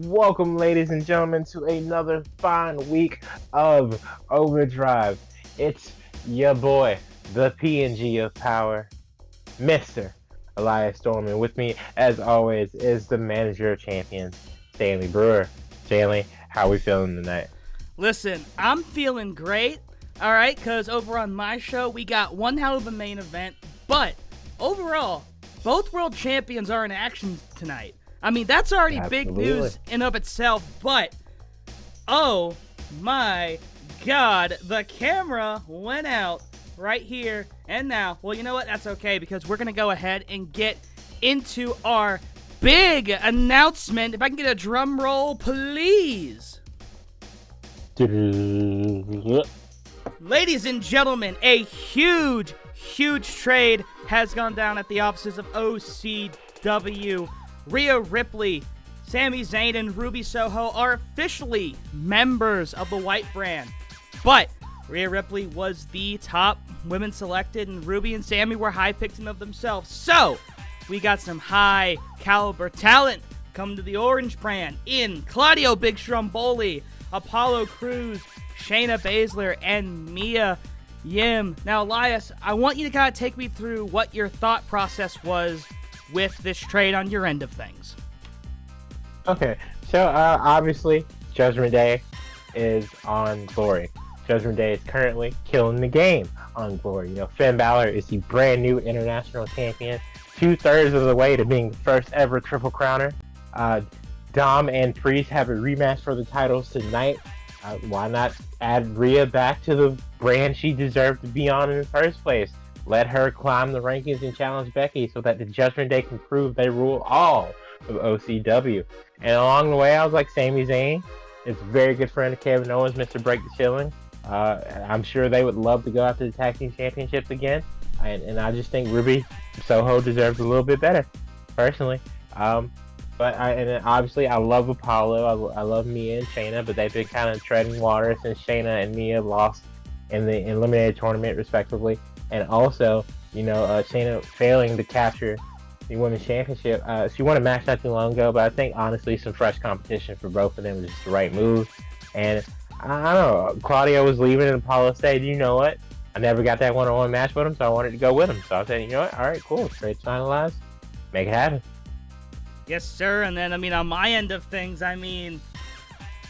Welcome, ladies and gentlemen, to another fine week of Overdrive. It's your boy, the PNG of Power, Mr. Elias Storm, and with me, as always, is the manager of champions, Stanley Brewer. Stanley, how are we feeling tonight? Listen, I'm feeling great, all right, because over on my show, we got one hell of a main event, but overall, both world champions are in action tonight. I mean, that's already big news in of itself, but oh my god, the camera went out right here and now. Well, you know what? That's okay, because we're going to go ahead and get into our big announcement. If I can get a drum roll, please. Ladies and gentlemen, a huge trade has gone down at the offices of OCW. Rhea Ripley, Sami Zayn, and Ruby Soho are officially members of the White brand. But Rhea Ripley was the top women selected, and Ruby and Sami were high picks in of themselves. So, we got some high caliber talent coming to the Orange brand in Claudio Big Stromboli, Apollo Crews, Shayna Baszler, and Mia Yim. Now, Elias, I want you to kind of take me through what your thought process was with this trade on your end of things. Okay, so obviously, Judgment Day is on Glory. Judgment Day is currently killing the game on Glory. You know, Finn Balor is the brand new international champion, 2/3 of the way to being the first ever Triple Crowner. Dom and Priest have a rematch for the titles tonight. Why not add Rhea back to the brand she deserved to be on in the first place? Let her climb the rankings and challenge Becky so that the Judgment Day can prove they rule all of OCW. And along the way, I was like, Sami Zayn is a very good friend of Kevin Owens, Mr. Break the Ceiling. I'm sure they would love to go after the tag team championships again. And I just think Ruby Soho deserves a little bit better, personally. Obviously, I love Apollo. I love Mia and Shayna, but they've been kind of treading water since Shayna and Mia lost in the eliminated tournament, respectively. And also, Shayna failing to capture the women's championship. She won a match not too long ago, but I think, honestly, some fresh competition for both of them is just the right move. And I don't know, Claudio was leaving, and Apollo said, you know what? I never got that one-on-one match with him, so I wanted to go with him. So I said, you know what? All right, cool. Trade's finalized. Make it happen. Yes, sir. And then, on my end of things,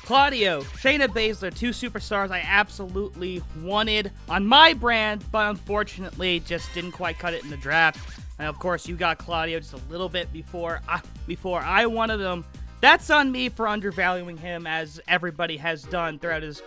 Claudio, Shayna Baszler, two superstars I absolutely wanted on my brand, but unfortunately just didn't quite cut it in the draft. And of course, you got Claudio just a little bit before I wanted him. That's on me for undervaluing him, as everybody has done throughout his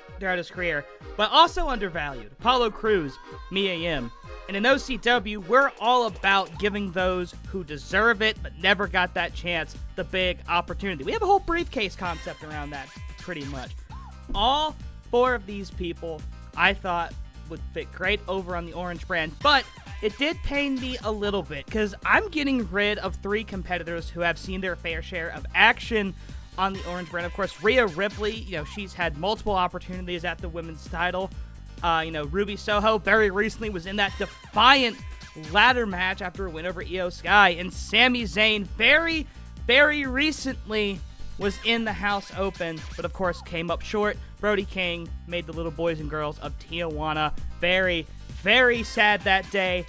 career. But also undervalued, Apollo Crews, Mia Yim. And in OCW, we're all about giving those who deserve it but never got that chance the big opportunity. We have a whole briefcase concept around that, pretty much. All four of these people, I thought, would fit great over on the Orange brand, but it did pain me a little bit, because I'm getting rid of three competitors who have seen their fair share of action on the Orange brand. Of course, Rhea Ripley, she's had multiple opportunities at the women's title. Ruby Soho very recently was in that defiant ladder match after a win over Io Sky. And Sami Zayn very, very recently was in the House Open, but of course came up short. Brody King made the little boys and girls of Tijuana very, very sad that day.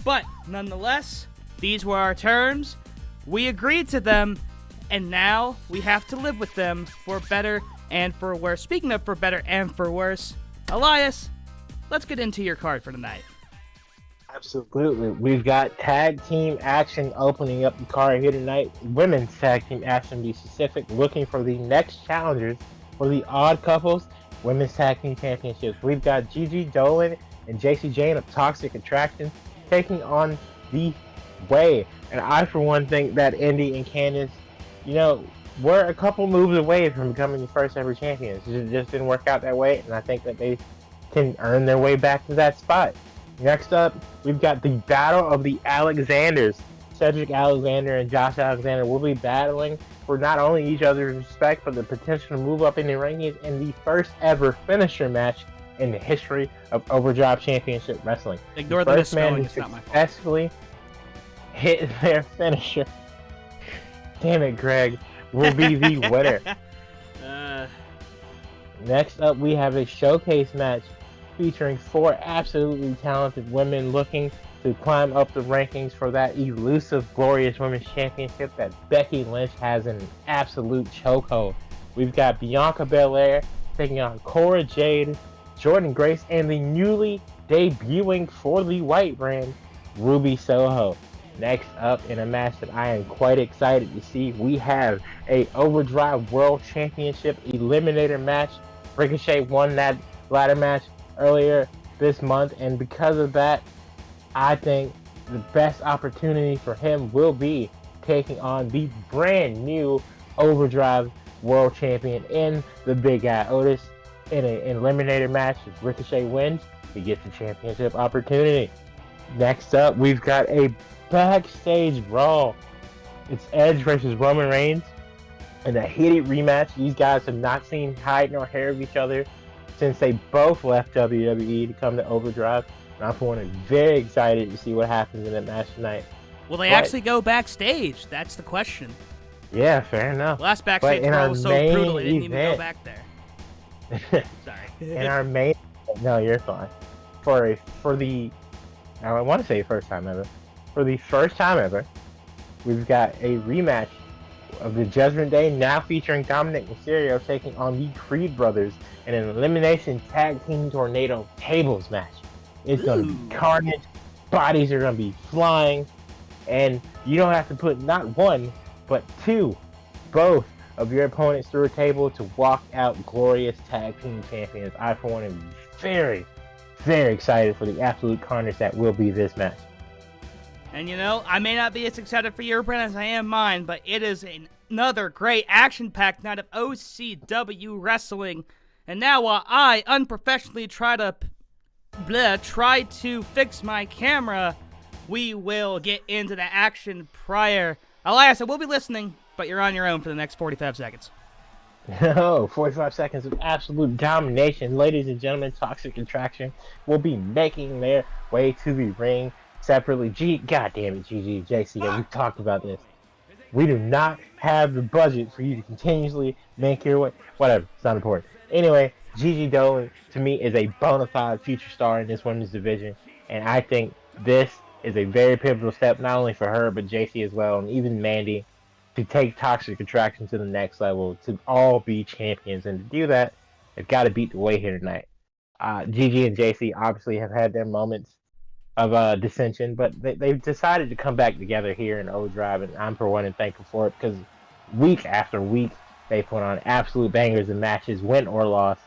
But nonetheless, these were our terms. We agreed to them, and now we have to live with them for better and for worse. Speaking of for better and for worse, Elias, let's get into your card for tonight. Absolutely. We've got tag team action opening up the card here tonight. Women's tag team action, to be specific, looking for the next challengers for the Odd Couples Women's Tag Team Championships. We've got Gigi Dolan and JC Jane of Toxic Attraction taking on The Way. And I, for one, think that Indy and Candice, we're a couple moves away from becoming the first ever champions. It just didn't work out that way, and I think that they can earn their way back to that spot. Next up, we've got the Battle of the Alexanders. Cedric Alexander and Josh Alexander will be battling for not only each other's respect, but the potential to move up in the rankings in the first ever finisher match in the history of Overdrive Championship Wrestling. Ignore the misspelling, it's not my fault. Successfully hit their finisher. Damn it, Greg. will be the winner. uh, Next up, we have a showcase match featuring 4 absolutely talented women looking to climb up the rankings for that elusive, glorious women's championship that Becky Lynch has in an absolute chokehold. We've got Bianca Belair taking on Cora Jade, Jordan Grace, and the newly debuting for the white brand, Ruby Soho. Next up, in a match that I am quite excited to see, we have a Overdrive World Championship Eliminator match. Ricochet won that ladder match earlier this month, and because of that, I think the best opportunity for him will be taking on the brand new Overdrive World Champion in the Big Guy Otis in an eliminator match. If Ricochet wins, he gets the championship opportunity. Next up, we've got a backstage brawl. It's Edge versus Roman Reigns in a heated rematch. These guys have not seen hide nor hair of each other since they both left WWE to come to Overdrive. And I'm for one very excited to see what happens in that match tonight. will they actually go backstage? That's the question. Yeah, fair enough. Last backstage brawl was so brutal, they didn't even go back there. Sorry. In our main, no, you're fine. For the, I want to say first time ever. For the first time ever, we've got a rematch of the Judgment Day, now featuring Dominic Mysterio taking on the Creed brothers in an elimination tag team tornado tables match. It's going to be carnage. Bodies are going to be flying, and you don't have to put not one, but both of your opponents through a table to walk out glorious tag team champions. I, for one, am very, very excited for the absolute carnage that will be this match. And you know, I may not be as excited for your brand as I am mine, but it is another great action-packed night of OCW wrestling. And now while I unprofessionally try to fix my camera, we will get into the action prior. Elias, I will be listening, but you're on your own for the next 45 seconds. Oh, 45 seconds of absolute domination. Ladies and gentlemen, Toxic Attraction will be making their way to the ring separately. God damn it, GG, JC, we've talked about this. We do not have the budget for you to continuously make your way. Whatever, it's not important. Anyway, Gigi Dolan, to me, is a bona fide future star in this women's division, and I think this is a very pivotal step, not only for her, but JC as well, and even Mandy, to take Toxic Attraction to the next level, to all be champions, and to do that, they've got to beat the weight here tonight. Gigi and JC obviously have had their moments of dissension, but they've decided to come back together here in Overdrive, and I'm for one thankful for it, because week after week, they put on absolute bangers and matches, win or loss,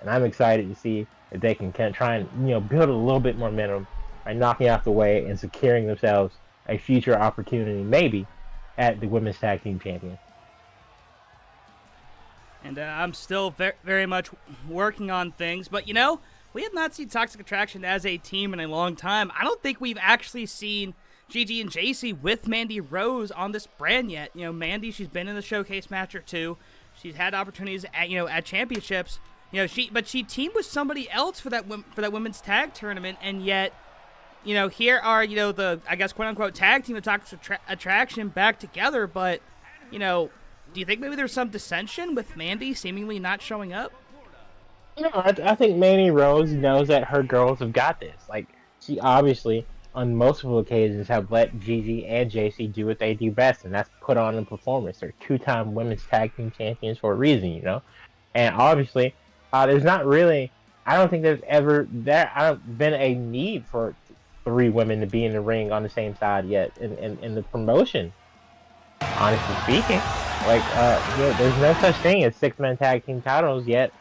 and I'm excited to see if they can try and build a little bit more momentum by knocking out the way and securing themselves a future opportunity, maybe, at the Women's Tag Team Champion. And I'm still very much working on things, but we have not seen Toxic Attraction as a team in a long time. I don't think we've actually seen Gigi and JC with Mandy Rose on this brand yet. Mandy, she's been in the showcase match or two. She's had opportunities at championships. She teamed with somebody else for that women's tag tournament, and yet, here are the, I guess, quote unquote tag team of Toxic Attraction back together. But do you think maybe there's some dissension with Mandy seemingly not showing up? I think Mandy Rose knows that her girls have got this. Like, she obviously, on multiple occasions, have let Gigi and JC do what they do best, and that's put on a performance. They're 2-time women's tag team champions for a reason, And obviously, there's not really, I don't think there's ever been a need for 3 women to be in the ring on the same side yet in the promotion. Honestly speaking, there's no such thing as 6-man tag team titles yet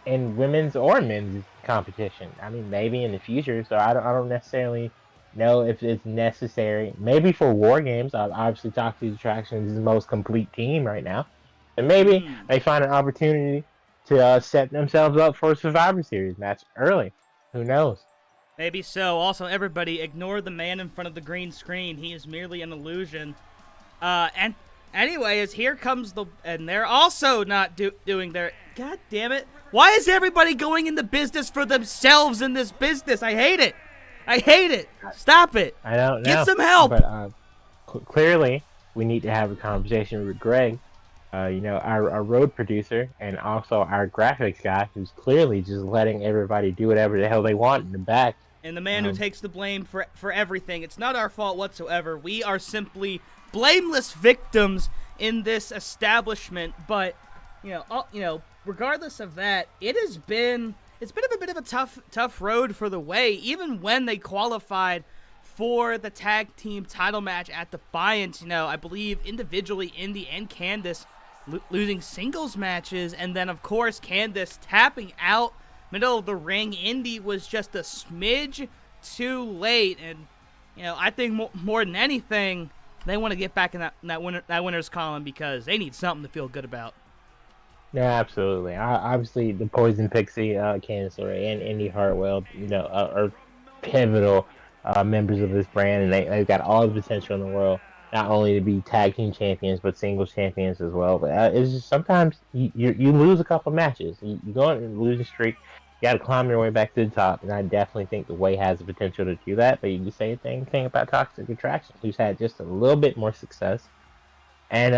in women's or men's competition. I mean, maybe in the future, so I don't necessarily know if it's necessary. Maybe for War Games, obviously Toxic Attraction is the most complete team right now. And maybe they find an opportunity to set themselves up for a Survivor Series match early. Who knows? Maybe so. Also, everybody, ignore the man in front of the green screen. He is merely an illusion. And anyways, here comes and they're also not doing their, god damn it. Why is everybody going into business for themselves in this business? I hate it. I hate it. Stop it. I don't know. Get some help. But clearly, we need to have a conversation with Greg our road producer and also our graphics guy, who's clearly just letting everybody do whatever the hell they want in the back. And the man who takes the blame for everything. It's not our fault whatsoever. We are simply blameless victims in this establishment. But regardless of that, it's been a bit of a tough road for the Way. Even when they qualified for the tag team title match at Defiance, I believe individually Indy and Candice losing singles matches, and then of course Candice tapping out middle of the ring. Indy was just a smidge too late, and I think more than anything, they want to get back in that winner's column because they need something to feel good about. Yeah, absolutely. Obviously, the Poison Pixie, Candice LeRae, and Indy Hartwell, are pivotal members of this brand, and they've got all the potential in the world, not only to be tag team champions, but singles champions as well. But it's just sometimes you lose a couple matches. You go on a losing streak, you got to climb your way back to the top, and I definitely think the Way has the potential to do that. But you can say the same thing about Toxic Attraction, who's had just a little bit more success. And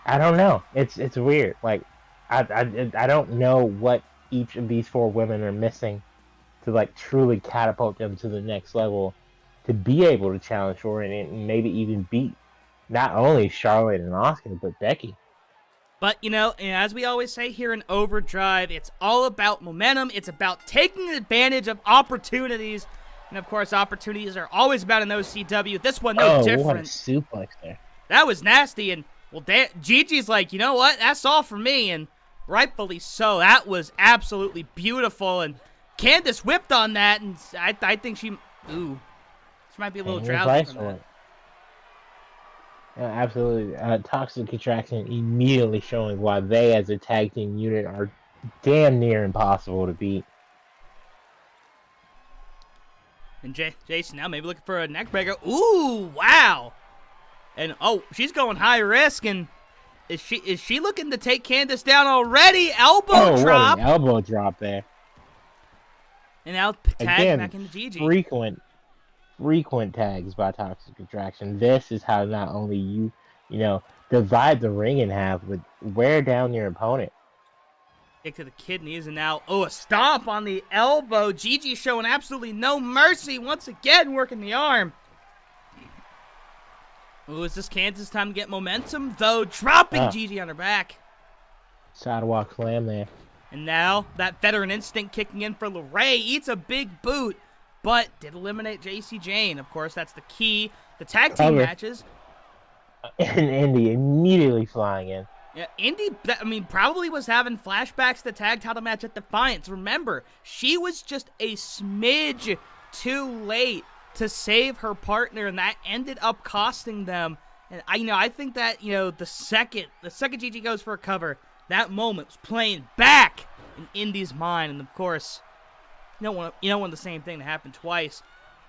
I don't know. It's weird. Like I don't know what each of these four women are missing to like truly catapult them to the next level, to be able to challenge for it and maybe even beat not only Charlotte and Asuka, but Becky. But, as we always say here in Overdrive, it's all about momentum. It's about taking advantage of opportunities. And, of course, opportunities are always about an OCW. This one, no different. What a suplex there. That was nasty. And, well, Gigi's like, you know what? That's all for me. And rightfully so. That was absolutely beautiful. And Candice whipped on that. And I think she might be a little drowsy from that. Absolutely. Toxic Attraction immediately showing why they, as a tag team unit, are damn near impossible to beat. And Jason now maybe looking for a neck breaker. Ooh, wow. And, she's going high risk. And is she looking to take Candice down already? Elbow drop. What an elbow drop there. And now tag back into Gigi. Frequent tags by Toxic Attraction. This is how not only you divide the ring in half, but wear down your opponent. Kick to the kidneys, and now, a stomp on the elbow. Gigi showing absolutely no mercy once again, working the arm. Is this Kansas time to get momentum? Though, dropping Gigi on her back. Sidewalk slam there. And now, that veteran instinct kicking in for LeRae. Eats a big boot. But did eliminate JC Jane. Of course, that's the key. The tag team matches. And Indy immediately flying in. Yeah, Indy, probably was having flashbacks to the tag title match at Defiance. Remember, she was just a smidge too late to save her partner, and that ended up costing them. And I think that the second Gigi goes for a cover, that moment was playing back in Indy's mind, and of course. You don't want the same thing to happen twice.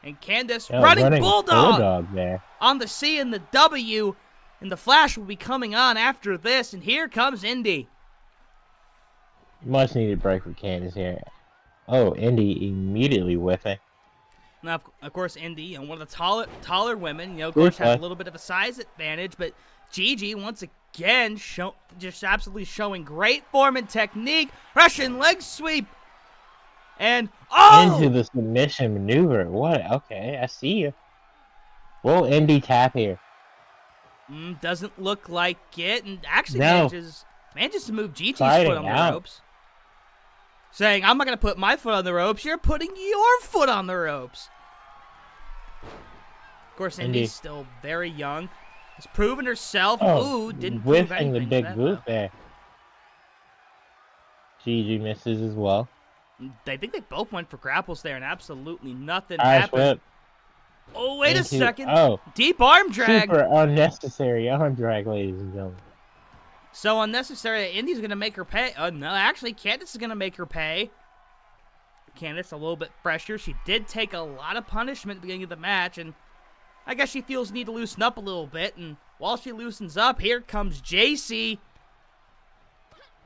And Candice running Bulldog there. On the C and the W. And the Flash will be coming on after this. And here comes Indy. Much needed break for Candice here. Indy immediately whiffing. Now, of course, Indy, one of the taller women, of course, has a little bit of a size advantage. But Gigi, once again, just absolutely showing great form and technique. Russian leg sweep. And, into the submission maneuver. What? Okay, I see you. Will Indy tap here? Doesn't look like it. And actually manages to move Gigi's foot on the ropes. Saying, I'm not going to put my foot on the ropes. You're putting your foot on the ropes. Of course, Indy's still very young. Has proven herself. Didn't prove anything. The big boot there. Gigi misses as well. I think they both went for grapples there, and absolutely nothing happened. Whip. Wait a second. Deep arm drag. Super unnecessary arm drag, ladies and gentlemen. So unnecessary that Indy's going to make her pay. No, actually, Candice is going to make her pay. Candice a little bit fresher. She did take a lot of punishment at the beginning of the match, and I guess she feels the need to loosen up a little bit. And while she loosens up, here comes JC.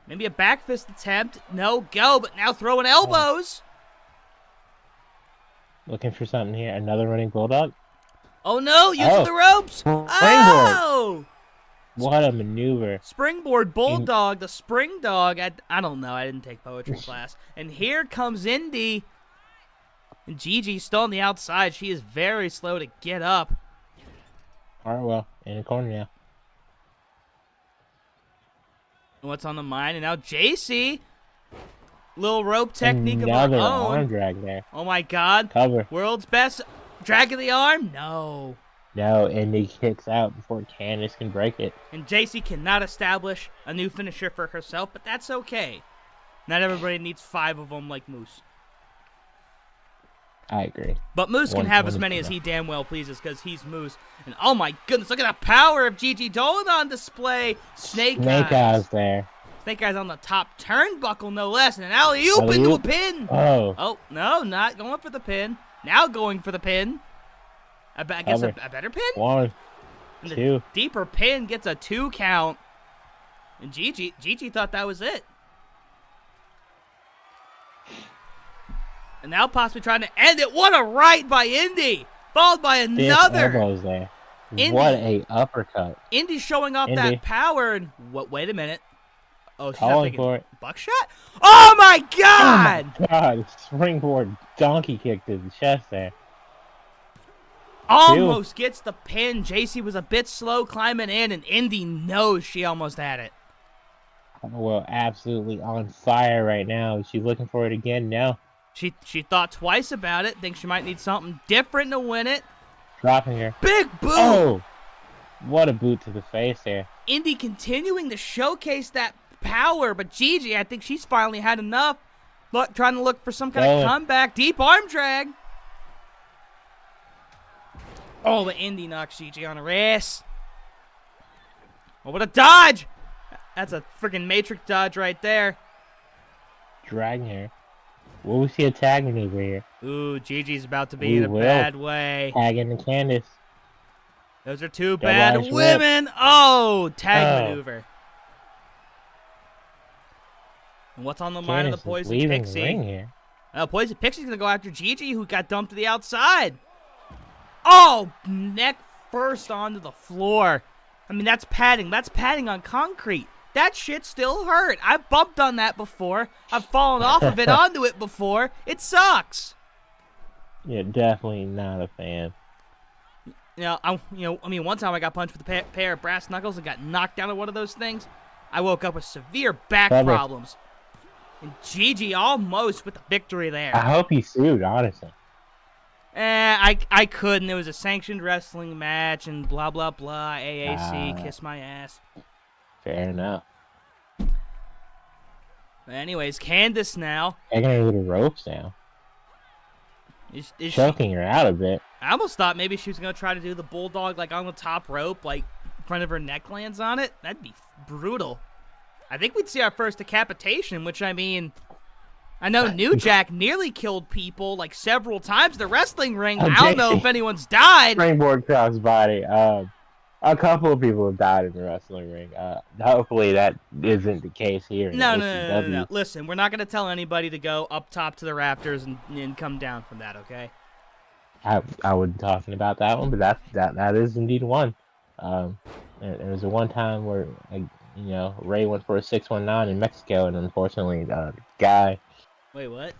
Maybe a back fist attempt. No go, but now throwing elbows. Looking for something here. Another running Bulldog. Oh, no. Using the ropes. Springboard. What a maneuver. Springboard Bulldog, the spring dog. I don't know. I didn't take poetry class. And here comes Indy. And Gigi's still on the outside. She is very slow to get up. Hartwell in the corner now. What's on the mind? And now JC. Little rope technique Another of her own. arm drag there. Oh my God. Cover. World's best drag of the arm? No. No, Indy kicks out before Candace can break it. And JC cannot establish a new finisher for herself, but that's okay. Not everybody needs 5 of them like Moose. I agree. But Moose can have as many as he damn well pleases because he's Moose. And oh my goodness, look at the power of Gigi Dolan on display. Snake Eyes there. Snake Eyes on the top turnbuckle, no less. And an alley-oop into a pin. Oh, no, not going for the pin. Now going for the pin. I guess a better pin? 1, 2. Deeper pin gets a 2 count. And Gigi thought that was it. And now possibly trying to end it. What a right by Indy. Followed by another. Elbows there. Indy. What a uppercut. Indy showing off that power. And wait a minute. Oh, she's calling not thinking for it. Buckshot? Oh my God! Oh my God. Springboard donkey kick to the chest there. Almost gets the pin. JC was a bit slow climbing in, and Indy knows she almost had it. Well, absolutely on fire right now. Is she looking for it again? No. She thought twice about it. Thinks she might need something different to win it. Dropping her. Big boot! Oh! What a boot to the face there. Indy continuing to showcase that power, but Gigi, I think she's finally had enough. Trying to look for some kind of comeback. Deep arm drag. Oh, but Indy knocks Gigi on her ass. Oh, what a dodge! That's a freaking Matrix dodge right there. Dragging her. Will we see a tag maneuver here? Ooh, Gigi's about to be in a bad way. Tagging the Candace. Those are 2 bad women. Oh, tag maneuver. And what's on the mind of the Poison Pixie? The ring here. Poison Pixie's going to go after Gigi, who got dumped to the outside. Oh, neck first onto the floor. I mean, that's padding. That's padding on concrete. That shit still hurt. I've bumped on that before. I've fallen off of it onto it before. It sucks. Yeah, definitely not a fan. I mean, one time I got punched with a pair of brass knuckles and got knocked down on one of those things. I woke up with severe back problems. And Gigi almost with the victory there. I hope he sued, honestly. I couldn't. It was a sanctioned wrestling match and blah, blah, blah. AAC, kiss my ass. Fair enough. But anyways, Candace now. Taking her to the ropes now. Is choking her out a bit. I almost thought maybe she was going to try to do the bulldog like on the top rope, like in front of her neck lands on it. That'd be brutal. I think we'd see our first decapitation, which I mean, I know New Jack nearly killed people like several times in the wrestling ring. I don't know if anyone's died. Springboard crossbody. A couple of people have died in the wrestling ring. Hopefully that isn't the case here. No. Listen, we're not going to tell anybody to go up top to the rafters and come down from that, okay? I wasn't talking about that one, but that is indeed one. There was a one time where Ray went for a 619 in Mexico, and unfortunately the guy. Wait, what?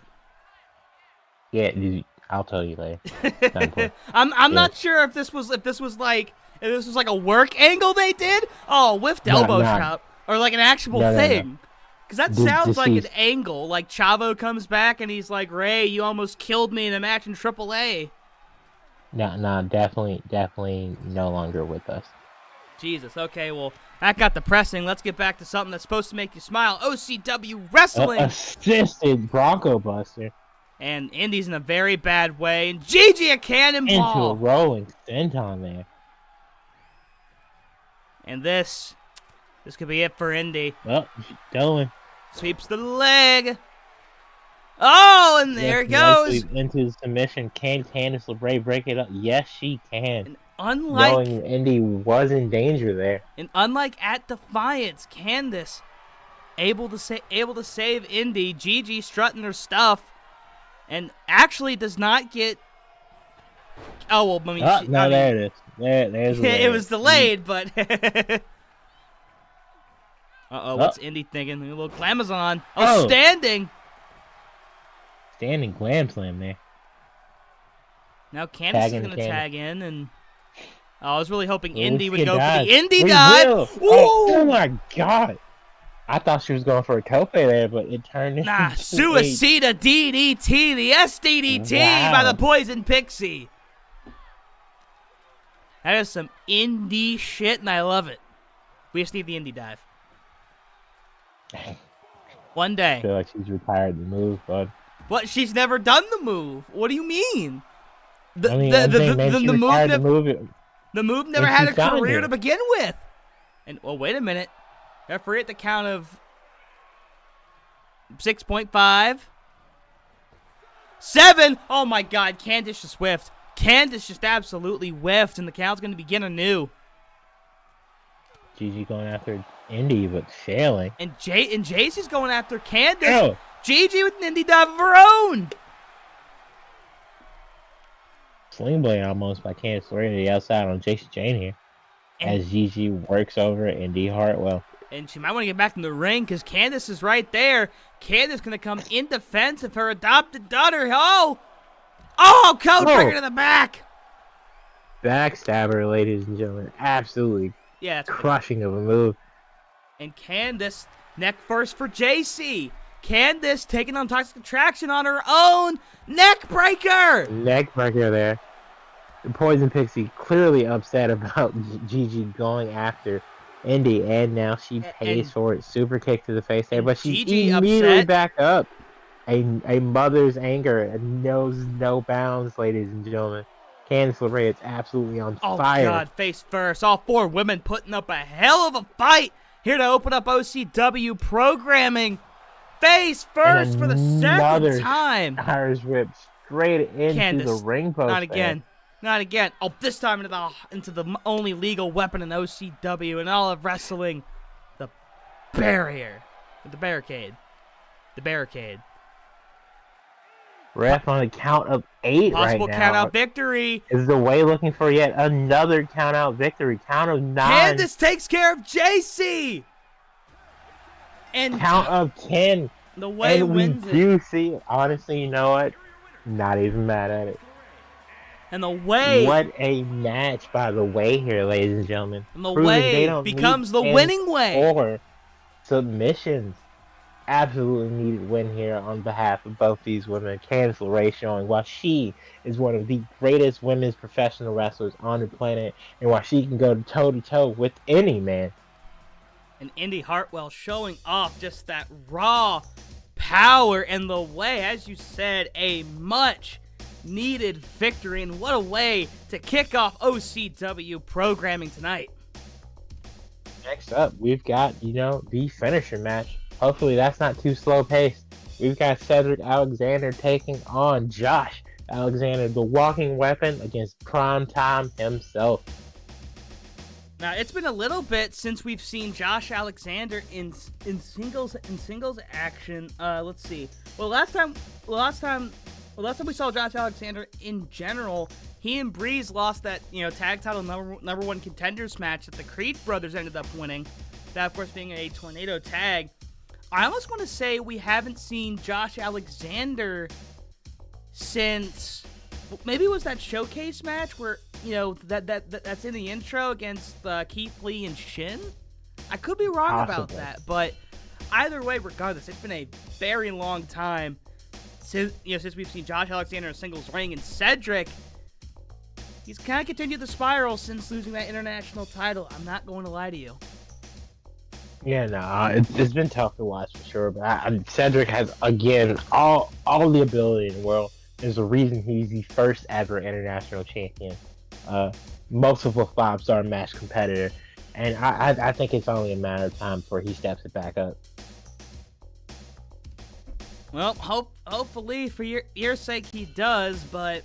Yeah, I'll tell you later. I'm not sure if this was like a work angle they did. Oh, whiffed elbow drop or like an actual thing. Because that sounds like an angle. Like Chavo comes back and he's like, Ray, you almost killed me in a match in AAA. No, definitely no longer with us. Jesus, okay, well, that got depressing. Let's get back to something that's supposed to make you smile. OCW Wrestling. Assisted Bronco Buster. And Indy's in a very bad way. And Gigi a cannonball. Into a rolling senton there. And this could be it for Indy. Oh, she's going. Sweeps the leg. Oh, and there it goes. Into submission. Can Candice LeRae break it up? Yes, she can. And knowing Indy was in danger there. And unlike at Defiance, Candice able to save Indy. Gigi strutting her stuff, and actually does not get. Oh well, I mean, there it is. There's it was delayed, but Uh-oh, Oh, what's Indy thinking? A little Glamazon. Oh. Standing! standing glam slam there. Now Candace is Tagging going to Candace. tag in, and I was really hoping Ooh, Indy would she go for dives. the Indy We dive. will. Woo! Oh my God. I thought she was going for a tope there, but it turned into Nah, a Suicida DDT, the SDDT by Wow. the Poison Pixie. That is some indie shit, and I love it. We just need the indie dive. One I day. feel like she's retired the move, but What? She's never done the move. What do you mean? The, I mean, the, I'm the, saying, the, maybe the, she the move retired the never, move. the move never And had she a signed career it. to begin with. And, well, wait a minute. Referee at the count of 6.5. 7. Oh, my God. Candace just whiffed. Candace just absolutely whiffed, and the count's going to begin anew. Gigi going after Indy, but failing. And Jaycee's going after Candace. Oh. Gigi with an indie dive of her own. Sling Blade almost by Candice LeRae to the outside on Jason Jane here. And- as Gigi works over Indy Hartwell. And she might want to get back in the ring because Candace is right there. Candace going to come in defense of her adopted daughter. Oh! Oh, code breaker to the back. Backstabber, ladies and gentlemen. Absolutely Yeah, that's crushing of a move. And Candace, neck first for JC. Candace taking on Toxic Attraction on her own. Neck breaker! Neck breaker there. The Poison Pixie clearly upset about Gigi going after Indy, and now she pays for it. Super kick to the face there, but she's Gigi immediately upset. back up. A mother's anger knows no bounds, ladies and gentlemen. Candice LeRae is absolutely on fire. Oh, God, face first. All 4 women putting up a hell of a fight. Here to open up OCW programming. Face first for the second time. Irish whip straight into Candace, the ring post. not again. Not again. Oh, this time into the only legal weapon in OCW and all of wrestling. The barrier. The barricade. The barricade. Ref on a count of 8 Possible right now. count out victory. Is the way looking for yet another count out victory. Count of 9. Candace takes care of JC. And Count of 10. the way and wins we it. do see, honestly, you know what? Not even mad at it. And the way. What a match, by the way, here, ladies and gentlemen. And the Proving way they don't becomes need the winning way. Or submissions. Absolutely needed win here on behalf of both these women. Candice LeRae showing why she is one of the greatest women's professional wrestlers on the planet, and why she can go toe to toe with any man. And Indy Hartwell showing off just that raw power and the way, as you said, a much needed victory. And what a way to kick off OCW programming tonight. Next up, we've got, the finisher match. Hopefully that's not too slow paced. We've got Cedric Alexander taking on Josh Alexander, the walking weapon, against Prime Time himself. Now it's been a little bit since we've seen Josh Alexander in singles action. Let's see. Last time we saw Josh Alexander in general, he and Breeze lost that tag title number 1 contenders match that the Creed brothers ended up winning. That of course being a tornado tag. I almost want to say we haven't seen Josh Alexander since maybe it was that showcase match where that's in the intro against Keith Lee and Shin. I could be wrong about that, but either way, regardless, it's been a very long time since we've seen Josh Alexander in a singles ring, and Cedric, he's kind of continued the spiral since losing that international title. I'm not going to lie to you. Yeah, no, it's been tough to watch for sure, but Cedric has, again, all the ability in the world. There's a reason he's the first ever international champion, multiple 5-star match competitor, and I think it's only a matter of time before he steps it back up. Well, hopefully for your sake he does, but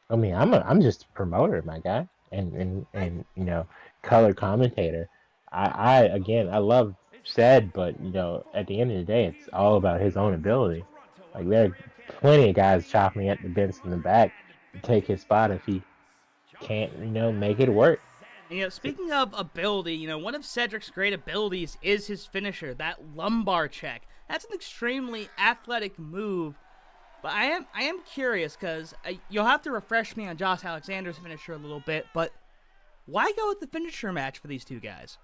I mean, I'm just a promoter, my guy, and color commentator. I love Ced, but at the end of the day, it's all about his own ability. Like, there are plenty of guys chopping at the bits in the back to take his spot if he can't, make it work. Speaking of ability, one of Cedric's great abilities is his finisher, that lumbar check. That's an extremely athletic move. But I am curious because you'll have to refresh me on Josh Alexander's finisher a little bit. But why go with the finisher match for these two guys?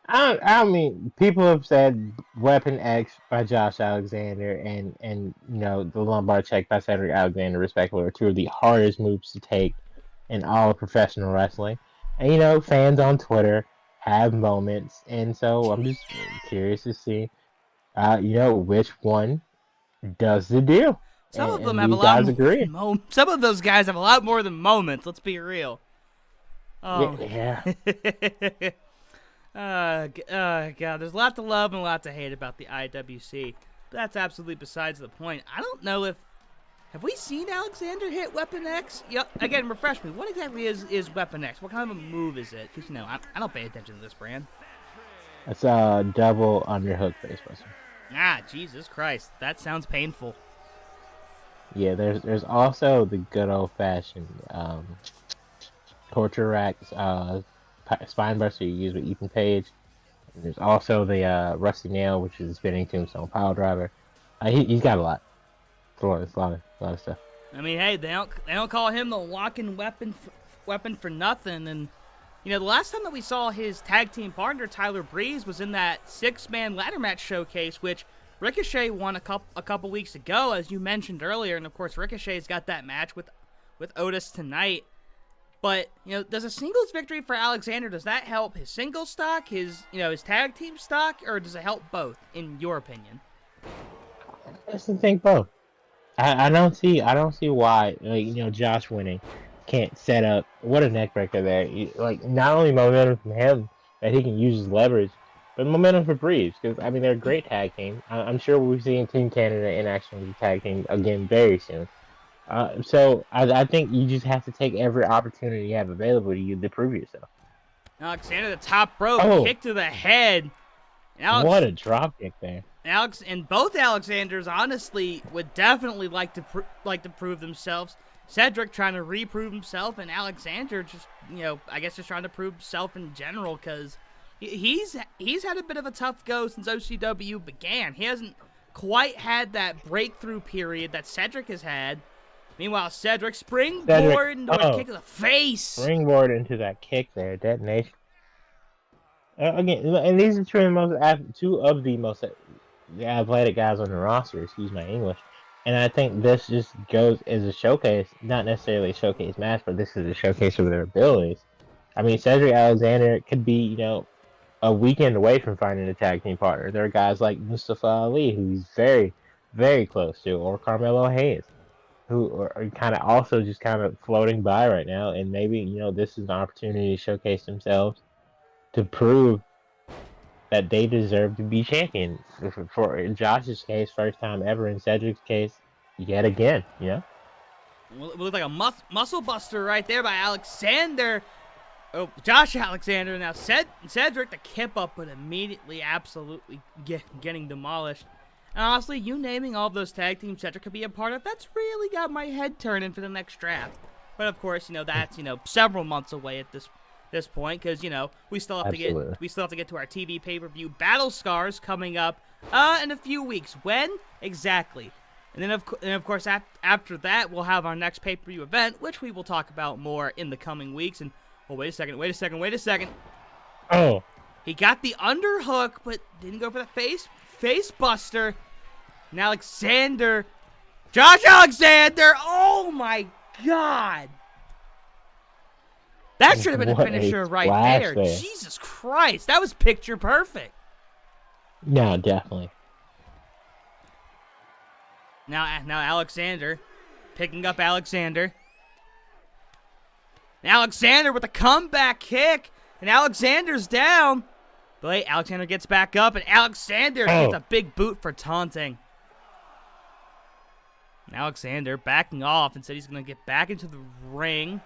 I mean, people have said Weapon X by Josh Alexander and the lumbar check by Cedric Alexander, respectively, are two of the hardest moves to take in all of professional wrestling. And fans on Twitter have moments, and so I'm just curious to see, which one does the deal. Some of them And have a these lot guys more agree. than moments. Some of those guys have a lot more than moments. Let's be real. Oh. Yeah. God, there's a lot to love and a lot to hate about the IWC. But that's absolutely besides the point. I don't know if... Have we seen Alexander hit Weapon X? Yep. Again, refresh me. What exactly is Weapon X? What kind of a move is it? Because, I don't pay attention to this brand. It's a double underhook facebuster. Ah, Jesus Christ. That sounds painful. Yeah, there's also the good old-fashioned torture rack spine buster you use with Ethan Page. And there's also the Rusty Nail, which is a spinning tombstone pile driver. He's got a lot. It's a lot of stuff. I mean, hey, they don't call him the walking weapon for nothing. And the last time that we saw his tag team partner Tyler Breeze was in that 6-man ladder match showcase, which Ricochet won a couple weeks ago, as you mentioned earlier. And of course, Ricochet's got that match with Otis tonight. But does a singles victory for Alexander, does that help his singles stock, his tag team stock, or does it help both? In your opinion? I just think both. I don't see why Josh winning can't set up what a neck breaker there. Not only momentum from him that he can use his leverage, but momentum for Breeze, because they're a great tag team. I'm sure we'll be seeing Team Canada in action with the tag team again very soon. So I think you just have to take every opportunity you have available to you to prove yourself. Alexander, the top rope, kick to the head. What a drop kick there. Both Alexanders honestly would definitely like to prove themselves. Cedric trying to reprove himself, and Alexander just I guess just trying to prove himself in general, because he's had a bit of a tough go since OCW began. He hasn't quite had that breakthrough period that Cedric has had. Meanwhile, Cedric springboard into a kick to the face. Springboard into that kick there, detonation. Again, and these are two of the most athletic guys on the roster. Excuse my English. And I think this just goes as a showcase, not necessarily a showcase match, but this is a showcase of their abilities. Cedric Alexander could be, a weekend away from finding a tag team partner. There are guys like Mustafa Ali, who he's very, very close to, or Carmelo Hayes, who are kind of floating by right now. And maybe, this is an opportunity to showcase themselves, to prove that they deserve to be champion. For in Josh's case, first time ever. In Cedric's case, yet again. Well, it looked like a muscle buster right there by Alexander. Oh, Josh Alexander. Now Cedric the kip up, but immediately absolutely getting demolished. And honestly, you naming all of those tag teams Cedric could be a part of, that's really got my head turning for the next draft. But of course, that's several months away at this point, because we still have to get to our TV pay-per-view Battle Scars coming up in a few weeks. When exactly? And then of course after that we'll have our next pay-per-view event, which we will talk about more in the coming weeks. And wait a second. Oh, he got the underhook, but didn't go for the face buster. And Josh Alexander, oh my God. That should have been a finisher right there. Jesus Christ, that was picture perfect. No, definitely. Now Alexander, picking up Alexander. And Alexander with a comeback kick, and Alexander's down. But wait, Alexander gets back up, and Alexander gets a big boot for taunting. And Alexander backing off and said he's going to get back into the ring.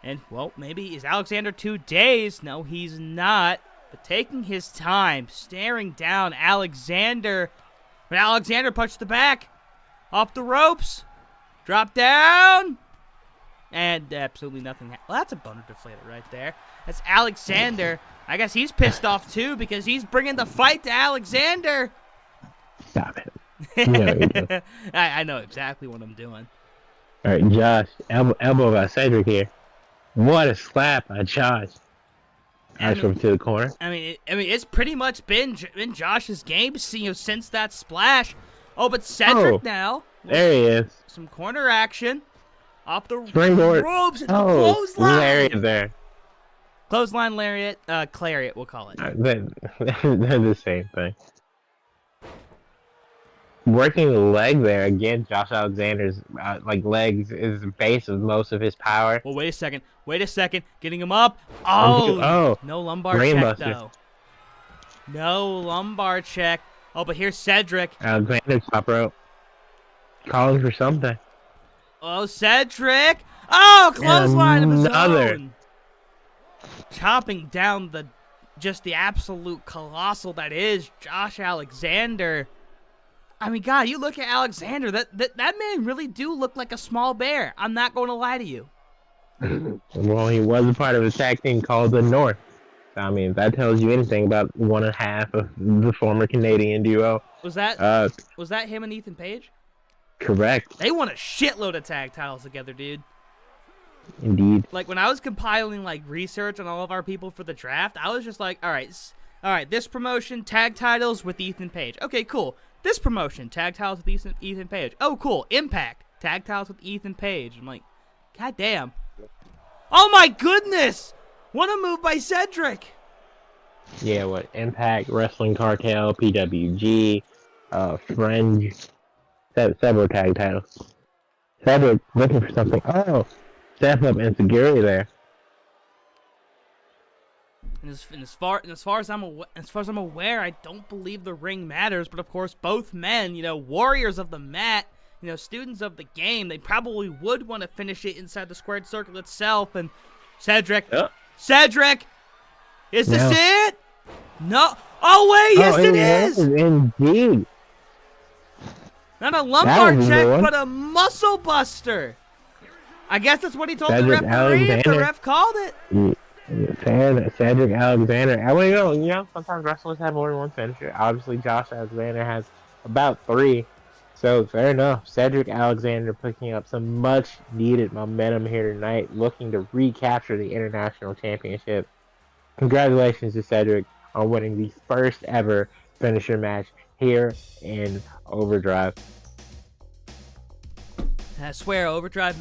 And, well, maybe is Alexander 2 days? No, he's not. But taking his time, staring down Alexander. But Alexander punched the back. Off the ropes. Drop down. and absolutely nothing. Well, that's a boner deflator right there. That's Alexander. I guess he's pissed off too because he's bringing the fight to Alexander. Stop it. No, I know exactly what I'm doing. all right, Josh, elbow by Cedric here. What a slap by Josh. Josh from to the corner. I mean, it's pretty much been Josh's game, since that splash. Oh, but Cedric now. There he is. Some corner action. Off the Springboard. ropes. Oh, Clothesline. lariat there. Clothesline, lariat, clariat, we'll call it. They're the same thing. Working the leg there again. Josh Alexander's legs is the base of most of his power. Well, wait a second. Getting him up. Oh, no lumbar check though. No lumbar check. Oh, but here's Cedric. Alexander top rope. Calling for something. Oh, Cedric. Oh, clothesline of his own. Chopping down the absolute colossal that is Josh Alexander. I mean, God, you look at Alexander, that man really do look like a small bear. I'm not going to lie to you. Well, he was a part of a tag team called the North. I mean, if that tells you anything about one and a half of the former Canadian duo. Was that him and Ethan Page? Correct. They won a shitload of tag titles together, dude. Indeed. Like, when I was compiling, research on all of our people for the draft, I was just like, all right, this promotion, tag titles with Ethan Page. Okay, cool. This promotion, tag titles with Ethan Page. Oh, cool. Impact, tag titles with Ethan Page. I'm like, God damn. Oh, my goodness. What a move by Cedric. Yeah, what? Impact, Wrestling Cartel, PWG, Fringe. Several tag titles. Cedric looking for something. Oh, step up insecurity there. And as far as I'm aware, I don't believe the ring matters. But of course, both men, warriors of the mat, students of the game, they probably would want to finish it inside the squared circle itself. And Cedric, is this it? No. Oh wait, yes it is. Indeed. Not a lumbar check, but a muscle buster. I guess that's what he told the referee. If the ref called it. Cedric Alexander. Sometimes wrestlers have more than one finisher. Obviously, Josh Alexander has about 3. So, fair enough. Cedric Alexander picking up some much-needed momentum here tonight, looking to recapture the International Championship. Congratulations to Cedric on winning the first ever finisher match here in Overdrive. I swear, Overdrive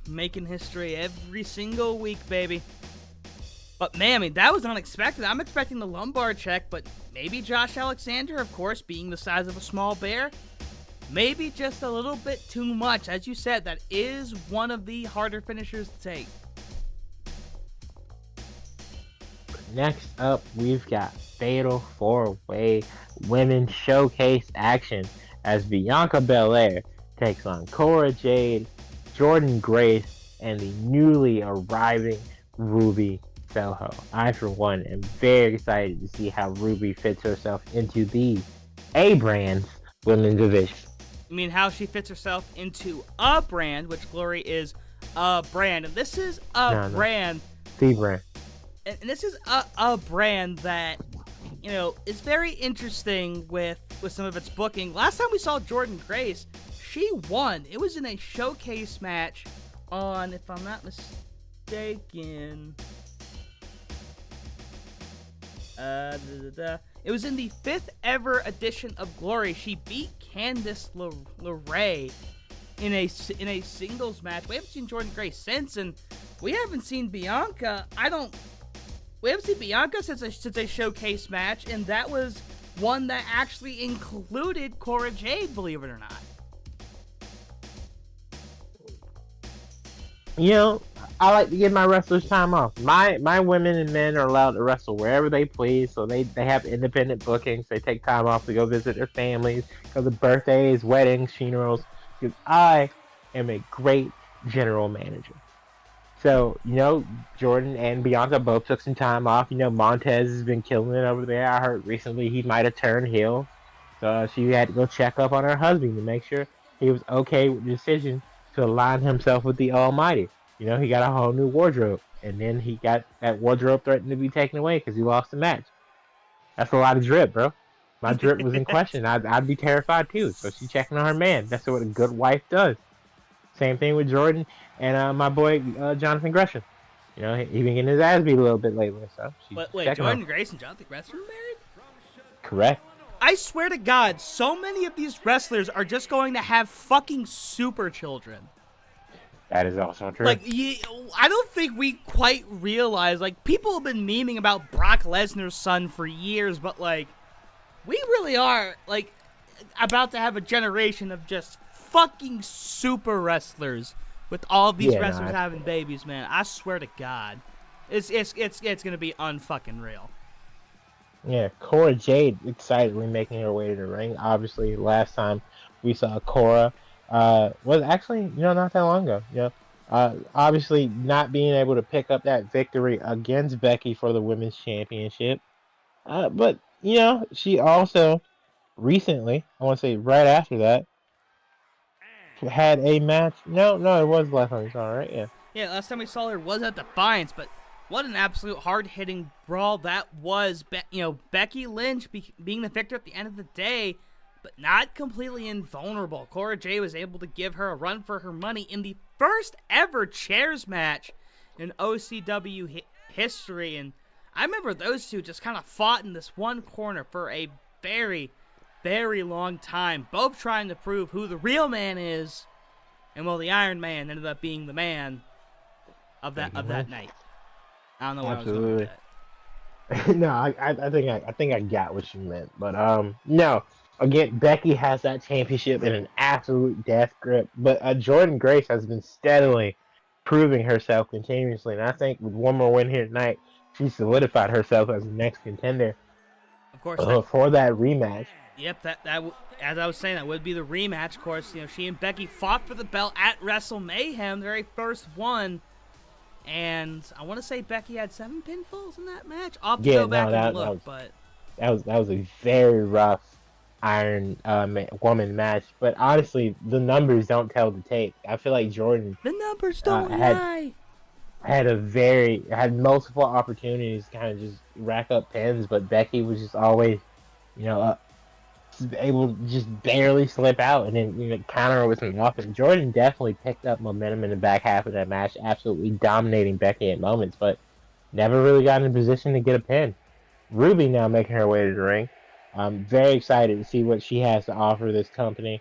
making history every single week, baby. But man, that was unexpected. I'm expecting the lumbar check, but maybe Josh Alexander, of course, being the size of a small bear, maybe just a little bit too much. As you said, that is one of the harder finishers to take. Next up, we've got Fatal 4-Way Women's Showcase action as Bianca Belair takes on Cora Jade, Jordan Grace, and the newly arriving Ruby Soho. I, for one, am very excited to see how Ruby fits herself into the A-Brand's women's division. You mean how she fits herself into a brand, which Glory is a brand. And this is a brand. The brand. And this is a brand that, is very interesting with some of its booking. Last time we saw Jordan Grace, she won. It was in a showcase match on, if I'm not mistaken, it was in the 5th ever edition of Glory. She beat Candice LeRae in a singles match. We haven't seen Jordan Grace since, and we haven't seen Bianca. We haven't seen Bianca since a showcase match, and that was one that actually included Cora Jade, believe it or not. I like to give my wrestlers time off. My women and men are allowed to wrestle wherever they please, so they have independent bookings. They take time off to go visit their families, go to birthdays, weddings, funerals, because I am a great general manager. So, Jordan and Bianca both took some time off. Montez has been killing it over there. I heard recently he might have turned heel. So she had to go check up on her husband to make sure he was okay with the decision to align himself with the Almighty. he got a whole new wardrobe, and then he got that wardrobe threatened to be taken away because he lost the match. That's a lot of drip, bro. My drip was in question. I'd be terrified too. So she's checking on her man. That's what a good wife does. Same thing with Jordan and my boy Jonathan Gresham. He been getting his ass beat a little bit lately, so she's Wait, checking Jordan on. Grace and Jonathan Gresham are married? Correct. I swear to God, so many of these wrestlers are just going to have fucking super children. That is also true. Like, I don't think we quite realize, like, people have been memeing about Brock Lesnar's son for years, but, like, we really are, like, about to have a generation of just fucking super wrestlers with all of these wrestlers having babies, man. I swear to God. It's gonna be unfucking real. Yeah, Cora Jade excitedly making her way to the ring. Obviously, last time we saw Cora was actually, not that long ago. Obviously not being able to pick up that victory against Becky for the women's championship. But she also recently, I want to say right after that, had a match. No, it was last time we saw her, right? Yeah. Yeah, last time we saw her was at Defiance, but what an absolute hard-hitting brawl that was. Becky Lynch being the victor at the end of the day, but not completely invulnerable. Cora Jade was able to give her a run for her money in the first ever chairs match in OCW history, and I remember those two just kind of fought in this one corner for a very, very long time, both trying to prove who the real man is, and well, the Iron Man ended up being the man of that night. I don't know where Absolutely. I was going with that. No, I think I got what you meant, but no. Again, Becky has that championship in an absolute death grip, but Jordan Grace has been steadily proving herself continuously, and I think with one more win here tonight, she solidified herself as the next contender. Of course, for that rematch. Yep, that as I was saying, that would be the rematch. Of course, she and Becky fought for the belt at Wrestle Mayhem, the very first one. And I want to say Becky had 7 pinfalls in that match. I'll have to go back and look, but that was a very rough Iron Woman match. But honestly, the numbers don't tell the tape. I feel like Jordan, the numbers don't lie. Had multiple opportunities to kind of just rack up pins, but Becky was just always, able to just barely slip out and then counter with an offense. Jordan definitely picked up momentum in the back half of that match, absolutely dominating Becky at moments, but never really got in a position to get a pin. Ruby now making her way to the ring. I'm very excited to see what she has to offer this company,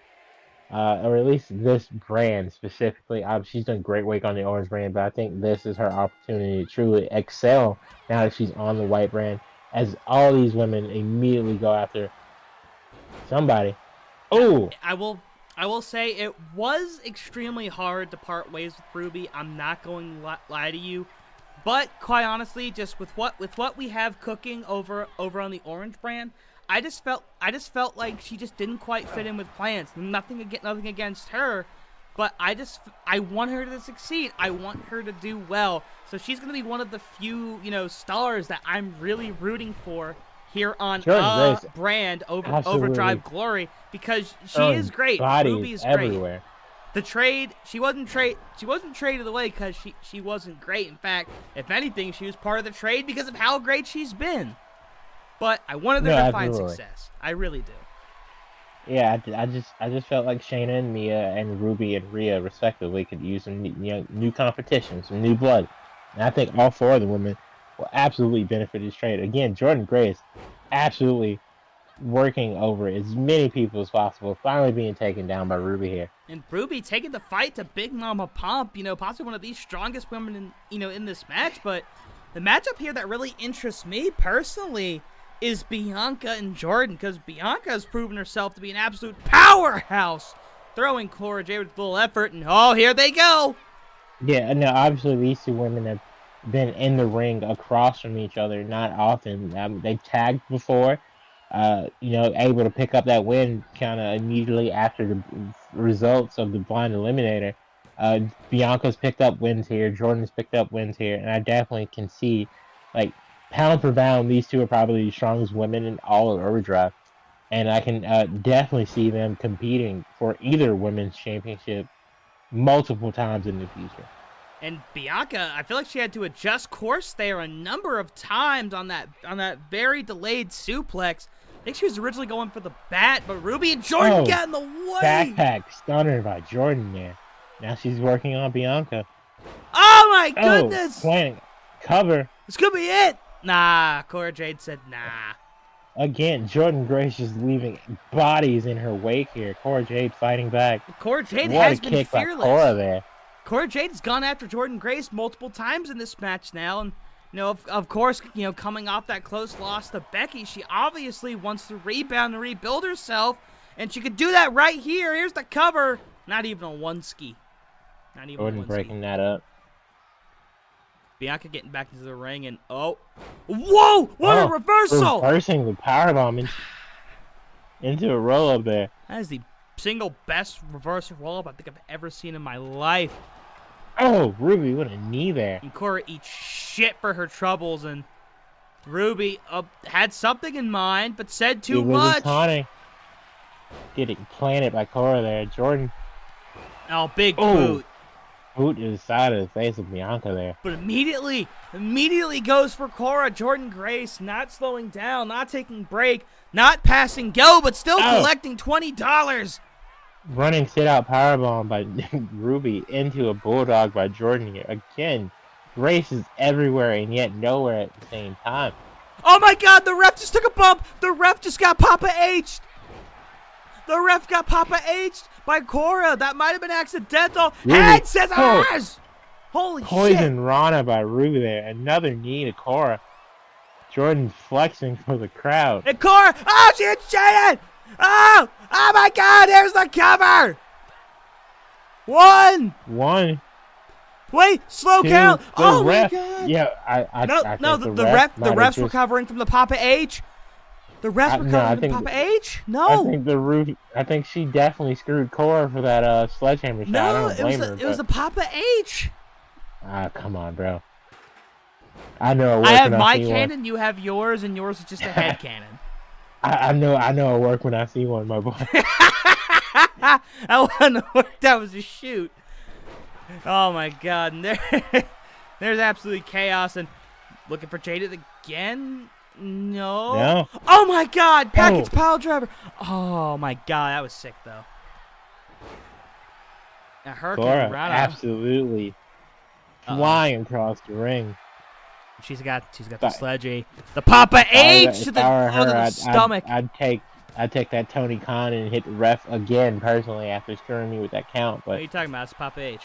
or at least this brand specifically. She's done great work on the orange brand, but I think this is her opportunity to truly excel now that she's on the white brand, as all these women immediately go after somebody. Oh, I will say it was extremely hard to part ways with Ruby. I'm not going to lie to you, but quite honestly, just with what we have cooking over on the orange brand, I just felt like she just didn't quite fit in with plans. Nothing against her, but I want her to succeed. I want her to do well. So she's going to be one of the few stars that I'm really rooting for here on brand Overdrive Glory, because she is great. Ruby's everywhere. Great. The trade, she wasn't traded away because she wasn't great. In fact, if anything, she was part of the trade because of how great she's been. But I wanted her to find success. I really do. Yeah, I just felt like Shayna and Mia and Ruby and Rhea respectively could use some new competition, some new blood, and I think all 4 of the women will absolutely benefit this trade. Again, Jordan Grace absolutely working over as many people as possible, finally being taken down by Ruby here. And Ruby taking the fight to Big Mama Pump, possibly one of the strongest women in this match. But the matchup here that really interests me personally is Bianca and Jordan, because Bianca has proven herself to be an absolute powerhouse, throwing Cora Jade with little effort, and here they go. Yeah, no, obviously these 2 women have been in the ring across from each other not often. They tagged before, able to pick up that win kind of immediately after the results of the blind eliminator. Bianca's picked up wins here, Jordan's picked up wins here, and I definitely can see, like, pound for pound, these 2 are probably the strongest women in all of Overdrive, and I can definitely see them competing for either women's championship multiple times in the future. And Bianca, I feel like she had to adjust course there a number of times on that very delayed suplex. I think she was originally going for the bat, but Ruby and Jordan got in the way. Backpack stunner by Jordan there. Now she's working on Bianca. Oh my goodness! Planning cover. This could be it. Nah, Cora Jade said nah. Again, Jordan Grace just leaving bodies in her wake here. Cora Jade fighting back. Cora Jade what has a been kick fearless. By Cora there. Cora Jade has gone after Jordan Grace multiple times in this match now, and of course, coming off that close loss to Becky, she obviously wants to rebound and rebuild herself, and she could do that right here. Here's the cover. Not even a one ski. Not even Jordan a one breaking ski. that up. Bianca getting back into the ring, and whoa! What a reversal! Reversing the powerbomb into a roll-up there. That is the single best reversal roll-up I think I've ever seen in my life. Oh, Ruby, what a knee there. And Cora eats shit for her troubles, and Ruby had something in mind, but said too much. Getting planted by Cora there. Jordan. Oh, big boot. Boot to the side of the face of Bianca there. But immediately goes for Cora. Jordan Grace not slowing down, not taking break, not passing go, but still collecting $20. Running sit-out powerbomb by Ruby into a bulldog by Jordan here. Again, Grace is everywhere and yet nowhere at the same time. Oh my god, the ref just took a bump. The ref just got Papa H'd. The ref got Papa H'd by Cora. That might have been accidental. Head scissors! Holy shit. Poison Rana by Ruby there. Another knee to Cora. Jordan flexing for the crowd. And Cora, she hit Shannon! Oh my god, there's the cover! One! Wait, slow count! Oh ref, my god! Yeah, the ref's recovering from the Papa H. The ref's recovering from the Papa H? No! I think she definitely screwed Cora for that sledgehammer shot. I don't blame her. It was the Papa H. Come on, bro. I know. I have my cannon, you have yours, and yours is just a head cannon. I know a work when I see one, my boy. I want to work. That was a shoot. Oh my god. And there's absolutely chaos. And looking for Jaded again? No. Oh my god. Package pile driver. Oh my god. That was sick, though. Now, Cora absolutely flying across the ring. She's got the sledgy. The Papa H to the stomach. I'd take that Tony Khan and hit the ref again personally after screwing me with that count. But what are you talking about? It's Papa H.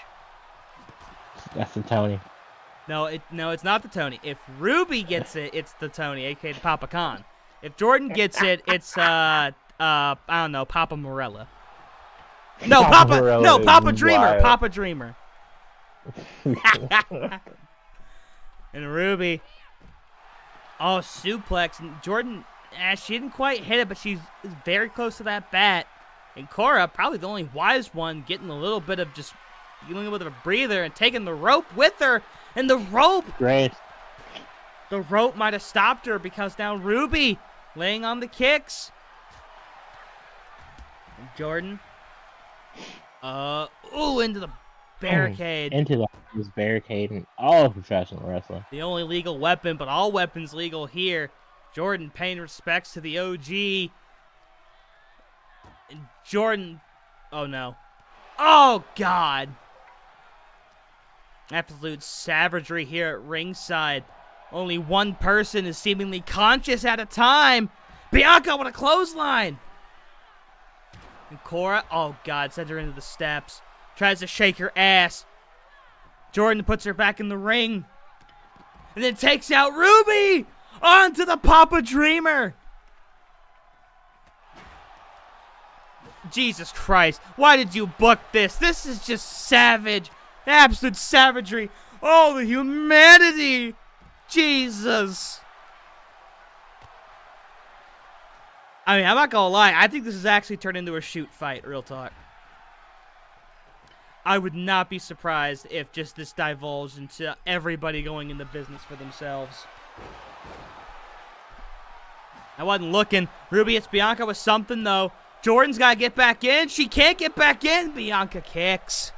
That's the Tony. No, it's not the Tony. If Ruby gets it, it's the Tony, aka the Papa Khan. If Jordan gets it, it's I don't know, Papa Morella. No, Papa Dreamer. Wild. Papa Dreamer. And Ruby, suplex. And Jordan, she didn't quite hit it, but she's very close to that bat. And Cora, probably the only wise one, getting a little bit of just dealing with a breather and taking the rope with her. And the rope, great. The rope might have stopped her because now Ruby laying on the kicks. And Jordan, into the barricade. Into the barricade and all professional wrestling. The only legal weapon, but all weapons legal here. Jordan paying respects to the OG. And Jordan, oh no. Oh god. Absolute savagery here at ringside. Only one person is seemingly conscious at a time. Bianca with a clothesline. And Cora, oh god, sends her into the steps. Tries to shake her ass. Jordan puts her back in the ring. And then takes out Ruby onto the Papa Dreamer. Jesus Christ. Why did you book this? This is just savage. Absolute savagery. Oh, the humanity. Jesus. I mean, I'm not gonna lie. I think this has actually turned into a shoot fight, real talk. I would not be surprised if just this divulged into everybody going in the business for themselves. I wasn't looking. Ruby hits Bianca with something, though. Jordan's got to get back in. She can't get back in. Bianca kicks.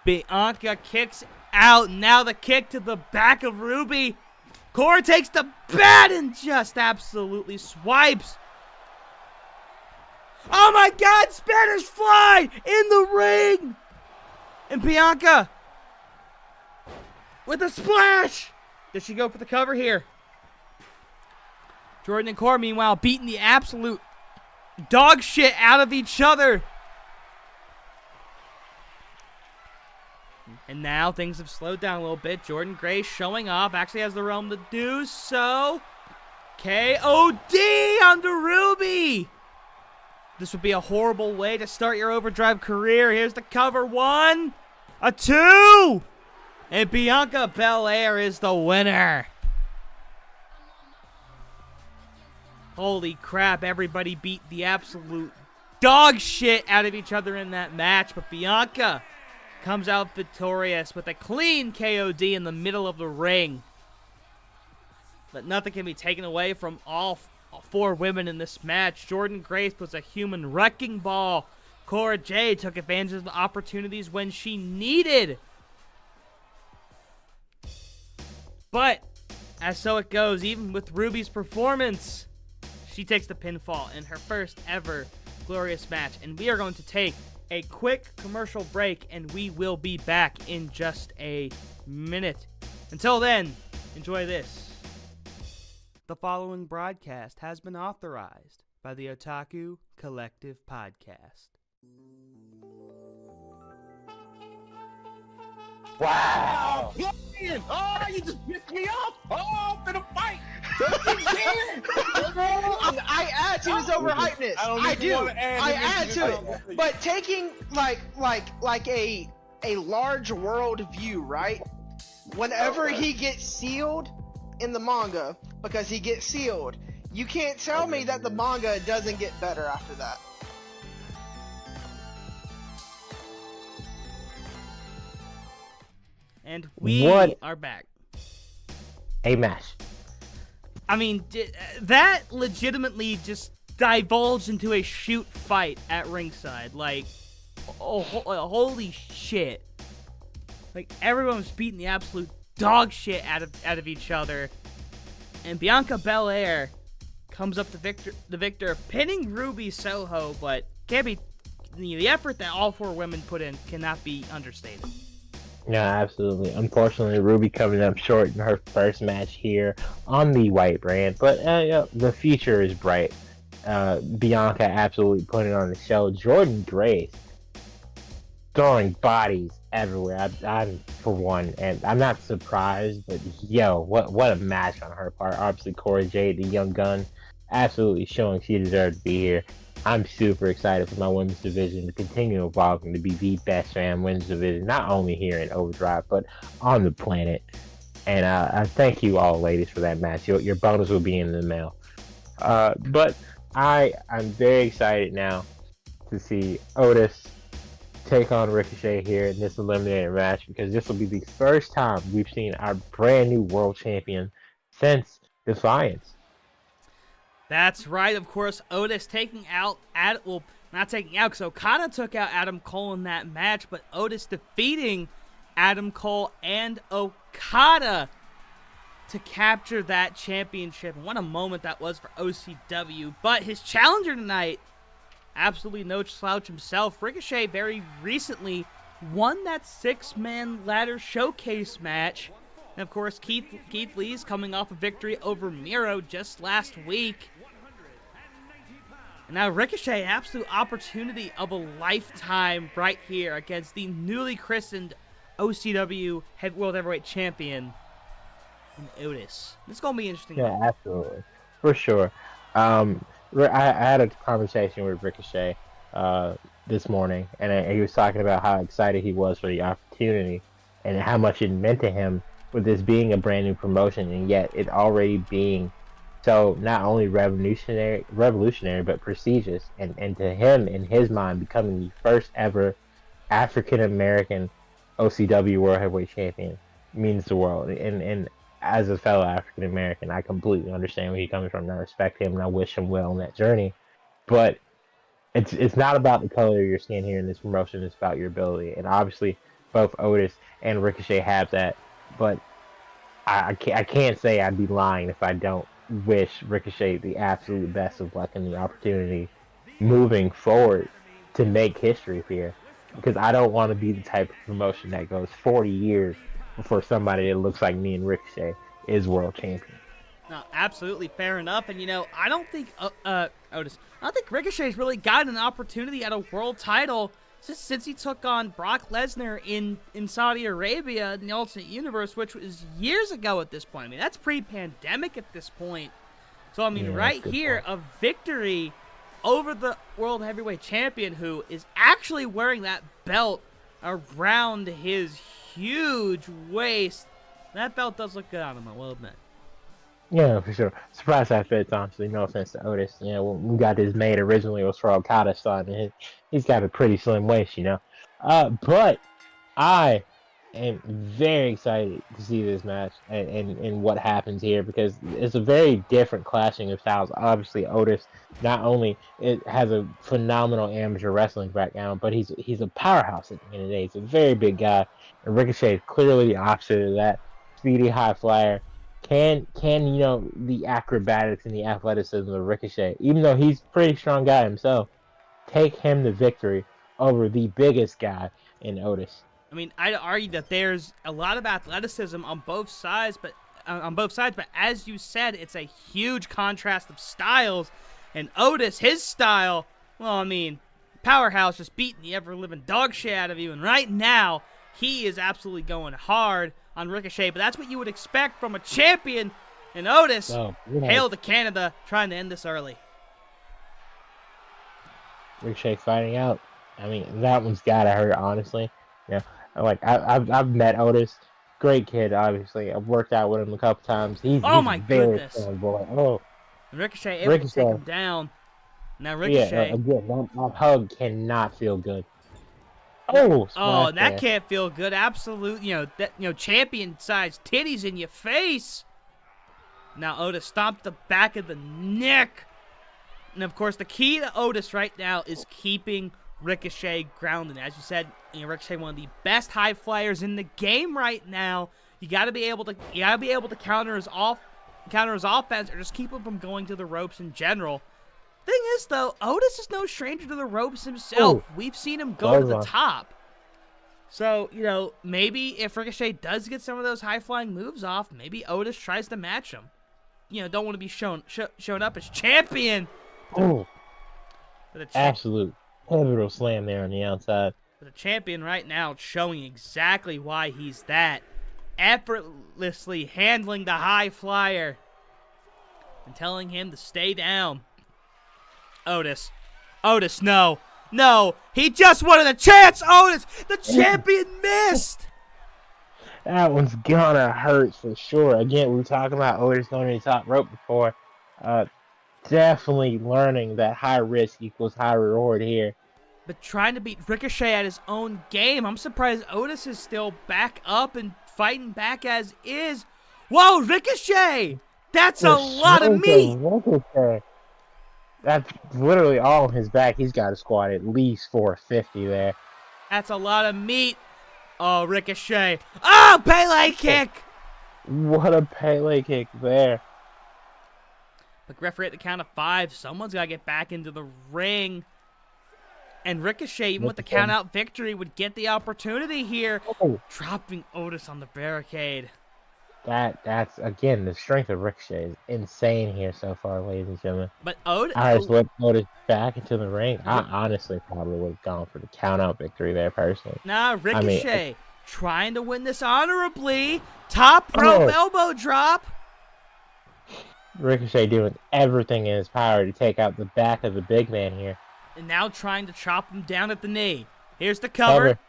Bianca kicks out. Now the kick to the back of Ruby. Cora takes the bat and just absolutely swipes. Oh my God, Spanish Fly in the ring. And Bianca with a splash. Does she go for the cover here? Jordan and Cora, meanwhile, beating the absolute dog shit out of each other. And now things have slowed down a little bit. Jordan Grace showing off. Actually has the realm to do so. KOD onto Ruby. This would be a horrible way to start your Overdrive career. Here's the cover. 1, a 2. And Bianca Belair is the winner. Holy crap, everybody beat the absolute dog shit out of each other in that match. But Bianca comes out victorious with a clean KOD in the middle of the ring. But nothing can be taken away from all 4 women in this match. Jordan Grace was a human wrecking ball. Cora Jade took advantage of the opportunities when she needed. But, as so it goes, even with Ruby's performance, she takes the pinfall in her first ever glorious match. And we are going to take a quick commercial break, and we will be back in just a minute. Until then, enjoy this. The following broadcast has been authorized by the Otaku Collective Podcast. Wow. Oh, you just pissed me off. Oh, I'm finna fight. I add to his overhypeness. I do. I add to it. But taking like a large world view, right? Whenever he gets sealed in the manga, because he gets sealed, you can't tell me that the manga doesn't get better after that. And we are back. A match. I mean, that legitimately just divulged into a shoot fight at ringside. Like, holy shit. Like, everyone was beating the absolute dog shit out of each other. And Bianca Belair comes up the victor, pinning Ruby Soho, but can't be, the effort that all 4 women put in cannot be understated. Yeah, absolutely. Unfortunately, Ruby coming up short in her first match here on the white brand, but the future is bright. Bianca absolutely putting on the show. Jordan Grace throwing bodies everywhere. I'm for one, and I'm not surprised, but yo, what a match on her part. Obviously, Cora Jade, the young gun, absolutely showing she deserved to be here. I'm super excited for my women's division to continue evolving to be the best fan women's division, not only here in Overdrive, but on the planet. And I thank you all, ladies, for that match. Your bonus will be in the mail. But I'm very excited now to see Otis take on Ricochet here in this eliminator match, because this will be the first time we've seen our brand new world champion since Defiance. That's right, of course. Otis taking out not taking out, because Okada took out Adam Cole in that match, but Otis defeating Adam Cole and Okada to capture that championship. And what a moment that was for OCW. But his challenger tonight, absolutely no slouch himself. Ricochet very recently won that 6-man ladder showcase match. And of course, Keith Lee's coming off a victory over Miro just last week. And now Ricochet, absolute opportunity of a lifetime right here against the newly christened OCW World Heavyweight Champion, Otis. This is going to be interesting. Yeah, absolutely. For sure. I had a conversation with Ricochet this morning, and he was talking about how excited he was for the opportunity and how much it meant to him with this being a brand new promotion, and yet it already being so not only revolutionary but prestigious, and to him, in his mind, becoming the first ever African American OCW World Heavyweight Champion means the world. And as a fellow African American, I completely understand where he's coming from, and I respect him, and I wish him well on that journey. But it's not about the color of your skin here in this promotion; it's about your ability. And obviously, both Otis and Ricochet have that. But I can't say I'd be lying if I don't wish Ricochet the absolute best of luck and the opportunity moving forward to make history here. Because I don't want to be the type of promotion that goes 40 years before somebody that looks like me and Ricochet is world champion. No, absolutely fair enough. And, I don't think, Otis, I don't think Ricochet's really gotten an opportunity at a world title since he took on Brock Lesnar in Saudi Arabia in the Ultimate Universe, which was years ago at this point. I mean, that's pre-pandemic at this point. So, I mean, right here, a victory over the World Heavyweight Champion, who is actually wearing that belt around his huge waist. That belt does look good on him, I will admit. Yeah, for sure. Surprised that fits, honestly. No offense to Otis. When we got this made originally, it was for Okada's son, and he's got a pretty slim waist, But I am very excited to see this match and what happens here, because it's a very different clashing of styles. Obviously, Otis not only has a phenomenal amateur wrestling background, but he's a powerhouse at the end of the day. He's a very big guy, and Ricochet is clearly the opposite of that. Speedy high flyer. Can the acrobatics and the athleticism of Ricochet, even though he's a pretty strong guy himself, take him the victory over the biggest guy in Otis? I mean, I'd argue that there's a lot of athleticism on both sides, but as you said, it's a huge contrast of styles. And Otis, his style, well, I mean, powerhouse, just beating the ever-living dog shit out of you. And right now, he is absolutely going hard on Ricochet, but that's what you would expect from a champion. And Otis, hail to Canada, trying to end this early. Ricochet fighting out. I mean, that one's gotta hurt, honestly. I've met Otis, great kid. Obviously, I've worked out with him a couple times. He's my very goodness, strong boy. Oh, and Ricochet able to take him down. Now Ricochet, again, that hug cannot feel good. That can't feel good. Absolutely, champion size titties in your face. Now Otis stomped the back of the neck. And of course, the key to Otis right now is keeping Ricochet grounded. As you said, Ricochet, one of the best high flyers in the game right now. You gotta be able to counter his offense, or just keep him from going to the ropes in general. Thing is, though, Otis is no stranger to the ropes himself. We've seen him go to the top. So, maybe if Ricochet does get some of those high-flying moves off, maybe Otis tries to match him. Don't want to be shown up as champion. Absolute pivotal slam there on the outside. But the champion right now showing exactly why he's that. Effortlessly handling the high flyer and telling him to stay down. Otis, no, he just wanted a chance. Otis, the champion missed. That one's gonna hurt for sure. Again, we were talking about Otis going to the top rope before. Definitely learning that high risk equals high reward here. But trying to beat Ricochet at his own game, I'm surprised Otis is still back up and fighting back as is. Whoa, Ricochet! That's a lot of meat. Ricochet. That's literally all on his back. He's got to squat at least 450 there. That's a lot of meat. Oh, Ricochet. Oh, Pele kick. What a Pele kick there. But referee at the count of 5. Someone's got to get back into the ring. And Ricochet, even with the count-out victory, would get the opportunity here. Dropping Otis on the barricade. That's again, the strength of Ricochet is insane here so far, ladies and gentlemen. But Otis, I just whipped Otis back into the ring. I honestly probably would have gone for the count-out victory there personally. Nah, Ricochet trying to win this honorably. Top rope elbow drop. Ricochet doing everything in his power to take out the back of the big man here. And now trying to chop him down at the knee. Here's the cover.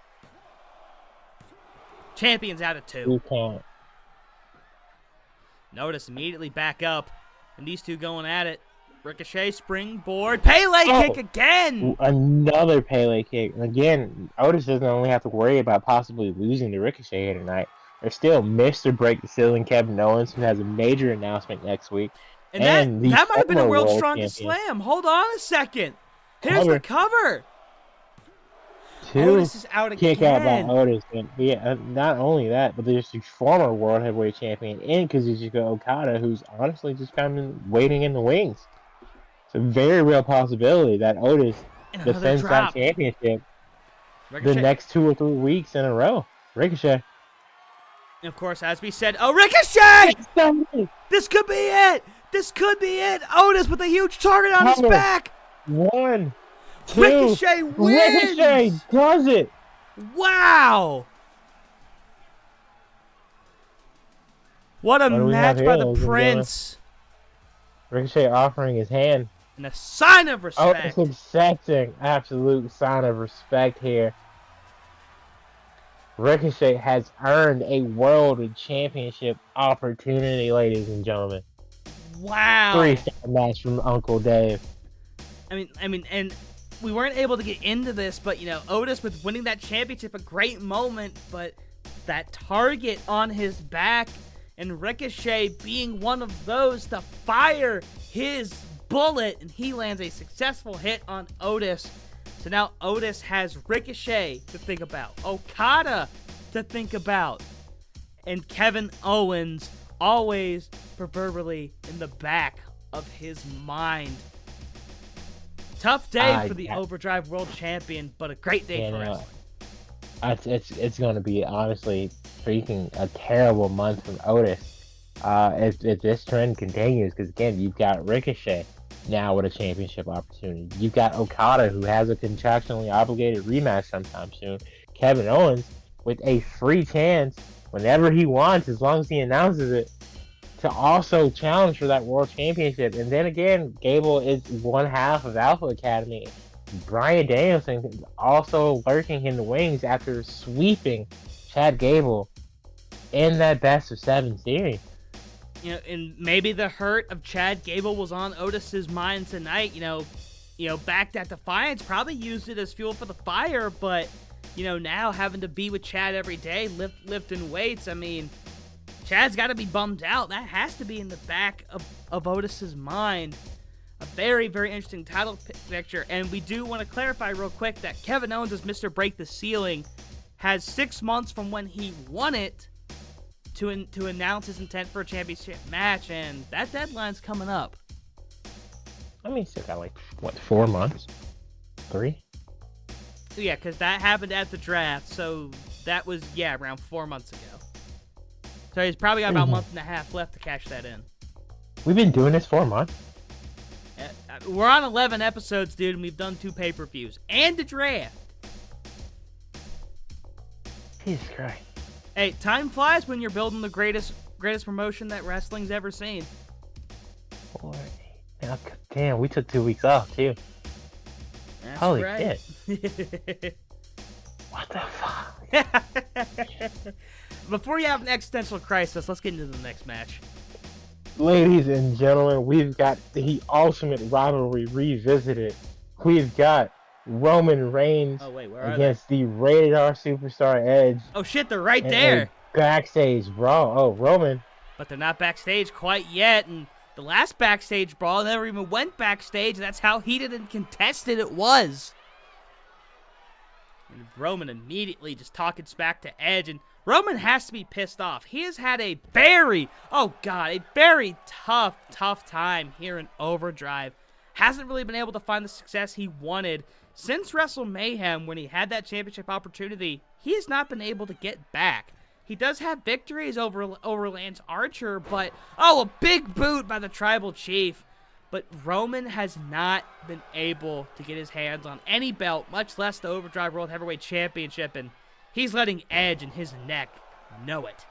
Champion's out of 2. He can't. Notice immediately back up. And these two going at it. Ricochet, springboard. Pele kick again! Another Pele kick. Again, Otis doesn't only have to worry about possibly losing to Ricochet here tonight. There's still Mr. Break the Ceiling Kevin Owens, who has a major announcement next week. And that might have been a World's Strongest Slam. Hold on a second. Here's the cover. Otis is out kick out by again. Otis. And yeah, not only that, but there's the former World Heavyweight Champion in Kazuchika Okada, who's honestly just kind of waiting in the wings. It's a very real possibility that Otis And another defends drop. that championship Ricochet. the next 2 or 3 weeks in a row. Ricochet. And of course, as we said, oh, Ricochet! Somebody. This could be it! This could be it! Otis with a huge target on his back! 1, 2. Ricochet wins! Ricochet does it! Wow! What a What do we have match by here, the ladies and Prince. Ricochet offering his hand. And a sign of Oh, respect. it's accepting. Absolute sign of respect here. Ricochet has earned a World Championship opportunity, ladies and gentlemen. Wow. 3-star match from Uncle Dave. I mean, and we weren't able to get into this, but, you know, Otis with winning that championship, a great moment, but that target on his back and Ricochet being one of those to fire his bullet, and he lands a successful hit on Otis. So now Otis has Ricochet to think about, Okada to think about, and Kevin Owens always proverbially in the back of his mind. Tough day for the Overdrive World Champion, but a great day for wrestling. It's going to be honestly freaking a terrible month from Otis if this trend continues. Because again, you've got Ricochet now with a championship opportunity. You've got Okada, who has a contractually obligated rematch sometime soon. Kevin Owens with a free chance whenever he wants, as long as he announces it, to also challenge for that World Championship. And then again, Gable is one half of Alpha Academy. Bryan Danielson is also lurking in the wings after sweeping Chad Gable in that best of 7 series. You know, and maybe the hurt of Chad Gable was on Otis's mind tonight. You know, back that Defiance probably used it as fuel for the fire, but you know, now having to be with Chad every day, lifting weights. I mean, Chad's got to be bummed out. That has to be in the back of Otis's mind. A very, very interesting title picture, and we do want to clarify real quick that Kevin Owens, as Mr. Break the Ceiling, has 6 months from when he won it to announce his intent for a championship match, and that deadline's coming up. I mean, still got like, what, 4 months? 3? Yeah, because that happened at the draft, so that was, around 4 months ago. So he's probably got about a month and a half left to cash that in. We've been doing this 4 months? We're on 11 episodes, dude, and we've done 2 pay-per-views. And the draft. Jesus Christ. Hey, time flies when you're building the greatest promotion that wrestling's ever seen. 4, 8. Now, damn, we took 2 weeks off, too. That's Holy right. shit. What the fuck? Before you have an existential crisis, let's get into the next match. Ladies and gentlemen, we've got the Ultimate Rivalry revisited. We've got Roman Reigns against the Rated R Superstar Edge. Oh shit, they're right there. Backstage brawl. Oh, Roman. But they're not backstage quite yet, and the last backstage brawl never even went backstage. That's how heated and contested it was. And Roman immediately just talking smack to Edge, and Roman has to be pissed off. He has had a very tough time here in Overdrive. Hasn't really been able to find the success he wanted. Since Wrestle Mayhem, when he had that championship opportunity, he has not been able to get back. He does have victories over Lance Archer, but, a big boot by the Tribal Chief. But Roman has not been able to get his hands on any belt, much less the Overdrive World Heavyweight Championship, and he's letting Edge and his neck know it.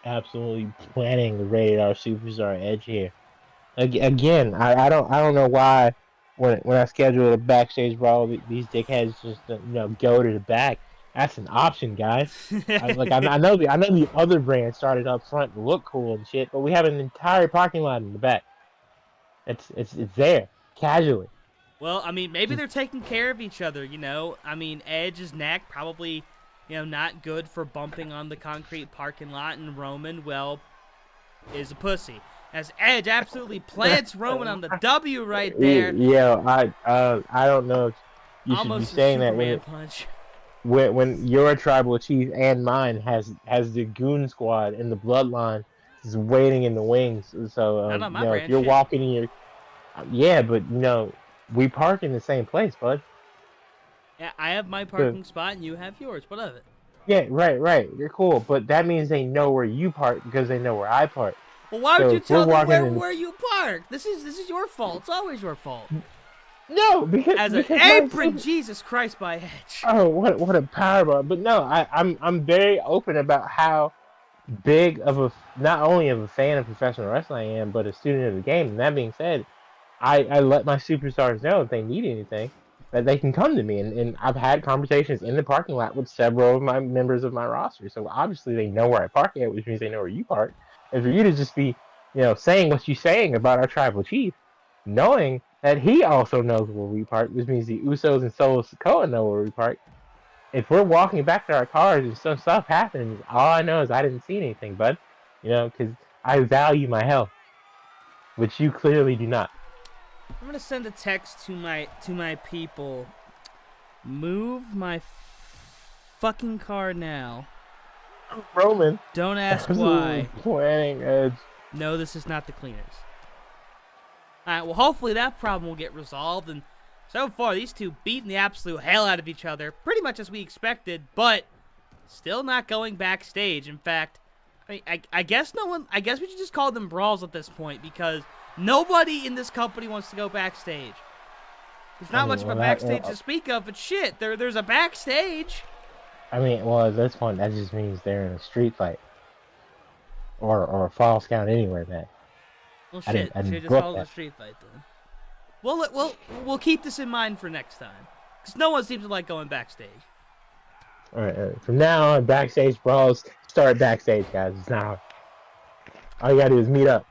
Absolutely planning the Rated R Superstar Edge here. Again, I don't know why when I schedule a backstage brawl, these dickheads just go to the back. That's an option, guys. I know the other brand started up front to look cool and shit, but we have an entire parking lot in the back. It's there casually. Well, I mean, maybe they're taking care of each other, you know. I mean, Edge's neck probably, not good for bumping on the concrete parking lot, and Roman, well, is a pussy. As Edge absolutely plants Roman on the W right there. Yeah, I don't know. you should be Almost a saying that Superman punch. when your tribal chief and mine has the goon squad and the bloodline is waiting in the wings. So Not on my you know, if brand. you're Shit. walking in your yeah, but you know, we park in the same place, bud. Yeah, I have my parking spot and you have yours. What of it? Yeah, right. You're cool, but that means they know where you park because they know where I park. Well, why So would you if we're tell them walking where you park? This is your fault. It's always your fault. No, because As an my apron, Jesus Christ, by Edge. oh, what a power bomb! But no, I'm very open about how big of a not only of a fan of professional wrestling I am, but a student of the game. And that being said, I let my superstars know if they need anything that they can come to me. And I've had conversations in the parking lot with several of my members of my roster. So obviously they know where I park at, which means they know where you park. And for you to just be, you know, saying what you're saying about our tribal chief, knowing that he also knows where we park, which means the Usos and Solo Sikoa know where we park. If we're walking back to our cars and some stuff happens, all I know is I didn't see anything, bud. You know, because I value my health, which you clearly do not. I'm gonna send a text to my people. Move my fucking car now. Roman. Don't ask why. Planning Edge. No, this is not the cleaners. Alright, well, hopefully that problem will get resolved. And so far, these two beating the absolute hell out of each other, pretty much as we expected, but still not going backstage. In fact, I guess I guess we should just call them brawls at this point, because nobody in this company wants to go backstage. There's not much of a backstage to speak of, but shit, there's a backstage. I mean, well, at this point, that just means they're in a street fight. Or a false count anywhere, man. Well, shit, we should just call it a street fight, then. We'll keep this in mind for next time. Because no one seems to like going backstage. Alright, from now on, backstage brawls start backstage, guys. It's now. All you gotta do is meet up.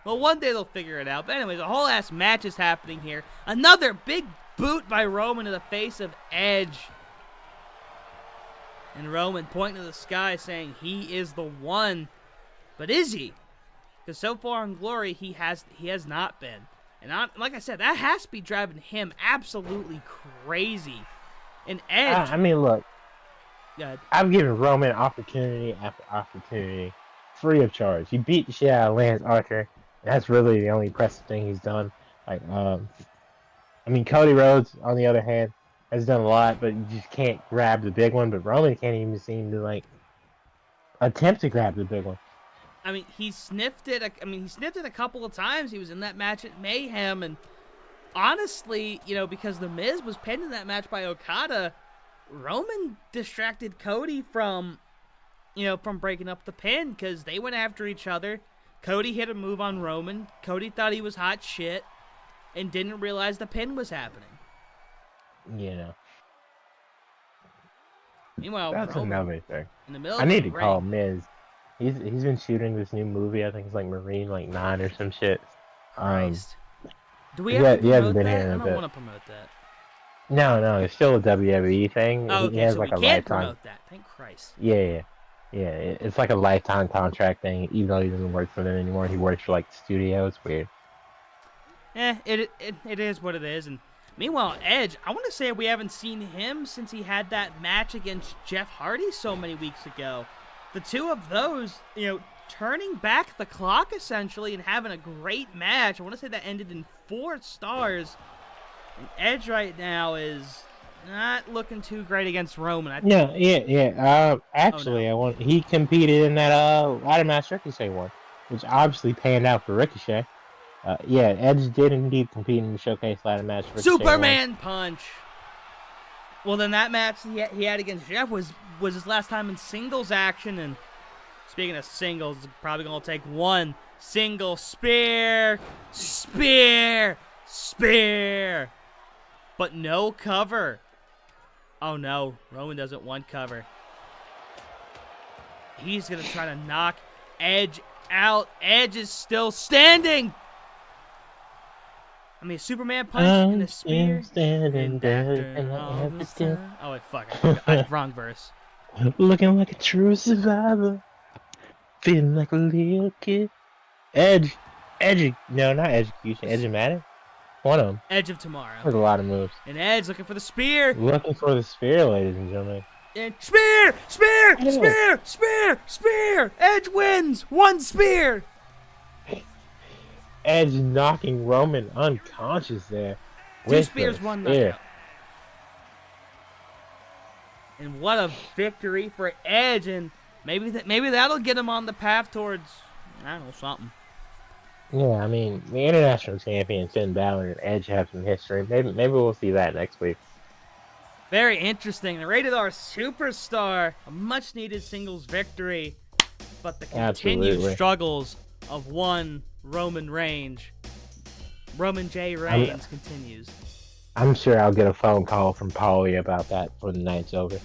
Well, one day they'll figure it out. But anyways, a whole ass match is happening here. Another big boot by Roman to the face of Edge. And Roman pointing to the sky saying he is the one. But is he? Because so far in Glory, he has not been. And like I said, that has to be driving him absolutely crazy. And Edge... I mean, look. Go ahead. I've given Roman opportunity after opportunity. Free of charge. He beat the shit out of Lance Archer. That's really the only impressive thing he's done. Like, I mean, Cody Rhodes, on the other hand, has done a lot, but you just can't grab the big one. But Roman can't even seem to, like, attempt to grab the big one. I mean, he sniffed it. He sniffed it a couple of times. He was in that match at Mayhem, and honestly, you know, because The Miz was pinned in that match by Okada, Roman distracted Cody from breaking up the pin, because they went after each other. Cody hit a move on Roman. Cody thought he was hot shit and didn't realize the pin was happening. You know. Meanwhile, that's Roman, another thing. in the middle I need to of the call ring, Miz. He's been shooting this new movie. I think it's like Marine 9 or some shit. Christ. Do we he have to hasn't promote been that? here in I a don't bit. want to promote that. No, it's still a WWE thing. Oh, He okay, has so like we a can't lifetime. promote that. Thank Christ. Yeah. It's like a lifetime contract thing. Even though he doesn't work for them anymore, he works for like the studio. It's weird. It is what it is. And meanwhile, Edge, I want to say we haven't seen him since he had that match against Jeff Hardy so many weeks ago. The two of those, you know, turning back the clock essentially and having a great match. I want to say that ended in 4 stars. And Edge right now is not looking too great against Roman. Actually, he competed in that ladder match Ricochet one, which obviously panned out for Ricochet. Edge did indeed compete in the showcase ladder match. Ricochet Superman punch. Well, then that match he had against Jeff was his last time in singles action. And speaking of singles, it's probably gonna take one single spear, but no cover. Oh no, Roman doesn't want cover. He's gonna try to knock Edge out. Edge is still standing. I mean, a Superman punch and a spear. Oh wait, fuck! Wrong verse. Looking like a true survivor, feeling like a little kid. Edge, no, not execution. Edge-matic. One of them. Edge of Tomorrow. There's a lot of moves. And Edge looking for the spear. Looking for the spear, ladies and gentlemen. And spear! Edge wins! One spear! Edge knocking Roman unconscious there. Two spears, one knockout. And what a victory for Edge, and maybe that'll get him on the path towards, I don't know, something. Yeah, I mean, the international champion Finn Balor and Edge have some history. Maybe we'll see that next week. Very interesting. The Rated R Superstar, a much-needed singles victory, but the continued struggles of one Roman J. Reigns continues. I'm sure I'll get a phone call from Paulie about that before the night's over.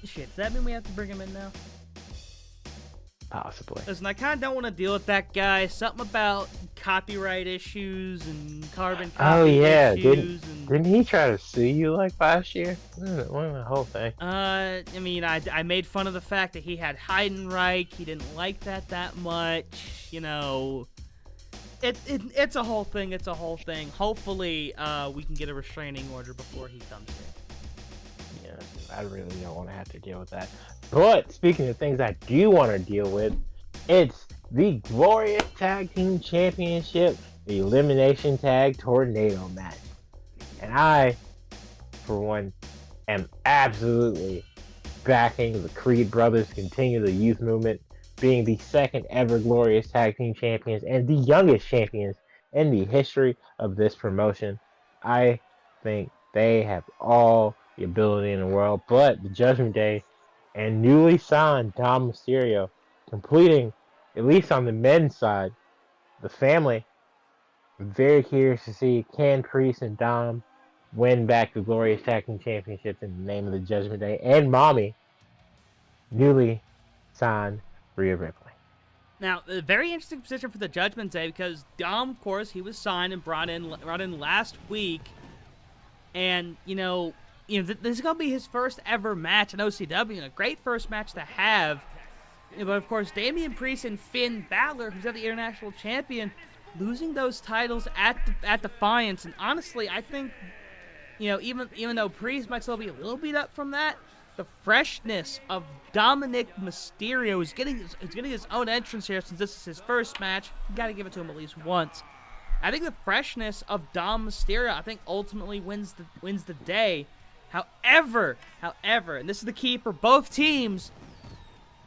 Shit, does that mean we have to bring him in now? Possibly. Listen, I kind of don't want to deal with that guy. Something about copyright issues and carbon copy issues. Didn't he try to sue you like last year? What the whole thing? I mean, I made fun of the fact that he had Heidenreich. He didn't like that much. You know, it's a whole thing. It's a whole thing. Hopefully, we can get a restraining order before he comes here. Yeah, I really don't want to have to deal with that. But speaking of things I do want to deal with, it's the Glorious Tag Team Championship, the Elimination Tag Tornado match. And I, for one, am absolutely backing the Creed brothers continue the youth movement, being the second ever Glorious Tag Team Champions and the youngest champions in the history of this promotion. I think they have all the ability in the world, but the Judgment Day and newly signed Dom Mysterio completing, at least on the men's side, the family. I'm very curious to see, can Priest and Dom win back the Glorious Tag Team Championships in the name of the Judgment Day, and Mommy, newly signed Rhea Ripley. Now, a very interesting position for the Judgment Day, because Dom, of course, he was signed and brought in last week, and this is going to be his first ever match in OCW, and a great first match to have. But, of course, Damian Priest and Finn Balor, who's the international champion, losing those titles at Defiance. And honestly, I think, even though Priest might still be a little beat up from that, the freshness of Dominic Mysterio is getting his own entrance here, since this is his first match. You got to give it to him at least once. I think the freshness of Dom Mysterio, I think, ultimately wins the day. However, and this is the key for both teams,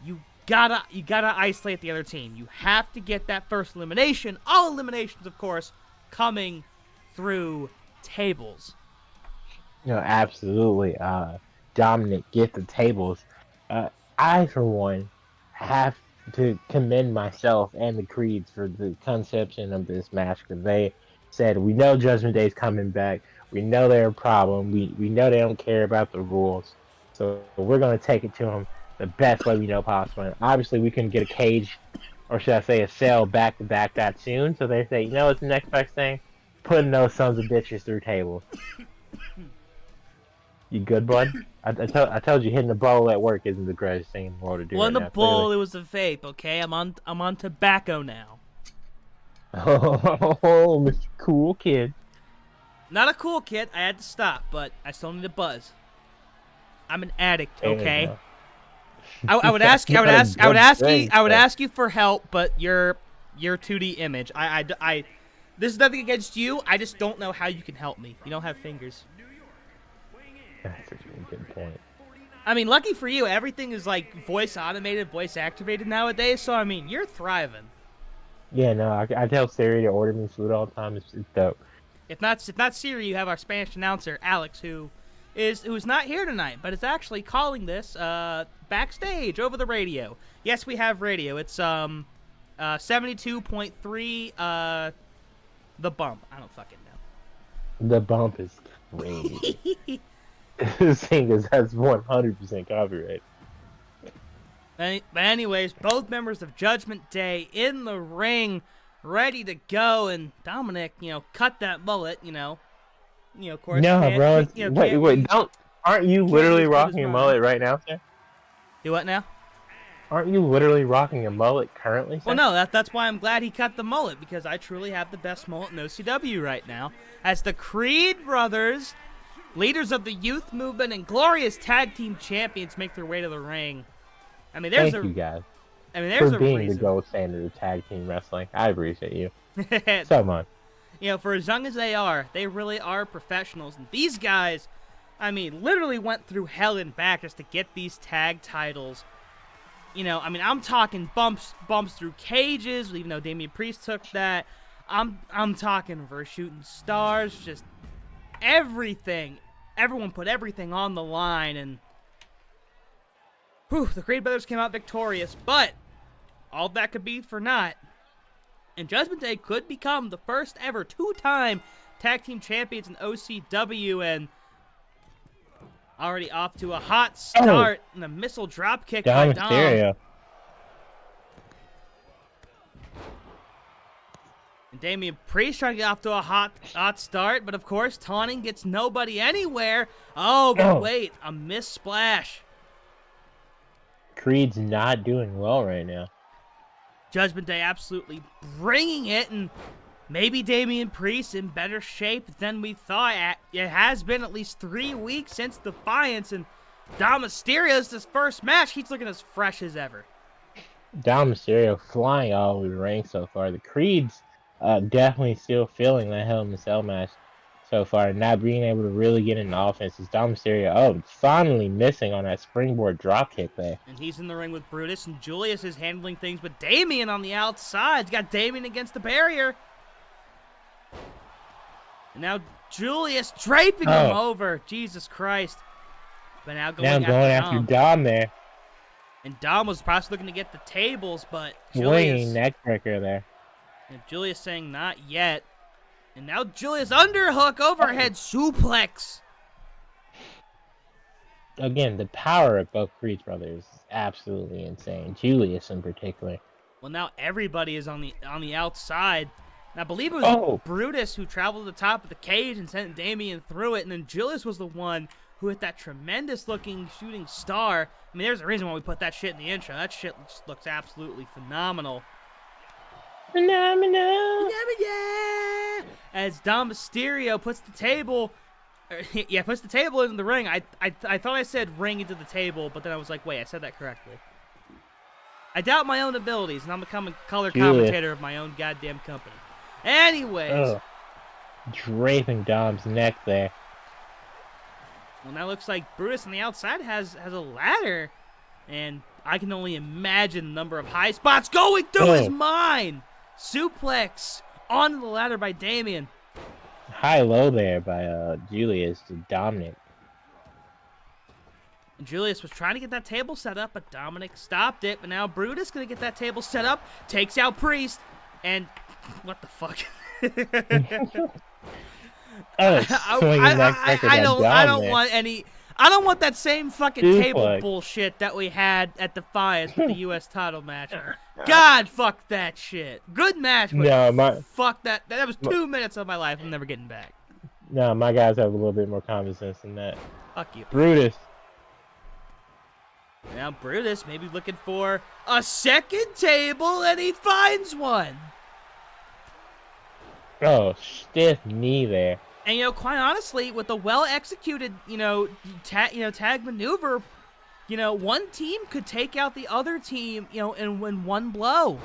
you gotta isolate the other team. You have to get that first elimination. All eliminations, of course, coming through tables. Absolutely. Dominic, get the tables. I, for one, have to commend myself and the Creeds for the conception of this match, because they said, we know Judgment Day's coming back. We know they're a problem. We know they don't care about the rules. So we're going to take it to them the best way we know possible. And obviously, we couldn't get a cage, or should I say a cell, back-to-back that soon. So they say, what's the next best thing? Putting those sons of bitches through tables. You good, bud? I told you hitting the bowl at work isn't the greatest thing in the world to do. Well, in the bowl, it was a vape, okay? I'm on tobacco now. Oh, Mr. Cool Kid. Not a cool kid. I had to stop, but I still need a buzz. I'm an addict, okay? I would ask you for help, but your 2D image. This is nothing against you. I just don't know how you can help me. You don't have fingers. That's a really good point. I mean, lucky for you, everything is like voice automated, voice activated nowadays. So I mean, you're thriving. Yeah, no, I tell Siri to order me food all the time. It's dope. If not Siri, you have our Spanish announcer Alex, who's not here tonight, but is actually calling this backstage over the radio. Yes, we have radio. It's 72.3 The Bump. I don't fucking know. The Bump is crazy. This thing has 100% copyright. But anyways, both members of Judgment Day in the ring, ready to go, and Dominic, cut that mullet, of course. No, bro. Wait, aren't you literally rocking a mullet right now, sir? Do what now? Aren't you literally rocking a mullet currently, Well, Seth? no, that's why I'm glad he cut the mullet, because I truly have the best mullet in OCW right now. As the Creed brothers, leaders of the youth movement and glorious tag team champions, make their way to the ring. I mean, there's Thank you guys there's for a being reason. the gold standard of tag team wrestling. I appreciate you so much. You know, for as young as they really are professionals. And these guys, I mean, literally went through hell and back just to get these tag titles. You know, I mean, I'm talking bumps through cages, even though Damian Priest took that. I'm talking reverse shooting stars, just everything. Everyone put everything on the line, and whew, the Creed brothers came out victorious. But all that could be for naught. And Judgment Day could become the first ever 2-time tag team champions in OCW, and already off to a hot start and a missile drop kick by Dom. Mysterio. And Damian Priest trying to get off to a hot start, but of course taunting gets nobody anywhere. Oh, but wait, a missed splash. Creed's not doing well right now. Judgment Day absolutely bringing it, and maybe Damian Priest in better shape than we thought. It has been at least 3 weeks since Defiance, and Dom Mysterio's this first match. He's looking as fresh as ever. Dom Mysterio flying all over the ring so far. The Creeds definitely still feeling that Hell in a Cell match so far, not being able to really get into offense. Is Dom Mysterio finally missing on that springboard drop kick there. And he's in the ring with Brutus, and Julius is handling things with Damian on the outside. He's got Damian against the barrier. And now Julius draping him over. Jesus Christ. But now going after Dom there. And Dom was probably looking to get the tables, but Julius neckbreaker there. And Julius saying not yet. And now Julius underhook overhead suplex. Again, the power of both Creed brothers is absolutely insane. Julius in particular. Well, now everybody is on the outside. And I believe it was Brutus who traveled to the top of the cage and sent Damian through it, and then Julius was the one who hit that tremendous-looking shooting star. I mean, there's a reason why we put that shit in the intro. That shit just looks absolutely phenomenal. Phenomenal. Yeah. As Dom Mysterio puts the table into the ring. I thought I said ring into the table, but then I was like, wait, I said that correctly. I doubt my own abilities, and I'm becoming color commentator of my own goddamn company. Anyways. Draping Dom's neck there. Well, now looks like Brutus on the outside has a ladder, and I can only imagine the number of high spots going through his mind. Suplex onto the ladder by Damian. High-low there by Julius to Dominic. And Julius was trying to get that table set up, but Dominic stopped it. But now Brutus going to get that table set up, takes out Priest, and what the fuck? I don't want that same fucking table bullshit that we had at Defiance with the U.S. title match. God, fuck that shit. Good match, but fuck that. That was 2 minutes of my life I'm never getting back. No, my guys have a little bit more common sense than that. Fuck you. Brutus. Now Brutus maybe looking for a second table, and he finds one. Oh, stiff knee there. And quite honestly, with a well-executed, tag maneuver, one team could take out the other team, in one blow.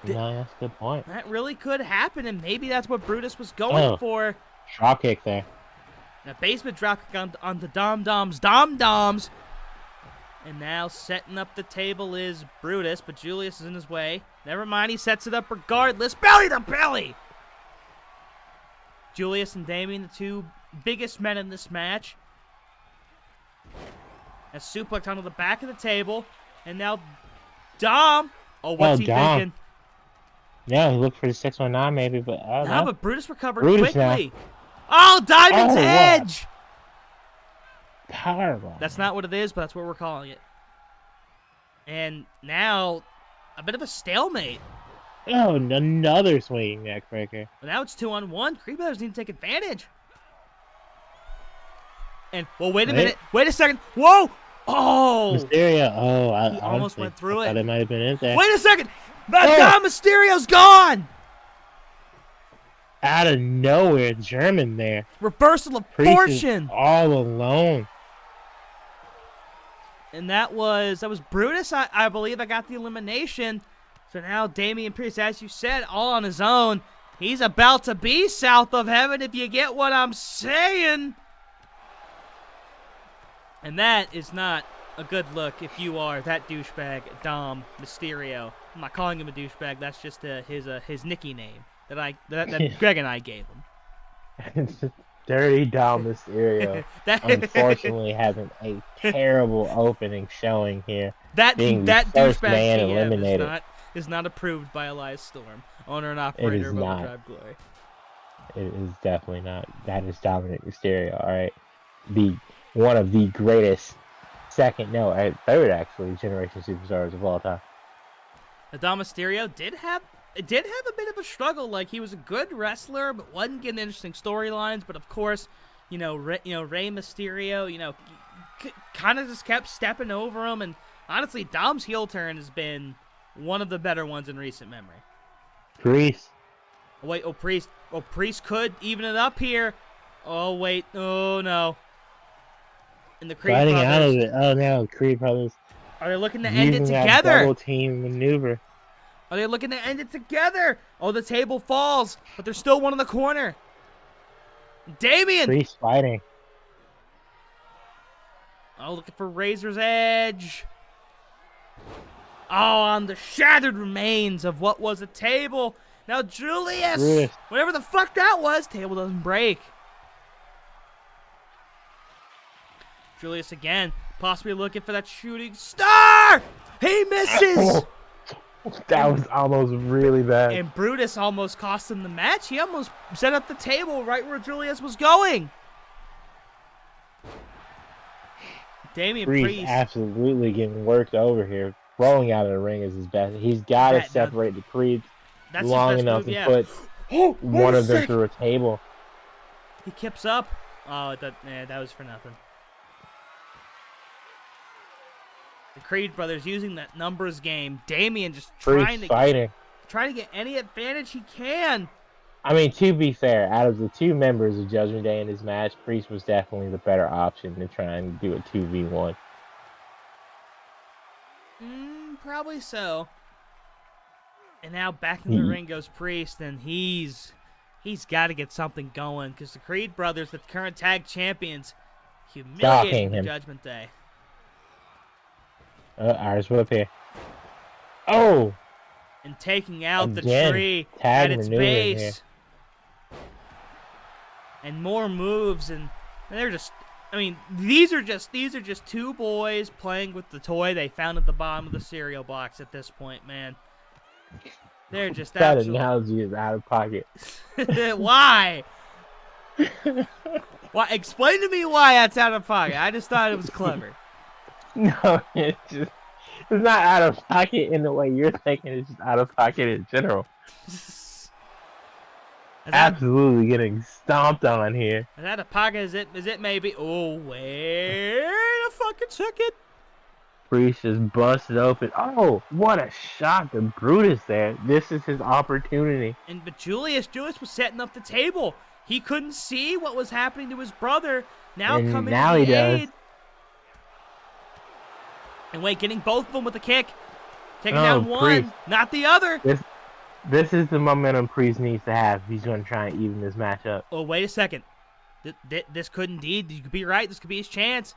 No, that's a good point. That really could happen, and maybe that's what Brutus was going for. Drop kick there. Now basement drop kick on the Dom-Doms. And now setting up the table is Brutus, but Julius is in his way. Never mind, he sets it up regardless. Belly to belly! Julius and Damian, the two biggest men in this match. A suplex onto the back of the table. And now Dom. Oh, what's he thinking? Yeah, he looked for the 619 maybe, but I don't know. But Brutus recovered quickly. Oh, Diamond's Edge! Powerbomb. That's not what it is, but that's what we're calling it. And now, a bit of a stalemate. Oh, another swinging neck breaker. But now it's 2-on-1. Creed brothers need to take advantage. And, well, wait a minute. Wait a second. Whoa! Oh! Mysterio. Oh, I He almost honestly went through thought it. it might have been in there. Wait a second! Dom Mysterio's gone! Out of nowhere, German there. Reversal of Priest fortune! is all alone. And that was Brutus, I believe. I got the elimination. So now Damian Priest, as you said, all on his own. He's about to be south of heaven, if you get what I'm saying. And that is not a good look if you are that douchebag, Dom Mysterio. I'm not calling him a douchebag. That's just his nicky name that Greg and I gave him. It's just dirty Dom Mysterio. Unfortunately, having a terrible opening showing here. That douchebag man GM eliminated. is not approved by Elias Storm, owner and operator of Overdrive Glory. It is definitely not. That is Dominic Mysterio. All right, one of the greatest third actually generation superstars of all time. Dom Mysterio did have a bit of a struggle. Like, he was a good wrestler, but wasn't getting interesting storylines. But of course, Rey Mysterio, kind of just kept stepping over him. And honestly, Dom's heel turn has been one of the better ones in recent memory. Priest. Oh, wait, Priest. Priest could even it up here. Oh, wait. Oh, no. And the Creed Fighting brothers. out of it. Oh, no. Creed brothers. Are they looking to end it Using that together? double team maneuver. Are they looking to end it together? Oh, the table falls, but there's still one in the corner. Damian! Priest fighting. Oh, looking for Razor's Edge. Oh, on the shattered remains of what was a table. Now, Julius, whatever the fuck that was, table doesn't break. Julius again, possibly looking for that shooting star. He misses. That was almost really bad. And Brutus almost cost him the match. He almost set up the table right where Julius was going. Damian Priest absolutely getting worked over here. Rolling out of the ring is his best. He's got to separate the Creeds long enough to put one of them through a table. He kips up. Oh, that was for nothing. The Creed brothers using that numbers game. Damian just trying to get any advantage he can. I mean, to be fair, out of the two members of Judgment Day in this match, Priest was definitely the better option to try and do a 2v1. Probably so. And now back in the ring goes Priest, and he's got to get something going because the Creed brothers, the current tag champions, humiliating the Judgment Day. Irish whip here. Oh! And taking out the tree at its base. And more moves, and they're just, I mean, these are just two boys playing with the toy they found at the bottom of the cereal box at this point, man. They're just that analogy is out of pocket. Why? Why? Explain to me why that's out of pocket. I just thought it was clever. No, it's not out of pocket in the way you're thinking. It's just out of pocket in general. Absolutely getting stomped on here. Is that a pocket? Is it maybe? Oh, wait a fucking second. Priest just busted open. Oh, what a shot to Brutus there. This is his opportunity. But Julius was setting up the table. He couldn't see what was happening to his brother. Now he does. And wait, getting both of them with a kick. Taking down one, Priest. Not the other. This is the momentum Priest needs to have. He's going to try and even this match up. Oh, wait a second. This could indeed. You could be right. This could be his chance.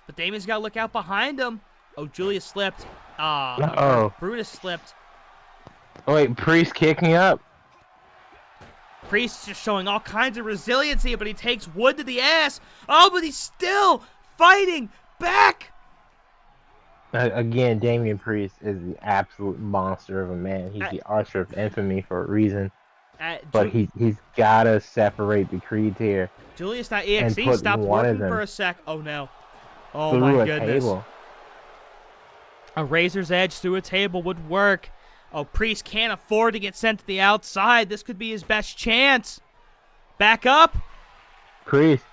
But Damian's got to look out behind him. Oh, Julius slipped. Brutus slipped. Oh, wait, Priest kicking up. Priest just showing all kinds of resiliency, but he takes wood to the ass. Oh, but he's still fighting back. Again, Damian Priest is the absolute monster of a man. He's the Archer of Infamy for a reason. But he's got to separate the Creeds here. Julius.exe stopped working for a sec. Oh, no. Oh, my goodness. A Razor's Edge through a table would work. Oh, Priest can't afford to get sent to the outside. This could be his best chance. Back up. Priest.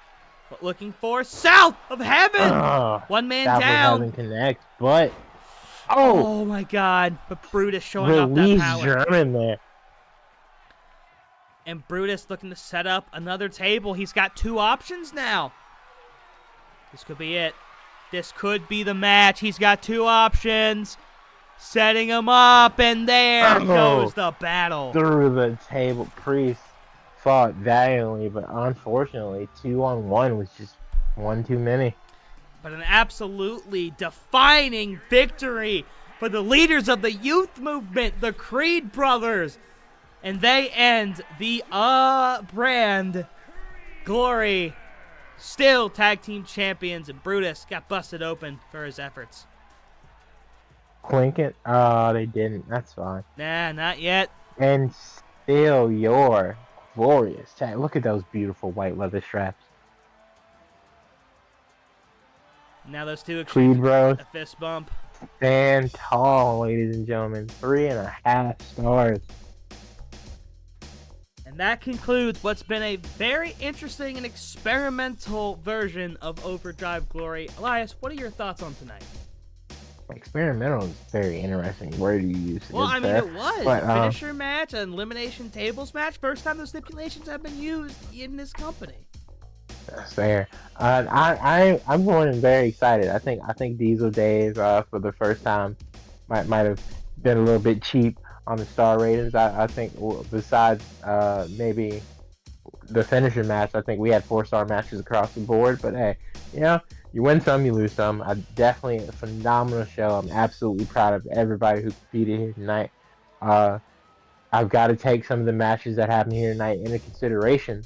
looking for South of Heaven. One man South down. of Heaven connects, but oh my God! But Brutus showing off that release power. German there. And Brutus looking to set up another table. He's got 2 options now. This could be it. This could be the match. He's got 2 options. Setting him up, and there goes the battle. Through the table. Priest fought valiantly, but unfortunately, 2-on-1 was just one too many. But an absolutely defining victory for the leaders of the youth movement, the Creed brothers. And they end the brand Glory, still tag team champions, and Brutus got busted open for his efforts. Clink it? Oh, they didn't. That's fine. Nah, not yet. And still your glorious tag. Look at those beautiful white leather straps. Now those 2 Creed exchange bros. a fist bump. Stand tall, ladies and gentlemen. 3.5 stars. And that concludes what's been a very interesting and experimental version of Overdrive Glory. Elias, what are your thoughts on tonight? Experimental is very interesting. Where do you use it? Well, I mean, it was. But, a finisher match, an elimination tables match. First time those stipulations have been used in this company. That's fair. I'm going in very excited. I think Diesel Dave for the first time might have been a little bit cheap on the star ratings. I think besides maybe the finisher match, I think we had 4-star matches across the board. But hey, you win some, you lose some. Definitely a phenomenal show. I'm absolutely proud of everybody who competed here tonight. I've got to take some of the matches that happened here tonight into consideration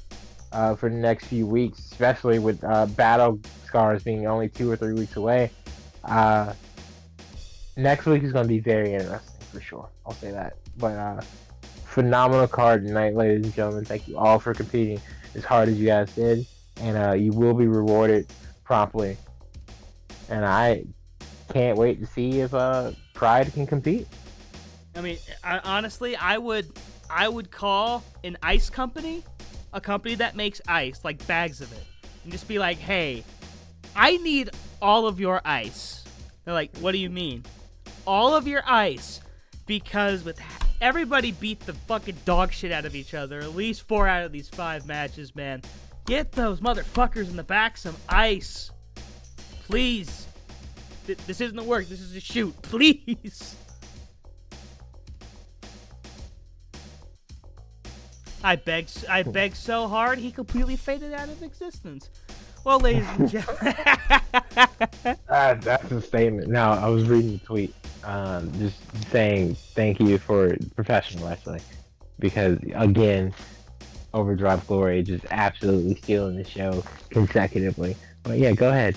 for the next few weeks, especially with Battle Scars being only 2 or 3 weeks away. Next week is going to be very interesting for sure. I'll say that. But phenomenal card tonight, ladies and gentlemen. Thank you all for competing as hard as you guys did, and you will be rewarded promptly. And I can't wait to see if Pride can compete. I mean, honestly, I would call an ice company a company that makes ice, like bags of it, and just be like, hey, I need all of your ice. They're like, what do you mean? All of your ice, because with everybody beat the fucking dog shit out of each other, at least 4 out of these 5 matches, man. Get those motherfuckers in the back some ice. Please. This isn't a work, this is a shoot. Please. I begged so hard, he completely faded out of existence. Well, ladies and gentlemen. That's a statement. No, I was reading the tweet. Just saying thank you for professional wrestling. Because, again, Overdrive Glory just absolutely stealing the show consecutively. But yeah, go ahead.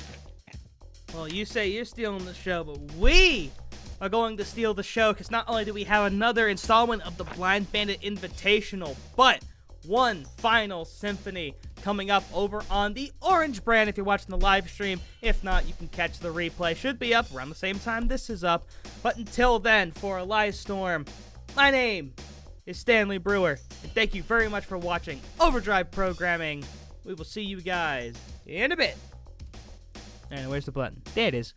Well, you say you're stealing the show, but we are going to steal the show, because not only do we have another installment of the Blind Bandit Invitational, but one final symphony coming up over on the Orange brand if you're watching the live stream. If not, you can catch the replay. Should be up around the same time this is up. But until then, for Elias Storm, my name is Stanley Brewer, and thank you very much for watching Overdrive Programming. We will see you guys in a bit. And where's the button? There it is.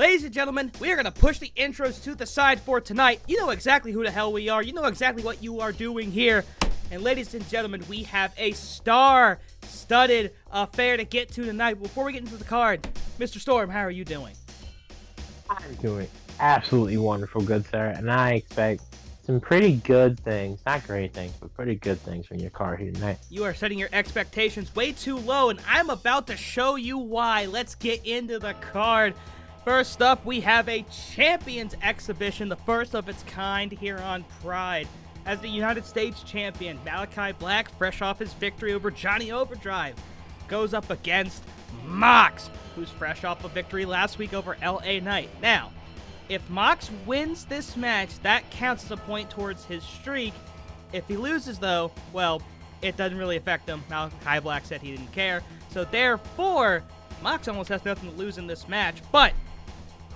Ladies and gentlemen, we are going to push the intros to the side for tonight. You know exactly who the hell we are. You know exactly what you are doing here. And ladies and gentlemen, we have a star-studded affair to get to tonight. Before we get into the card, Mr. Storm, how are you doing? I'm doing absolutely wonderful, good sir, and I expect some pretty good things, not great things, but pretty good things from your card here tonight. You are setting your expectations way too low, and I'm about to show you why. Let's get into the card. First up, we have a Champions exhibition, the first of its kind here on Pride. As the United States champion, Malachi Black, fresh off his victory over Johnny Overdrive, goes up against Mox, who's fresh off a victory last week over LA Knight. Now, if Mox wins this match, that counts as a point towards his streak. If he loses, though, well, it doesn't really affect him. Malachi Black said he didn't care. So therefore, Mox almost has nothing to lose in this match. But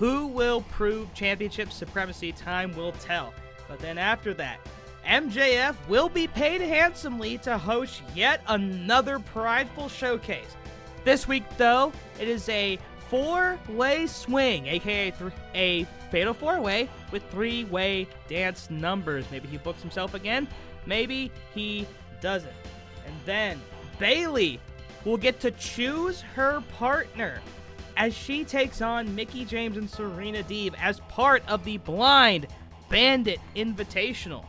who will prove championship supremacy? Time will tell. But then after that, MJF will be paid handsomely to host yet another prideful showcase. This week, though, it is a four-way swing, aka a fatal four-way with three-way dance numbers. Maybe he books himself again, maybe he doesn't. And then Bayley will get to choose her partner as she takes on Mickie James and Serena Deeb as part of the Blind Bandit Invitational.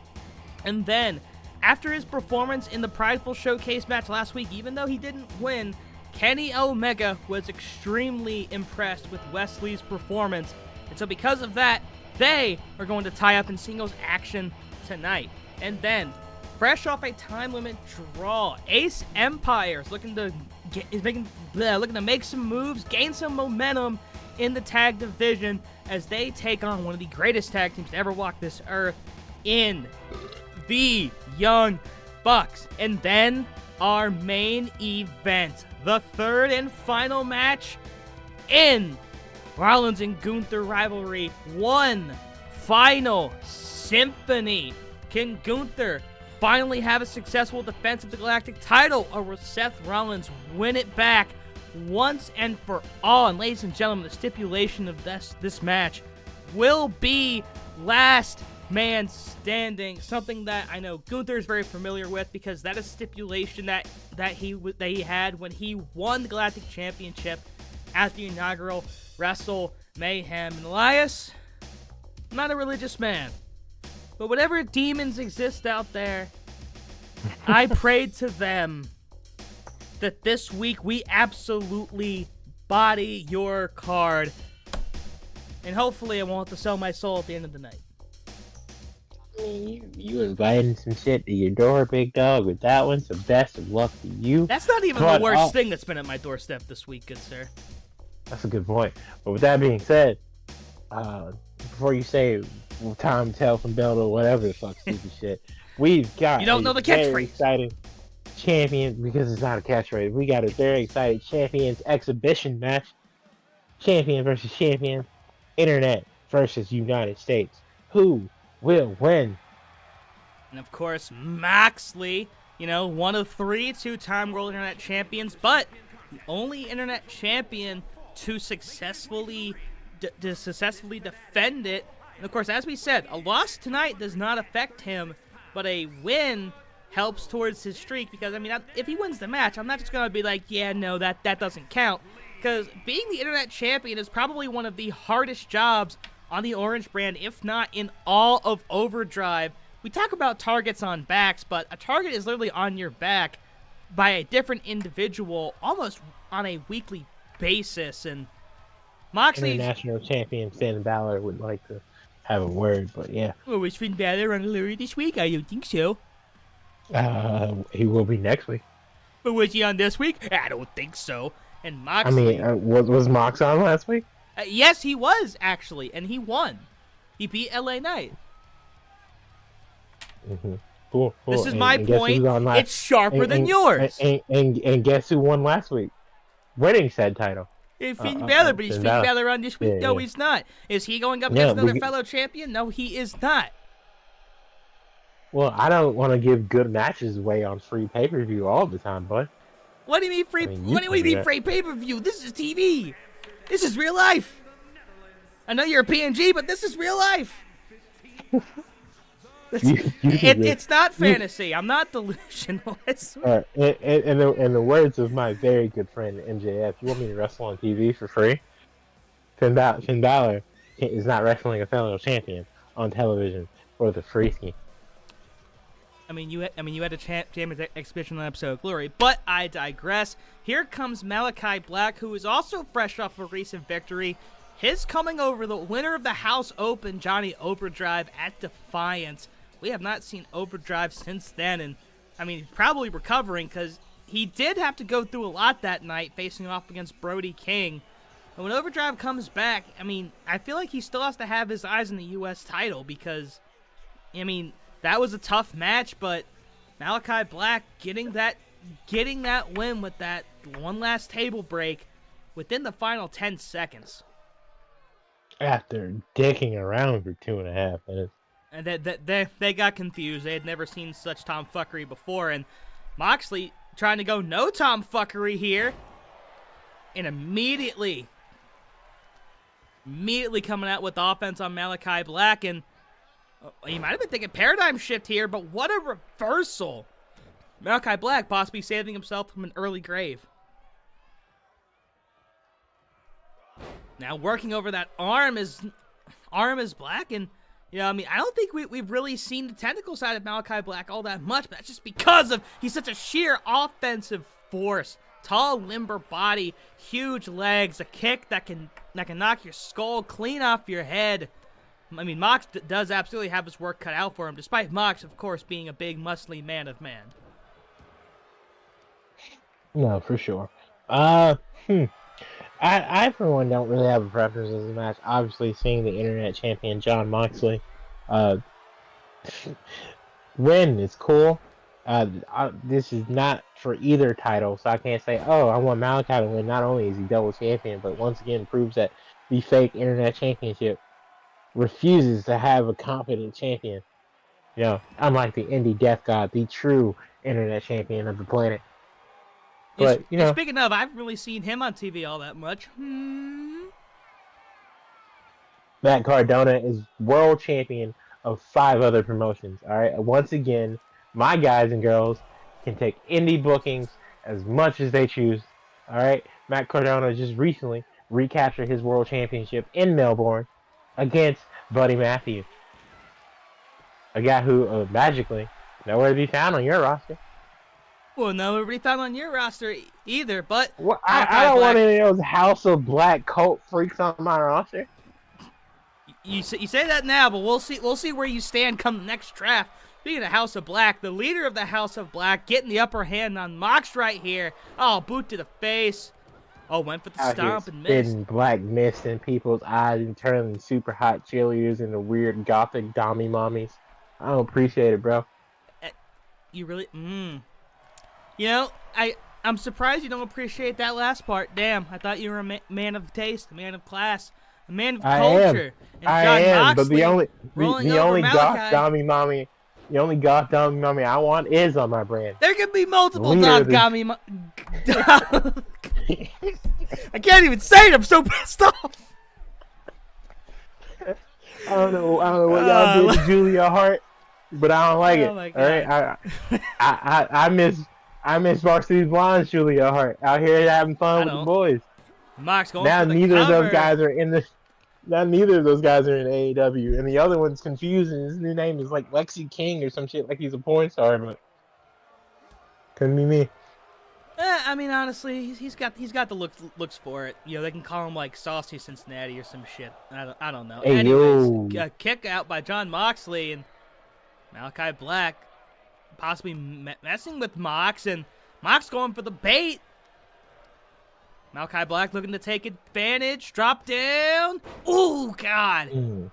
And then, after his performance in the Prideful Showcase match last week, even though he didn't win, Kenny Omega was extremely impressed with Wesley's performance. And so because of that, they are going to tie up in singles action tonight. And then, fresh off a time limit draw, Ace Empire is looking to make some moves, gain some momentum in the tag division as they take on one of the greatest tag teams to ever walk this earth in the Young Bucks. And then our main event, the third and final match in Rollins and Gunther rivalry, one final symphony. Can Gunther finally have a successful defense of the Galactic title, or will Seth Rollins win it back once and for all? And ladies and gentlemen, the stipulation of this match will be last man standing, something that I know Gunther is very familiar with because that is stipulation that he had when he won the Galactic Championship at the inaugural Wrestle Mayhem. And Elias, I'm not a religious man, but whatever demons exist out there, I prayed to them that this week we absolutely body your card, and hopefully I won't have to sell my soul at the end of the night. I mean, you inviting some shit to your door, big dog, with that one, so best of luck to you. That's not even the worst thing that's been at my doorstep this week, good sir. That's a good point. But with that being said, before you say time to tell from Bell or whatever the fuck stupid shit, we've got you don't know the catchphrase. Very exciting champion, because it's not a catchphrase. We got a very exciting Champions exhibition match. Champion versus champion. Internet versus United States. Who will win? And of course, Moxley, one of 3 two-time World Internet Champions, but the only Internet Champion to successfully defend it. And of course, as we said, a loss tonight does not affect him, but a win helps towards his streak, because, if he wins the match, I'm not just going to be like, yeah, no, that doesn't count, because being the Internet Champion is probably one of the hardest jobs on the Orange brand, if not in all of Overdrive. We talk about targets on backs, but a target is literally on your back by a different individual almost on a weekly basis. And Moxley, International Champion Finn Balor would like to have a word, but yeah. Oh, was Finn Balor on Allure this week? I don't think so. He will be next week. But was he on this week? I don't think so. And Moxley, was Mox on last week? Yes, he was, actually, and he won. He beat LA Knight. Mm-hmm. Cool. This is my point. It's sharper than yours. And guess who won last week? Winning said title. Finn Balor, but he's Finn Balor on this week? Yeah, no, he's not. Is he going up against another fellow champion? No, he is not. Well, I don't want to give good matches away on free pay-per-view all the time, bud. What do you mean free? What do you mean free pay-per-view? This is TV. This is real life. I know you're a PNG, but this is real life. It's not fantasy. I'm not delusional. I swear. In the words of my very good friend MJF, you want me to wrestle on TV for free? Finn Balor is not wrestling a fellow champion on television for the free scheme. I mean, you had a champions exhibition on an episode of Glory, but I digress. Here comes Malachi Black, who is also fresh off a recent victory. His coming over the winner of the House Open, Johnny Overdrive, at Defiance. We have not seen Overdrive since then, and I mean, he's probably recovering because he did have to go through a lot that night facing off against Brody King. And when Overdrive comes back, I mean, I feel like he still has to have his eyes on the U.S. title because, I mean, that was a tough match, but Malachi Black getting that win with that one last table break within the final 10 seconds. After dicking around for 2.5 minutes. And they got confused. They had never seen such tomfuckery before, and Moxley trying to go no tomfuckery here, and immediately coming out with offense on Malachi Black, and he might have been thinking paradigm shift here, but what a reversal. Malachi Black possibly saving himself from an early grave. Now working over that arm is Black, and I mean, I don't think we've really seen the technical side of Malachi Black all that much, but that's just because of he's such a sheer offensive force. Tall, limber body, huge legs, a kick that can knock your skull clean off your head. I mean, Mox does absolutely have his work cut out for him, despite Mox, of course, being a big, muscly man of man. No, for sure. I for one don't really have a preference as a match. Obviously, seeing the internet champion Jon Moxley win is cool. This is not for either title, so I can't say, oh, I want Malachi to win. Not only is he double champion, but once again proves that the fake internet championship refuses to have a competent champion. Unlike the indie death god, the true internet champion of the planet. But, speaking of, I haven't really seen him on TV all that much. Matt Cardona is world champion of 5 other promotions. All right. Once again, my guys and girls can take indie bookings as much as they choose. All right. Matt Cardona just recently recaptured his world championship in Melbourne against Buddy Matthews, a guy who magically nowhere to be found on your roster. Well, nowhere to be found on your roster either. But I don't want any of those House of Black cult freaks on my roster. You say that now, but we'll see where you stand come the next draft. Speaking of House of Black, the leader of the House of Black getting the upper hand on Mox right here. Oh, boot to the face. Oh, went for the stomp and missed. Spitting black mist in people's eyes and turning super hot cheerleaders into weird gothic dommy mommies. I don't appreciate it, bro. You really? I'm surprised you don't appreciate that last part. Damn, I thought you were a man of taste, a man of class, a man of culture. I am, Moxley but the only goth Malachi. dommy mommy I want is on my brand. There could be multiple dommy. I can't even say it. I'm so pissed off. I don't know what y'all did to Julia Hart, but I don't like it. My God. All right, I miss Varsity Blonde Julia Hart out here having fun with the boys. Mox going now for the neither cover. of those guys are in the. Now neither of those guys are in AEW, and the other one's confused, and his new name is like Lexi King or some shit, like he's a porn star, but couldn't be me. I mean, honestly, he's got the looks for it. They can call him like Saucy Cincinnati or some shit. I don't know. Hey, anyways, a kick out by Jon Moxley, and Malachi Black possibly messing with Mox, and Mox going for the bait. Malachi Black looking to take advantage. Drop down. Oh, God. And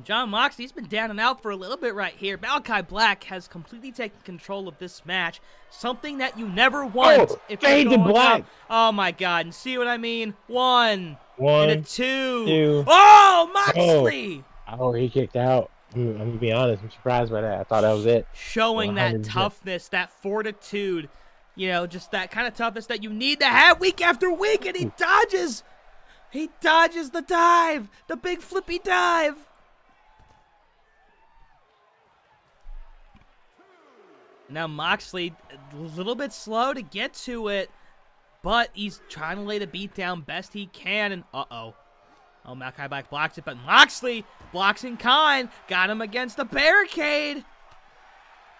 Jon Moxley, he's been down and out for a little bit right here. Malachi Black has completely taken control of this match. Something that you never want if you're fade to going black. out. Oh, my God. And see what I mean? One and a two. Two. Oh, Moxley. Oh, he kicked out. I'm going to be honest. I'm surprised by that. I thought that was it. Showing 100%. that toughness, that fortitude. Just that kind of toughness that you need to have week after week, and he He dodges the dive. The big flippy dive. Now Moxley, a little bit slow to get to it, but he's trying to lay the beat down best he can, and uh-oh. Oh, Malachi Black blocks it, but Moxley blocks in kind, got him against the barricade.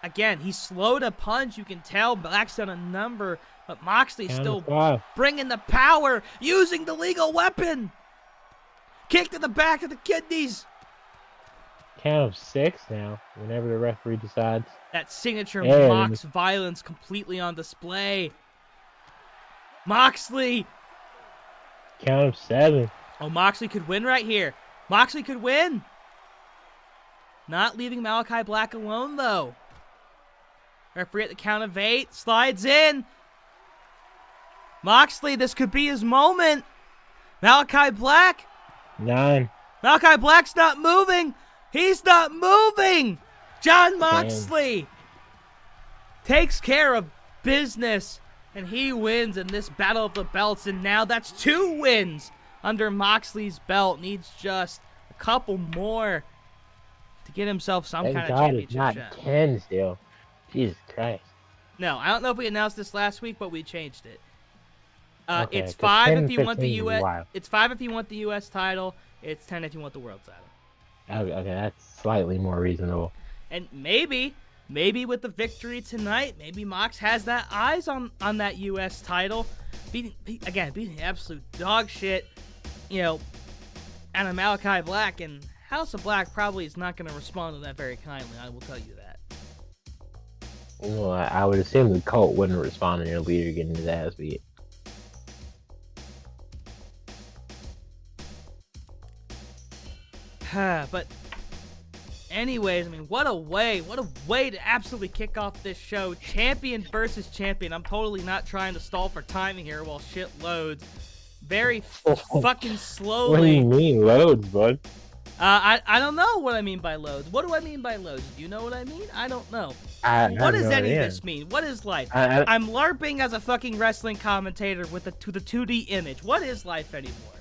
Again, he's slow to punch, you can tell Black's done a number, but Moxley's still bringing the power, using the legal weapon. Kick to the back of the kidneys. Count of 6 now, whenever the referee decides. That signature Mox violence completely on display. Moxley. Count of 7. Oh, Moxley could win right here. Moxley could win. Not leaving Malachi Black alone, though. Referee at the count of 8. Slides in. Moxley, this could be his moment. Malachi Black. 9. Malachi Black's not moving. He's not moving. Jon Moxley takes care of business, and he wins in this Battle of the Belts, and now that's 2 wins under Moxley's belt. Needs just a couple more to get himself some kind of championship shot. Not 10 still. Jesus Christ. No, I don't know if we announced this last week, but we changed it. Okay, it's 5 10, if you want the 15 US. It's 5 if you want the US title. It's 10 if you want the world title. Okay, that's slightly more reasonable. And maybe with the victory tonight, maybe Mox has that eyes on that U.S. title. Beating the absolute dog shit, out of Malachi Black. And House of Black probably is not going to respond to that very kindly, I will tell you that. Well, I would assume the cult wouldn't respond to their leader getting his ass beat. But anyways, I mean, what a way to absolutely kick off this show. Champion versus champion. I'm totally not trying to stall for timing here while shit loads. Very fucking slowly. What do you mean loads, bud? I don't know what I mean by loads. What do I mean by loads? Do you know what I mean? I don't know. What does any of this mean? What is life? I'm LARPing as a fucking wrestling commentator with the 2D image. What is life anymore?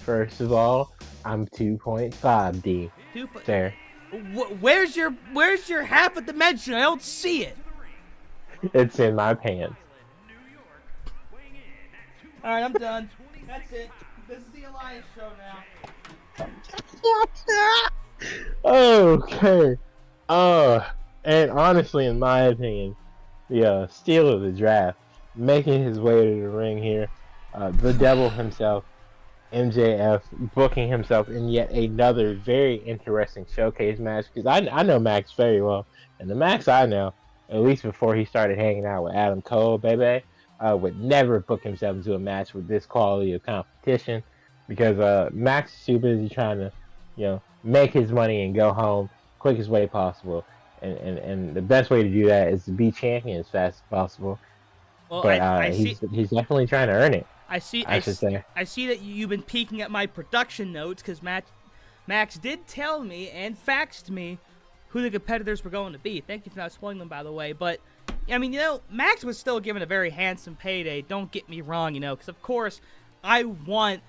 First of all, I'm 2.5D. There. Where's your half a dimension? I don't see it. It's in my pants. All right, I'm done. That's it. This is the Alliance show now. Okay. And honestly, in my opinion, the steal of the draft, making his way to the ring here, the devil himself, MJF, booking himself in yet another very interesting showcase match, because I know Max very well, and the Max I know, at least before he started hanging out with Adam Cole, baby, would never book himself into a match with this quality of competition, because Max is too busy trying to, make his money and go home quickest way possible, and the best way to do that is to be champion as fast as possible. Well, but he's definitely trying to earn it. I see that you've been peeking at my production notes, because Max did tell me and faxed me who the competitors were going to be. Thank you for not spoiling them, by the way. But, I mean, Max was still given a very handsome payday. Don't get me wrong, because, of course, I want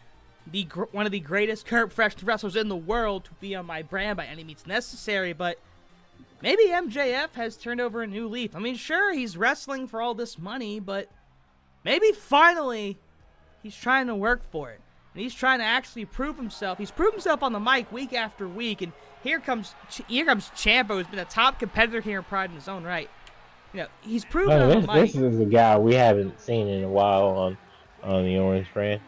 one of the greatest current professional wrestlers in the world to be on my brand by any means necessary. But maybe MJF has turned over a new leaf. I mean, sure, he's wrestling for all this money, but maybe finally he's trying to work for it. And he's trying to actually prove himself. He's proved himself on the mic week after week. And here comes Ciampa, who's been a top competitor here in Pride in his own right. He's proven on the mic. This is a guy we haven't seen in a while on the Orange brand,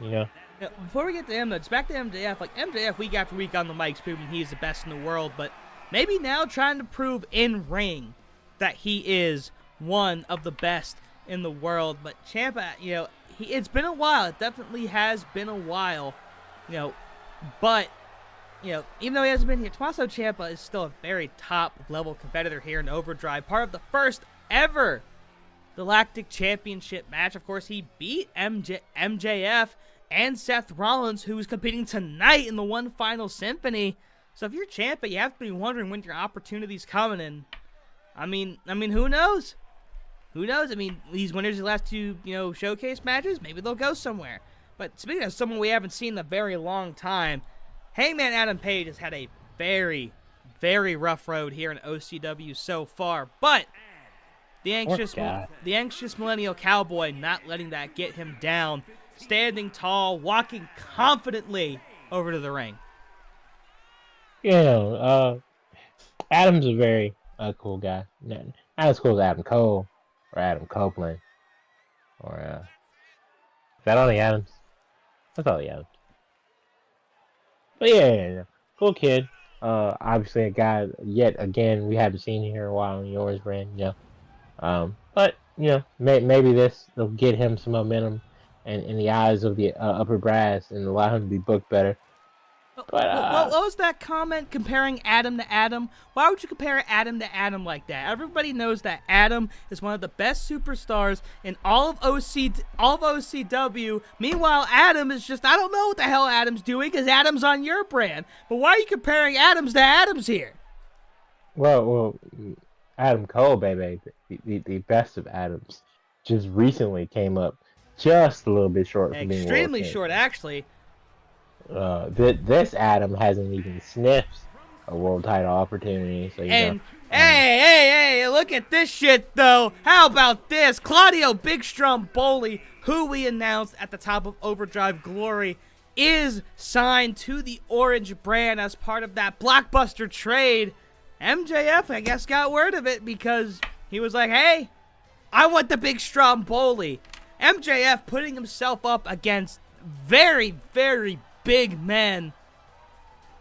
Before we get to him, though, it's back to MJF. Like, MJF week after week on the mic's proving he's the best in the world. But maybe now trying to prove in ring that he is one of the best in the world. But Ciampa, it's been a while. It definitely has been a while, but, even though he hasn't been here, Tommaso Ciampa is still a very top-level competitor here in Overdrive. Part of the first ever Galactic Championship match. Of course, he beat MJF and Seth Rollins, who's competing tonight in the One Final Symphony. So if you're Ciampa, you have to be wondering when your opportunity's coming. And, I mean, who knows? Who knows? I mean, these winners of the last 2, showcase matches, maybe they'll go somewhere. But speaking of someone we haven't seen in a very long time, Hangman Adam Page has had a very, very rough road here in OCW so far. But the anxious millennial cowboy not letting that get him down, standing tall, walking confidently over to the ring. Adam's a very cool guy. Not as cool as Adam Cole or Adam Copeland. Or, is that all the Adams? That's all the Adams. But yeah. Cool kid. Obviously a guy, yet again, we haven't seen here in a while in the Orange brand, but, maybe this will get him some momentum in the eyes of the upper brass and allow him to be booked better. But, what was that comment comparing Adam to Adam? Why would you compare Adam to Adam like that? Everybody knows that Adam is one of the best superstars in all of OCW. Meanwhile, Adam is just, I don't know what the hell Adam's doing because Adam's on your brand. But why are you comparing Adams to Adams here? Well, Adam Cole, baby, the best of Adams, just recently came up just a little bit short from being extremely short, actually. This Adam hasn't even sniffed a world title opportunity. So hey, look at this shit though. How about this? Claudio Big Stromboli, who we announced at the top of Overdrive Glory, is signed to the Orange brand as part of that blockbuster trade. MJF, I guess, got word of it because he was like, hey, I want the Big Stromboli. MJF putting himself up against very, very big men.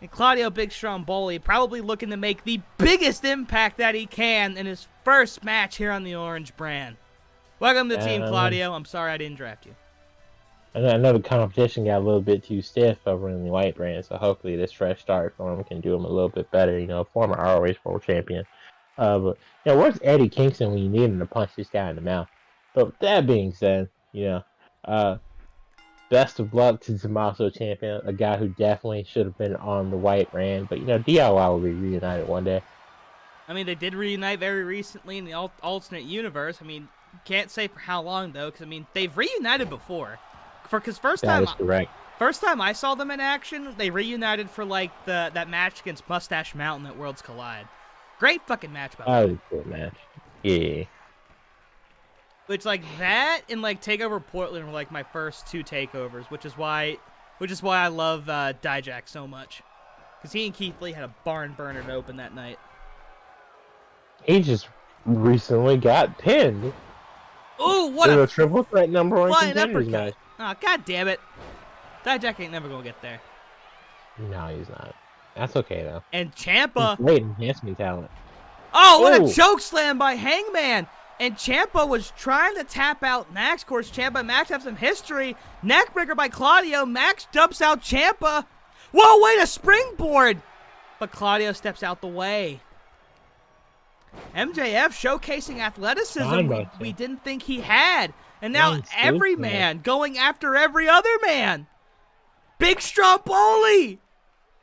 And Claudio Big Stromboli probably looking to make the biggest impact that he can in his first match here on the Orange brand. Welcome to the team, Claudio. I'm sorry I didn't draft you. I know the competition got a little bit too stiff over in the white brand, so hopefully this fresh start for him can do him a little bit better. Former ROH World Champion. But where's Eddie Kingston when you need him to punch this guy in the mouth? But with that being said, best of luck to Tommaso Ciampa, a guy who definitely should have been on the white brand. But, DIY will be reunited one day. I mean, they did reunite very recently in the alternate universe. I mean, can't say for how long, though, because, they've reunited before. Because first time I saw them in action, they reunited for, that match against Mustache Mountain at Worlds Collide. Great fucking match, by the way. That was a good match. Yeah. Which, that and, TakeOver Portland were, my first two takeovers, which is why I love Dijak so much. Because he and Keith Lee had a barn burner to open that night. He just recently got pinned. Ooh, what a triple threat number one contenders match. Oh, god damn it. Dijak ain't never gonna get there. No, he's not. That's okay, though. And Ciampa. Great enhancement talent. Oh, what a choke slam by Hangman. And Ciampa was trying to tap out Max. Of course, Ciampa and Max have some history. Neckbreaker by Claudio. Max dumps out Ciampa. Whoa, wait, a springboard. But Claudio steps out the way. MJF showcasing athleticism we didn't think he had. And now every man going after every other man. Big Stromboli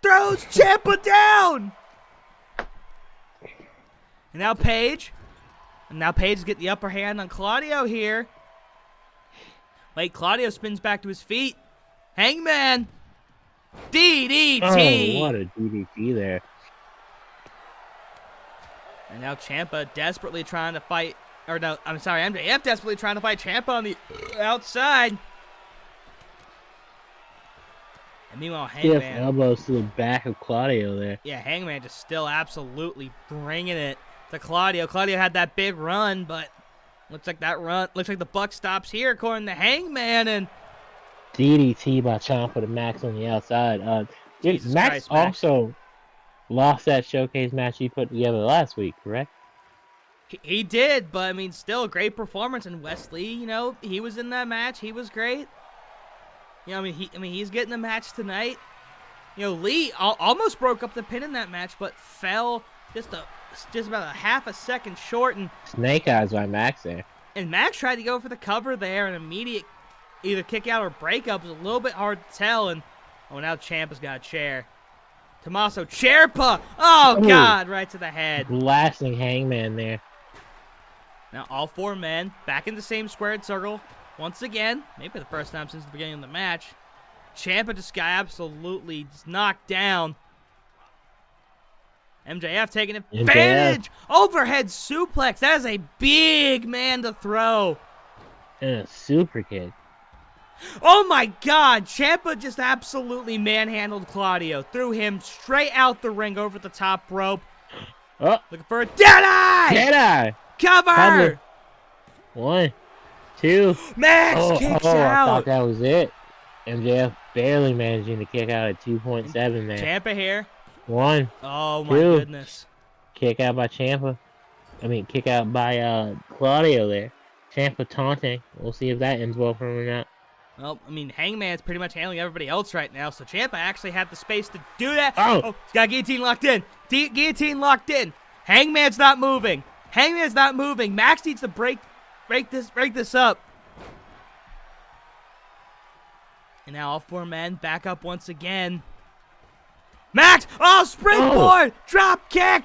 throws Ciampa down. And now Paige. And now Paige get the upper hand on Claudio here. Wait, Claudio spins back to his feet. Hangman. DDT. Oh, what a DDT there. And now Ciampa desperately trying to fight. Or no, I'm sorry, MJF desperately trying to fight Ciampa on the outside. And meanwhile, Hangman. Elbows to the back of Claudio there. Yeah, Hangman just still absolutely bringing it to Claudio. Claudio had that big run, but looks like the buck stops here according to Hangman. And DDT by Ciampa to Max on the outside. Max also lost that showcase match he put together last week, correct? He did, but still a great performance. And Wesley, he was in that match. He was great. He's getting the match tonight. Lee almost broke up the pin in that match, but fell just about a half a second short. And Snake Eyes by Max there. And Max tried to go for the cover there, an immediate either kick out or breakup. It was a little bit hard to tell. And now Ciampa's got a chair. Tommaso Ciampa. Oh, God, right to the head. Blasting Hangman there. Now all four men back in the same squared circle. once again, maybe the first time since the beginning of the match. Ciampa just got absolutely knocked down. MJF taking advantage. Overhead suplex. That is a big man to throw. And a super kick. Oh my God. Ciampa just absolutely manhandled Claudio. Threw him straight out the ring over the top rope. Oh. Looking for a Deadeye. Deadeye. Cover. 1, 2. Max kicks I out. thought that was it. MJF barely managing to kick out at 2.7 there. Ciampa here. 1. Oh my 2. goodness. Kick out by Ciampa. Kick out by Claudio there. Ciampa taunting. We'll see if that ends well for him or not. Well, Hangman's pretty much handling everybody else right now, so Ciampa actually had the space to do that. Oh, He's got guillotine locked in. Guillotine locked in. Hangman's not moving. Hangman's not moving. Max needs to break this up. And now all 4 men back up once again. Max! Oh, springboard! Drop kick!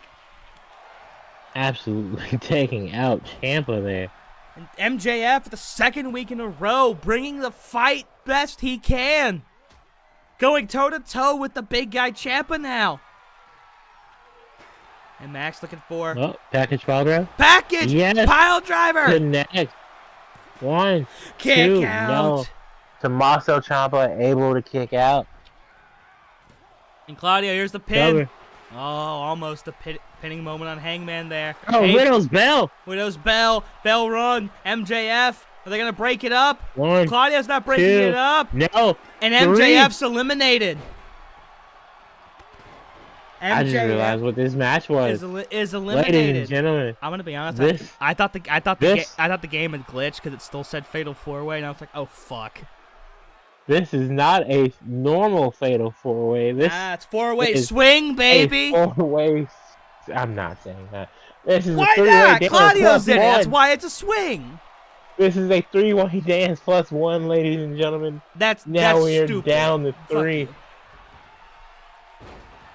absolutely taking out Ciampa there. And MJF for the 2nd week in a row, bringing the fight best he can. Going toe-to-toe with the big guy Ciampa now. And Max looking for... Oh, package pile drive? Package! Yes! Pile driver! Connect. 1, Kick 2, out. no. Tommaso Ciampa able to kick out. And Claudio, here's the pin. Cover. Oh, almost a pinning moment on Hangman there. Oh, Widow's Bell. Widow's Bell. Bell rung. MJF. Are they going to break it up? 1, Claudio's not breaking 2, it up. No. And 3. MJF's eliminated. I just realized what this match was. Is eliminated. Ladies and gentlemen, I'm gonna be honest. this- I thought the game had glitched because it still said Fatal 4-Way, and I was like, oh fuck. this is not a normal Fatal 4-Way. This It's 4-way is swing, baby. a 4-way. I'm not saying that. This is Why a 3-way not? dance Claudio's in it. That's +1. why it's a swing. This is a 3-way dance +1, ladies and gentlemen. That's Now we're stupid. down to Fuck 3. you.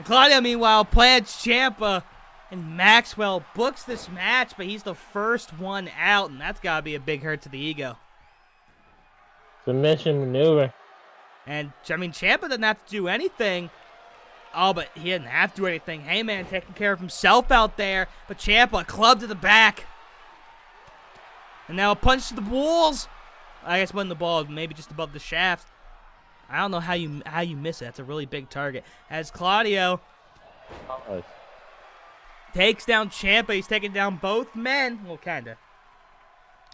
Claudio, meanwhile, plans Ciampa, and Maxwell books this match, but he's the first one out, and that's got to be a big hurt to the ego. Submission maneuver. And, Ciampa didn't have to do anything. Oh, but he didn't have to do anything. Heyman taking care of himself out there, but Ciampa, club to the back. And now a punch to the balls. I guess wasn't the ball, maybe just above the shaft. I don't know how you miss it. That's a really big target. As Claudio takes down Ciampa, he's taking down both men. Well, kinda.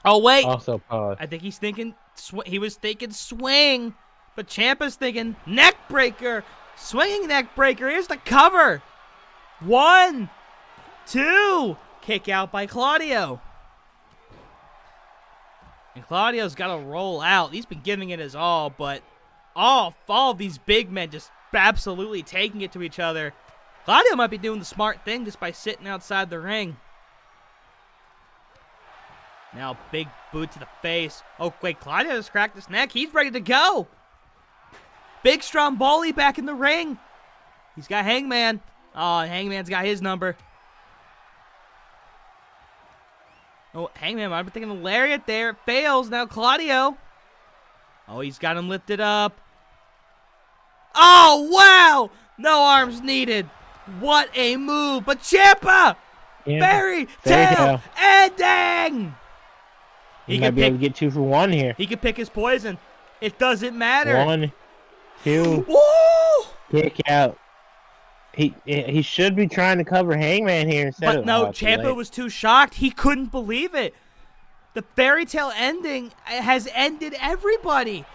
Oh wait. Also pause. I think he's thinking. He was thinking swing, but Ciampa's thinking neck breaker. Swinging neck breaker. Here's the cover. 1, 2. Kick out by Claudio. And Claudio's got to roll out. He's been giving it his all, but all of these big men just absolutely taking it to each other. Claudio might be doing the smart thing just by sitting outside the ring. Now big boot to the face. Oh, wait, Claudio just cracked his neck. He's ready to go. Big Stromboli back in the ring. He's got Hangman. Oh, and Hangman's got his number. Oh, Hangman might be thinking of lariat there. It fails. Now Claudio. Oh, he's got him lifted up. Oh, wow! No arms needed. What a move. But Ciampa! Fairy tail ending! He might be able to get 2 for 1 here. He could pick his poison. It doesn't matter. 1, 2. Woo! Kick out. He should be trying to cover Hangman here instead of... But no, Ciampa was too shocked. He couldn't believe it. The fairy tale ending has ended everybody.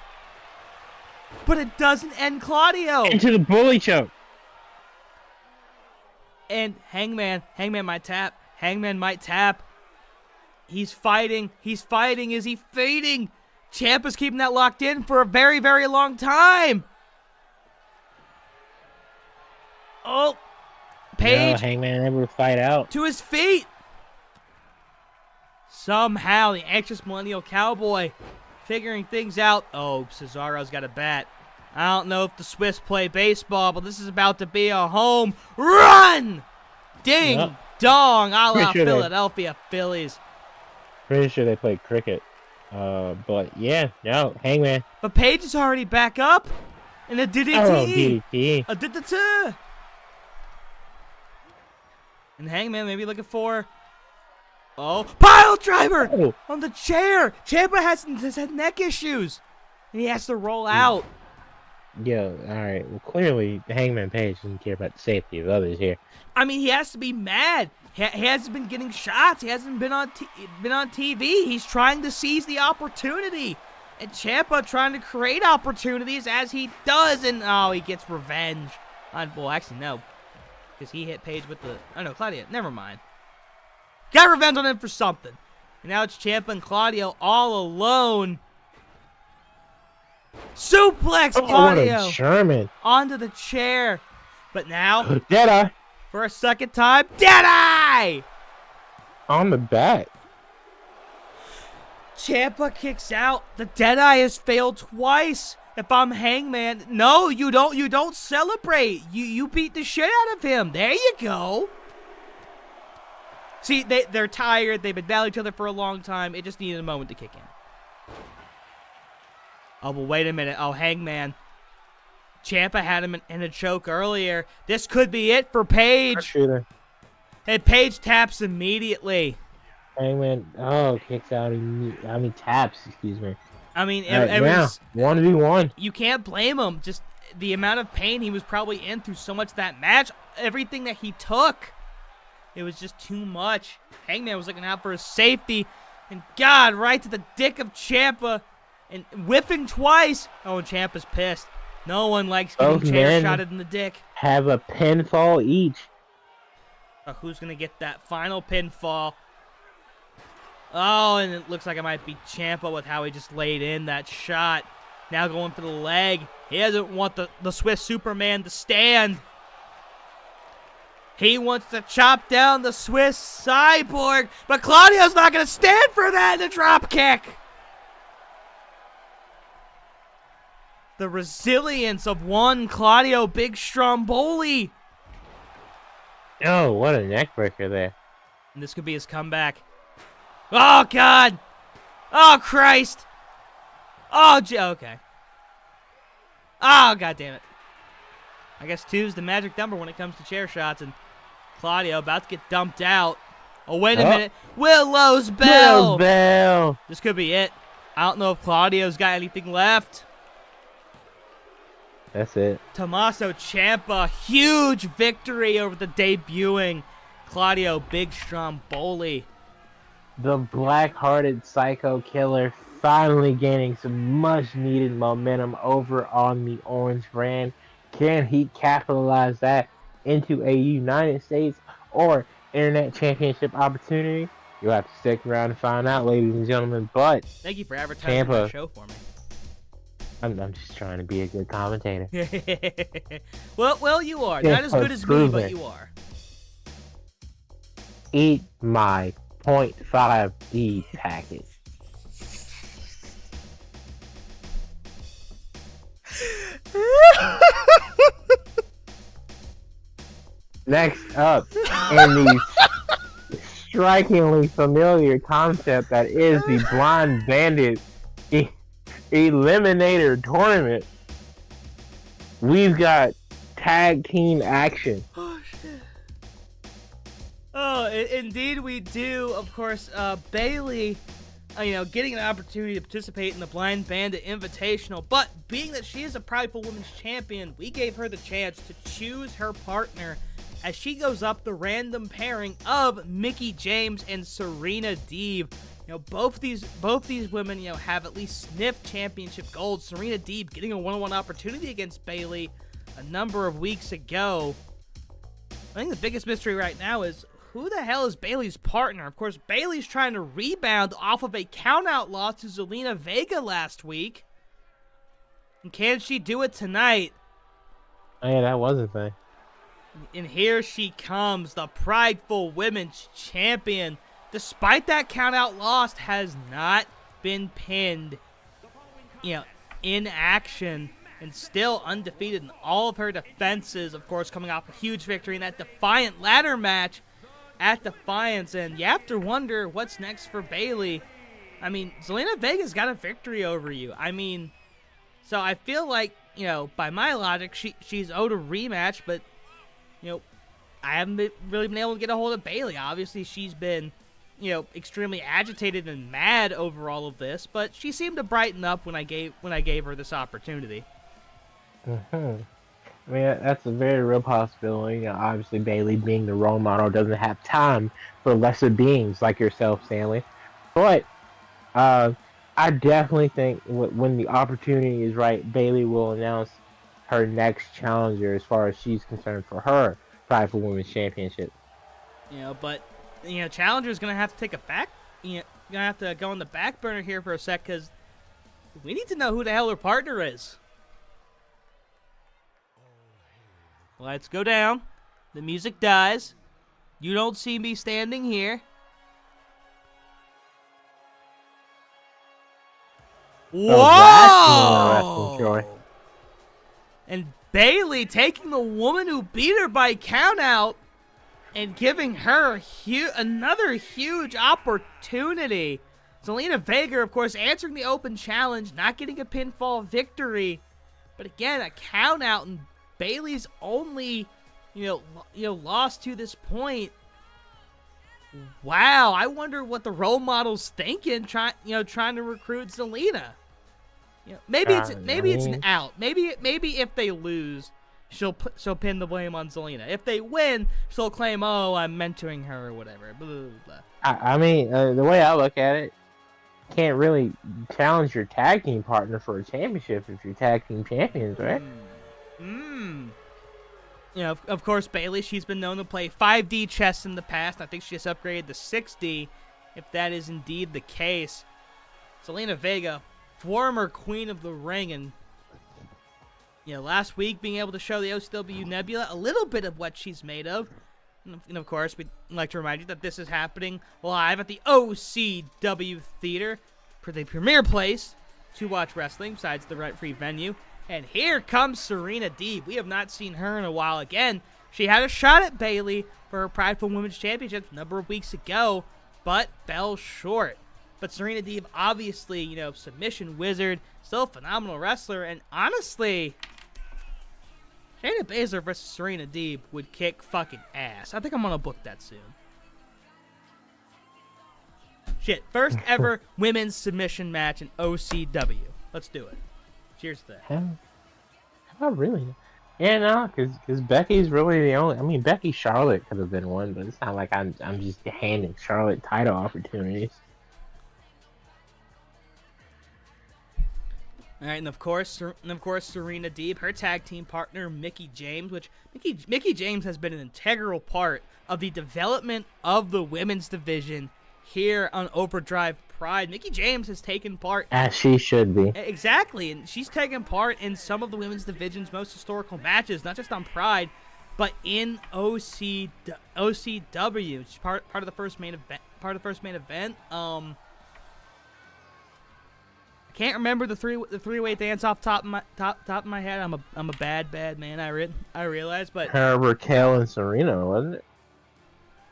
But it doesn't end Claudio. Into the bully choke. And Hangman might tap. Hangman might tap. He's fighting. He's fighting. Is he fading? Ciampa's keeping that locked in for a very, very long time. Oh, Page. No, Hangman able to fight out. To his feet. Somehow, the anxious millennial cowboy figuring things out. Oh, Cesaro's got a bat. I don't know if the Swiss play baseball, but this is about to be a home run. Ding dong, a la Philadelphia Phillies. Pretty sure they played cricket. But yeah, no, Hangman. But Paige is already back up. And a DDT. Oh, DDT. A DDT. And Hangman maybe looking for... Oh, pile driver on the chair. Ciampa has had neck issues. And he has to roll out. Yo, alright. Well, clearly, Hangman Page doesn't care about the safety of others here. I mean, he has to be mad. He hasn't been getting shots. He hasn't been on TV. He's trying to seize the opportunity. And Ciampa trying to create opportunities as he does. And, oh, he gets revenge. Well, actually, no. Because he hit Paige with the... Oh, no, Claudio. Never mind. Got revenge on him for something. And now it's Ciampa and Claudio all alone. Suplex Claudio what a German. onto the chair. But now, Deadeye for a second time, Deadeye! on the back. Ciampa kicks out. The Deadeye has failed twice. If I'm Hangman, no, you don't celebrate. You beat the shit out of him. There you go. See, they're tired. They've been battling each other for a long time. It just needed a moment to kick in. Oh, but wait a minute. Oh, Hangman. Ciampa had him in a choke earlier. This could be it for Paige. And Paige taps immediately. Hangman, kicks out. Taps, excuse me. I mean, it was 1v1. You can't blame him. Just the amount of pain he was probably in through so much of that match. Everything that he took. It was just too much. Hangman was looking out for his safety. And God, right to the dick of Ciampa. And whiffing twice. Oh, and Ciampa's pissed. No one likes getting chair-shotted in the dick. Have a pinfall each. Who's going to get that final pinfall? Oh, and it looks like it might be Ciampa with how he just laid in that shot. Now going for the leg. He doesn't want the Swiss Superman to stand. He wants to chop down the Swiss Cyborg. But Claudio's not going to stand for that in a drop kick. The resilience of one Claudio Big Stromboli. Oh, what a neckbreaker there. And this could be his comeback. Oh, God. Oh, Christ. Oh, okay. Oh, God damn it. I guess 2's the magic number when it comes to chair shots. And Claudio about to get dumped out. Oh, wait a minute. Willow's Bell. This could be it. I don't know if Claudio's got anything left. That's it. Tommaso Ciampa, huge victory over the debuting Claudio Big Stromboli. The black-hearted psycho killer finally gaining some much-needed momentum over on the Orange brand. Can he capitalize that into a United States or Internet Championship opportunity? You'll have to stick around and find out, ladies and gentlemen. But thank you for advertising the show for me. I'm just trying to be a good commentator. well, you are. Not as good as me, but you are. Eat my 0.5D packet. Next up, in the strikingly familiar concept that is the Blind Bandit Eliminator Tournament, we've got tag team action. Oh, shit. Oh, indeed we do. Of course, Bayley, getting an opportunity to participate in the Blind Bandit Invitational, but being that she is a Prideful Women's Champion, we gave her the chance to choose her partner as she goes up the random pairing of Mickie James and Serena Deeb. Both these women, have at least sniffed championship gold. Serena Deeb getting a one-on-one opportunity against Bayley a number of weeks ago. I think the biggest mystery right now is who the hell is Bayley's partner? Of course, Bayley's trying to rebound off of a count-out loss to Zelina Vega last week. And can she do it tonight? Oh, yeah, that was a thing. And here she comes, the Prideful Women's Champion. Despite that count-out loss, has not been pinned, in action, and still undefeated in all of her defenses. Of course, coming off a huge victory in that Defiant ladder match at Defiance. And you have to wonder what's next for Bayley. I mean, Zelina Vega's got a victory over you. I mean, so I feel like, you know, by my logic, she's owed a rematch, but, you know, I haven't really been able to get a hold of Bayley. Obviously, she's been, you know, extremely agitated and mad over all of this, but she seemed to brighten up when I gave her this opportunity. Mm-hmm. I mean, that's a very real possibility. You know, obviously, Bayley, being the role model, doesn't have time for lesser beings like yourself, Stanley. But I definitely think when the opportunity is right, Bayley will announce her next challenger as far as she's concerned for her Prideful Women's Championship. You know, but, you know, Challenger's going to have to take a back, you know, going to have to go on the back burner here for a sec, because we need to know who the hell her partner is. Lights go down. The music dies. You don't see me standing here. Whoa! That's and Bayley taking the woman who beat her by countout and giving her another huge opportunity. Zelina Vega, of course, answering the open challenge, not getting a pinfall victory, but again, a countout, and Bayley's only, you know, loss to this point. Wow, I wonder what the role model's thinking, trying to recruit Zelina. You know, maybe it's an out. Maybe if they lose, she'll pin the blame on Zelina. If they win, she'll claim, "Oh, I'm mentoring her" or whatever. Blah, blah, blah. I mean, the way I look at it, can't really challenge your tag team partner for a championship if you're tag team champions, right? You know, of course, Bayley, she's been known to play 5D chess in the past. I think she just upgraded to 6D, if that is indeed the case. Zelina Vega, former Queen of the Ring, and, you know, last week being able to show the OCW Nebula a little bit of what she's made of. And of course, we'd like to remind you that this is happening live at the OCW Theater, for the premier place to watch wrestling besides the rent-free venue. And here comes Serena Deeb. We have not seen her in a while. Again, she had a shot at Bayley for her Prideful Women's Championship a number of weeks ago, but fell short. But Serena Deeb, obviously, you know, submission wizard, still a phenomenal wrestler, and honestly, Shayna Baszler versus Serena Deeb would kick fucking ass. I think I'm gonna book that soon. Shit, first ever women's submission match in OCW. Let's do it. Cheers to that. Not really. Yeah, no, because Becky's really the only. I mean, Becky Charlotte could have been one, but it's not like I'm just handing Charlotte title opportunities. All right, and of course, Serena Deeb, her tag team partner Mickie James, which Mickie James has been an integral part of the development of the women's division here on Overdrive Pride. Mickie James has taken part, as she should be. Exactly, and she's taken part in some of the women's division's most historical matches, not just on Pride, but in OCW. She's part of the first main event. I can't remember the three-way dance off top of my head. I'm a bad man. I realize, but Raquel and Serena, wasn't it?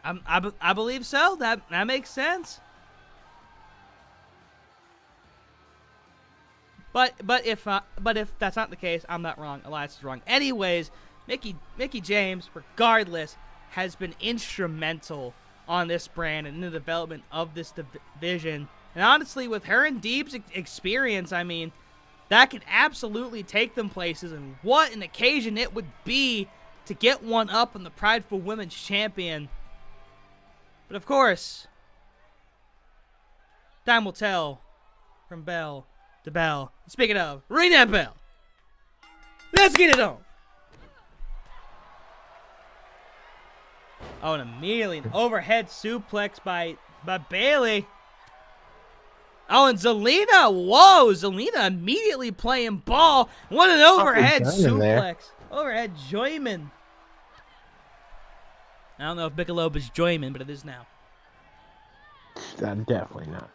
I believe so. That makes sense. But if that's not the case, I'm not wrong. Elias is wrong. Anyways, Mickie James, regardless, has been instrumental on this brand and in the development of this division. And honestly, with her and Deeb's experience, I mean, that could absolutely take them places. And what an occasion it would be to get one up on the Prideful Women's Champion. But of course, time will tell from bell to bell. Speaking of, ring that bell. Let's get it on. Oh, and immediately an overhead suplex by Bayley. Oh, and Zelina. Whoa, Zelina immediately playing ball. What an overhead suplex. Overhead Joyman. I don't know if Michelob is Joyman, but it is now. Definitely not.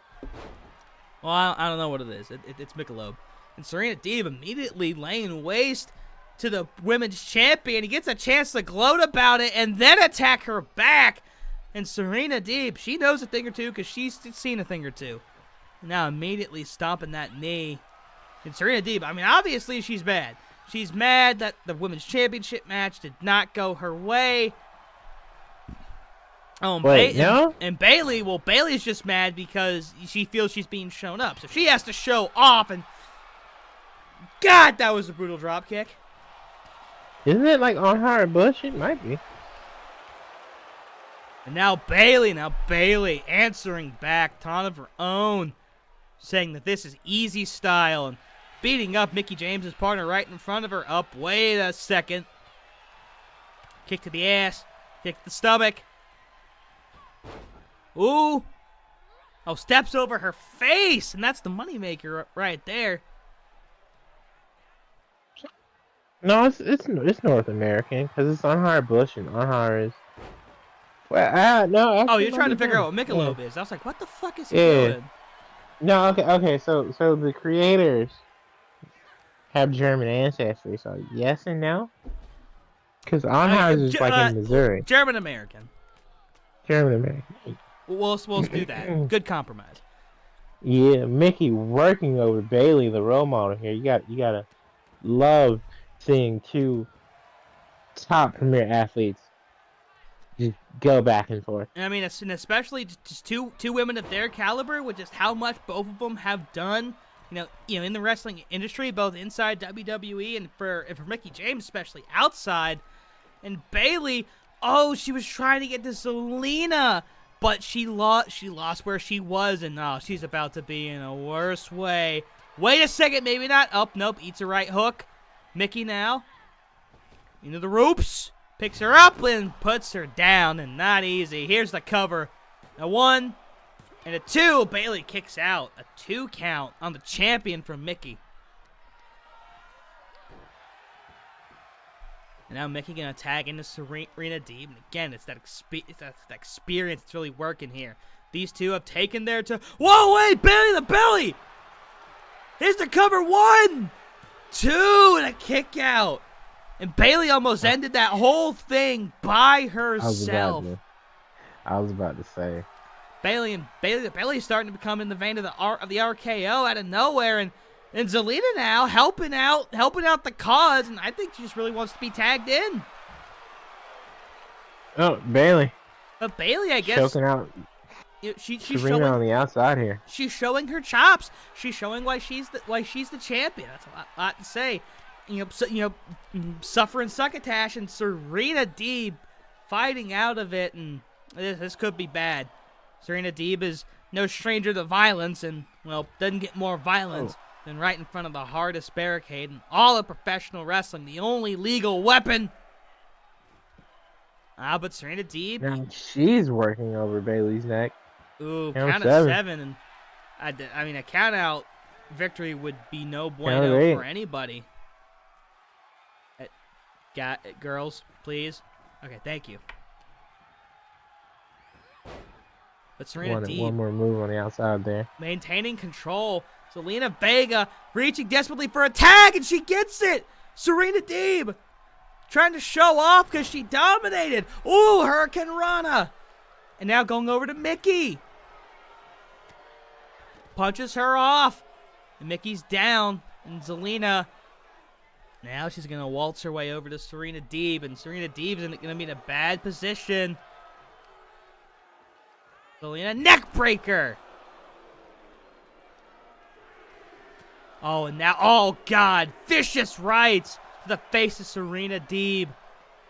Well, I don't know what it is. It's Michelob. And Serena Deeb immediately laying waste to the women's champion. He gets a chance to gloat about it and then attack her back. And Serena Deeb, she knows a thing or two because she's seen a thing or two. Now immediately stomping that knee. And Serena Deeb, I mean, obviously she's mad. She's mad that the Women's Championship match did not go her way. Oh, and Bayley, well, Bayley's just mad because she feels she's being shown up. So she has to show off, and God, that was a brutal drop kick. Isn't it like on her bush? It might be. And now Bayley answering back, ton of her own, saying that this is easy style, and beating up Mickie James' partner right in front of her. Up, wait a second. Kick to the ass, kick to the stomach. Ooh. Oh, steps over her face, and that's the moneymaker right there. No, it's North American because it's Anhara Bush and Anhara is. Well, no. Oh, you're trying to figure out what Michelob is. I was like, what the fuck is he doing? No, okay. So the creators have German ancestry. So yes and no. Because Anhara is like in Missouri. German American. German American. We'll do that. Good compromise. Yeah, Mickie working over Bayley, the role model here. You gotta love seeing two top premier athletes just go back and forth. And I mean, and especially just two women of their caliber, with just how much both of them have done. You know, in the wrestling industry, both inside WWE and for Mickie James, especially outside. And Bayley, she was trying to get to Zelina, but she lost where she was, and she's about to be in a worse way. Wait a second, maybe not. Oh, nope, eats a right hook. Mickie now into the ropes, picks her up and puts her down, and not easy. Here's the cover. A 1 and a 2. Bayley kicks out. A 2 count on the champion from Mickie. And now Mickie gonna tag into Serena Deeb, and again, it's that experience that's really working here. These two have taken their whoa, wait, Bayley the belly! Here's the cover. 1, 2, and a kick out. And Bayley almost ended that whole thing by herself. I was about to say. Bayley's starting to become in the vein of the RKO out of nowhere, and Zelina now helping out the cause, and I think she just really wants to be tagged in. Oh, Bayley. But Bayley, I guess, choking out. She's showing on the outside here. She's showing her chops. She's showing why she's the champion. That's a lot to say. Suffering succotash, and Serena Deeb fighting out of it, and this could be bad. Serena Deeb is no stranger to violence, and doesn't get more violence than right in front of the hardest barricade in all of professional wrestling, the only legal weapon. But Serena Deeb, now she's working over Bayley's neck. Ooh, count of 7, and I mean a count out victory would be no bueno for anybody. Got it, girls, please. Okay, thank you. But Serena Deeb, one more move on the outside there, maintaining control. Zelina Vega reaching desperately for a tag, and she gets it. Serena Deeb trying to show off because she dominated. Ooh, Hurricane Rana. And now going over to Mickie. Punches her off. And Mickey's down. And Zelina, now she's going to waltz her way over to Serena Deeb. And Serena Deeb's going to be in a bad position. Zelina, neck breaker. Oh, and now, oh God, vicious rights to the face of Serena Deeb.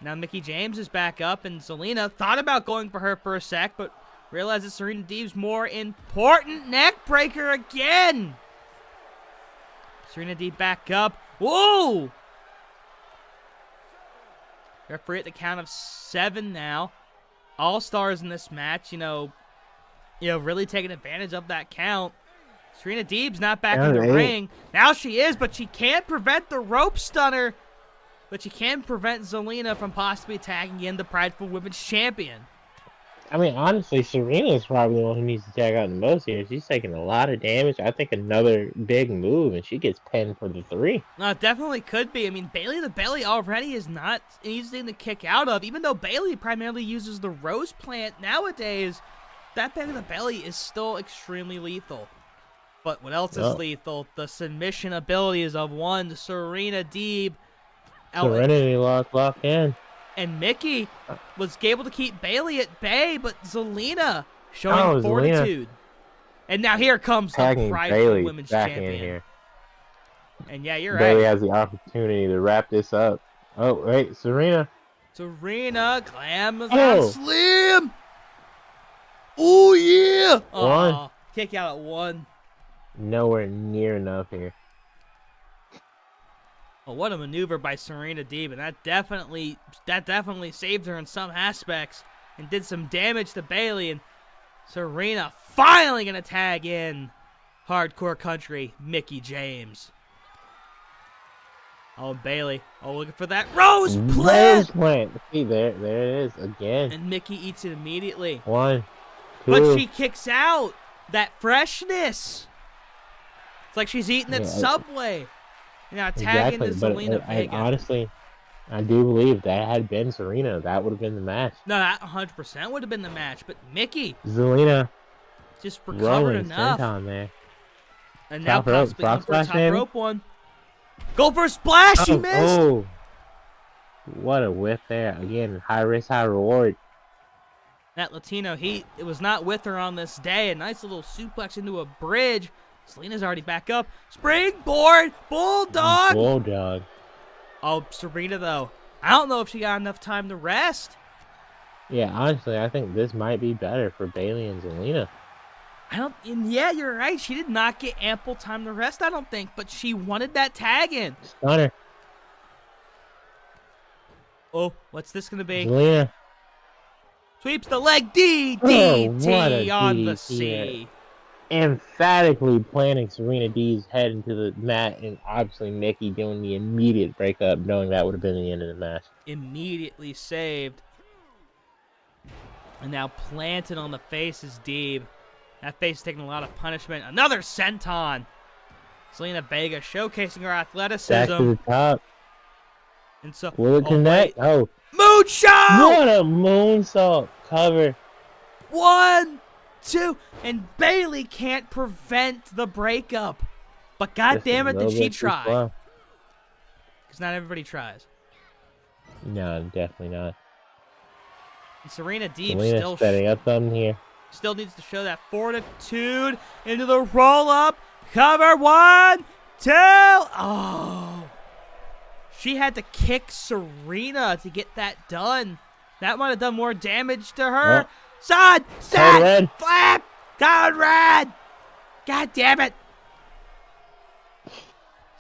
Now Mickie James is back up, and Zelina thought about going for her for a sec, but realizes Serena Deeb's more important. Neck breaker again. Serena Deeb back up. Whoa! Referee at the count of 7 now. All stars in this match, really taking advantage of that count. Serena Deeb's not back in the ring. Now she is, but she can't prevent the rope stunner. But she can prevent Zelina from possibly tagging in the prideful women's champion. I mean, honestly, Serena is probably the one who needs to tag out the most here. She's taking a lot of damage. I think another big move, and she gets pinned for the 3. No, it definitely could be. I mean, Bayley the Belly already is not an easy thing to kick out of. Even though Bayley primarily uses the rose plant nowadays, that Bayley the Belly is still extremely lethal. But what else is lethal? The submission abilities of one Serena Deeb. Serenity locked in. And Mickey was able to keep Bailey at bay, but Zelina showing fortitude. And now here comes the prideful women's champion. In here. And yeah, you're Bailey right. has the opportunity to wrap this up. Oh, wait, Serena. Glam slam. Oh, yeah. One. Kick out at 1. Nowhere near enough here. Well, what a maneuver by Serena Deeb, and that definitely saved her in some aspects and did some damage to Bailey. And Serena finally gonna tag in Hardcore Country Mickey James. Oh, Bailey. Oh, looking for that Rose Plant. See, there it is again. And Mickey eats it immediately. 1, 2. But she kicks out. That freshness. It's like she's eating at Subway. Now tagging to Zelina Vega. Honestly, I do believe that had been Serena, that would have been the match. No, that 100% would have been the match. But Mickey. Zelina. Just recovered enough. On there. And now possibly going for a top rope one. Go for a splash. She missed. Oh. What a whiff there. Again, high risk, high reward. That Latino Heat, it was not with her on this day. A nice little suplex into a bridge. Selena's already back up. Springboard. Bulldog. Oh, Serena, though. I don't know if she got enough time to rest. Yeah, honestly, I think this might be better for Bailey and Zelina. And yeah, you're right. She did not get ample time to rest, I don't think. But she wanted that tag in. Stunner. Oh, what's this going to be? Zelina. Sweeps the leg. DDT on the C. Emphatically planting Serena Deeb's head into the mat, and obviously Mickey doing the immediate breakup, knowing that would have been the end of the match. Immediately saved. And now planted on the face is Deeb. That face is taking a lot of punishment. Another senton. Zelina Vega showcasing her athleticism. Back to the top. And so, will it connect? Oh. Moonsault! What a moonsault cover. 1, 2, and Bailey can't prevent the breakup. But goddammit, did she try? Because not everybody tries. No, definitely not. And Serena Deeb still setting up something here. Still needs to show that fortitude into the roll-up. Cover 1, 2. Oh. She had to kick Serena to get that done. That might have done more damage to her. Side, flap, Conrad. God damn it.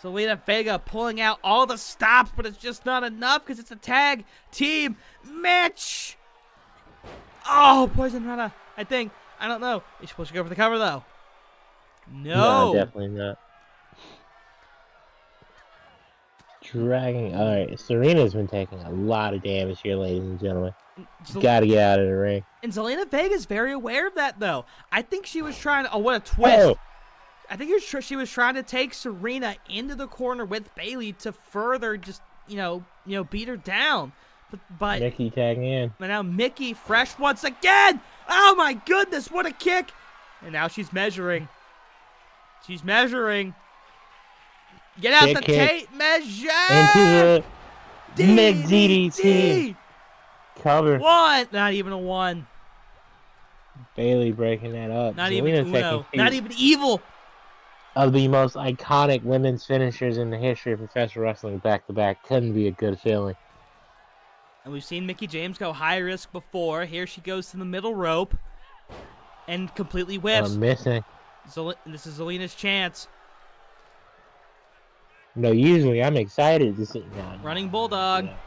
Zelina Vega pulling out all the stops, but it's just not enough because it's a tag team match. Oh, Poison Rana, I think. I don't know. You're supposed to go for the cover, though. No, definitely not. Dragging. All right, Serena's been taking a lot of damage here, ladies and gentlemen. Gotta get out of the ring. And Zelina Vega's very aware of that, though. I think she was trying to. Oh, what a twist! Oh. I think she was trying to take Serena into the corner with Bailey to further just beat her down. But Mickey tagging in. But now Mickey fresh once again. Oh my goodness, what a kick! And now she's measuring. She's measuring. Get out the tape measure! Into the DDT. Cover. 1. Not even a 1. Bailey breaking that up. Not even Uno. Not even evil. Of the most iconic women's finishers in the history of professional wrestling back to back. Couldn't be a good feeling. And we've seen Mickey James go high risk before. Here she goes to the middle rope. And completely whiffs. Missing. This is Zelina's chance. No, usually I'm excited to see now. Running Bulldog. Yeah.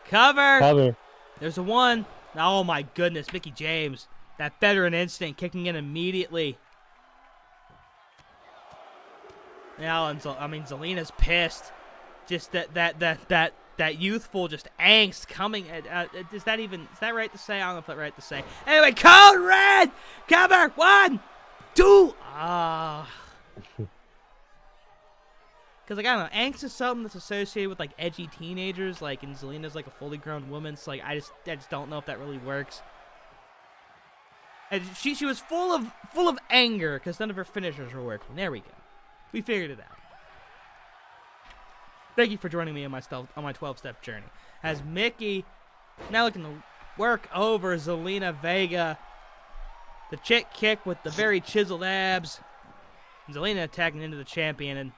Cover. There's a 1. Oh my goodness, Mickey James. That veteran instinct kicking in immediately. Now, Zelina's pissed. Just that youthful just angst coming. Is that right to say? I don't know if that's right to say. Anyway, code red. Cover 1, 2. Because, I don't know, angst is something that's associated with, edgy teenagers, and Zelina's, a fully grown woman, so, I just don't know if that really works. And she was full of anger because none of her finishers were working. There we go. We figured it out. Thank you for joining me on my 12-step journey. As Mickey now looking to work over Zelina Vega. The chick kick with the very chiseled abs. And Zelina attacking into the champion. And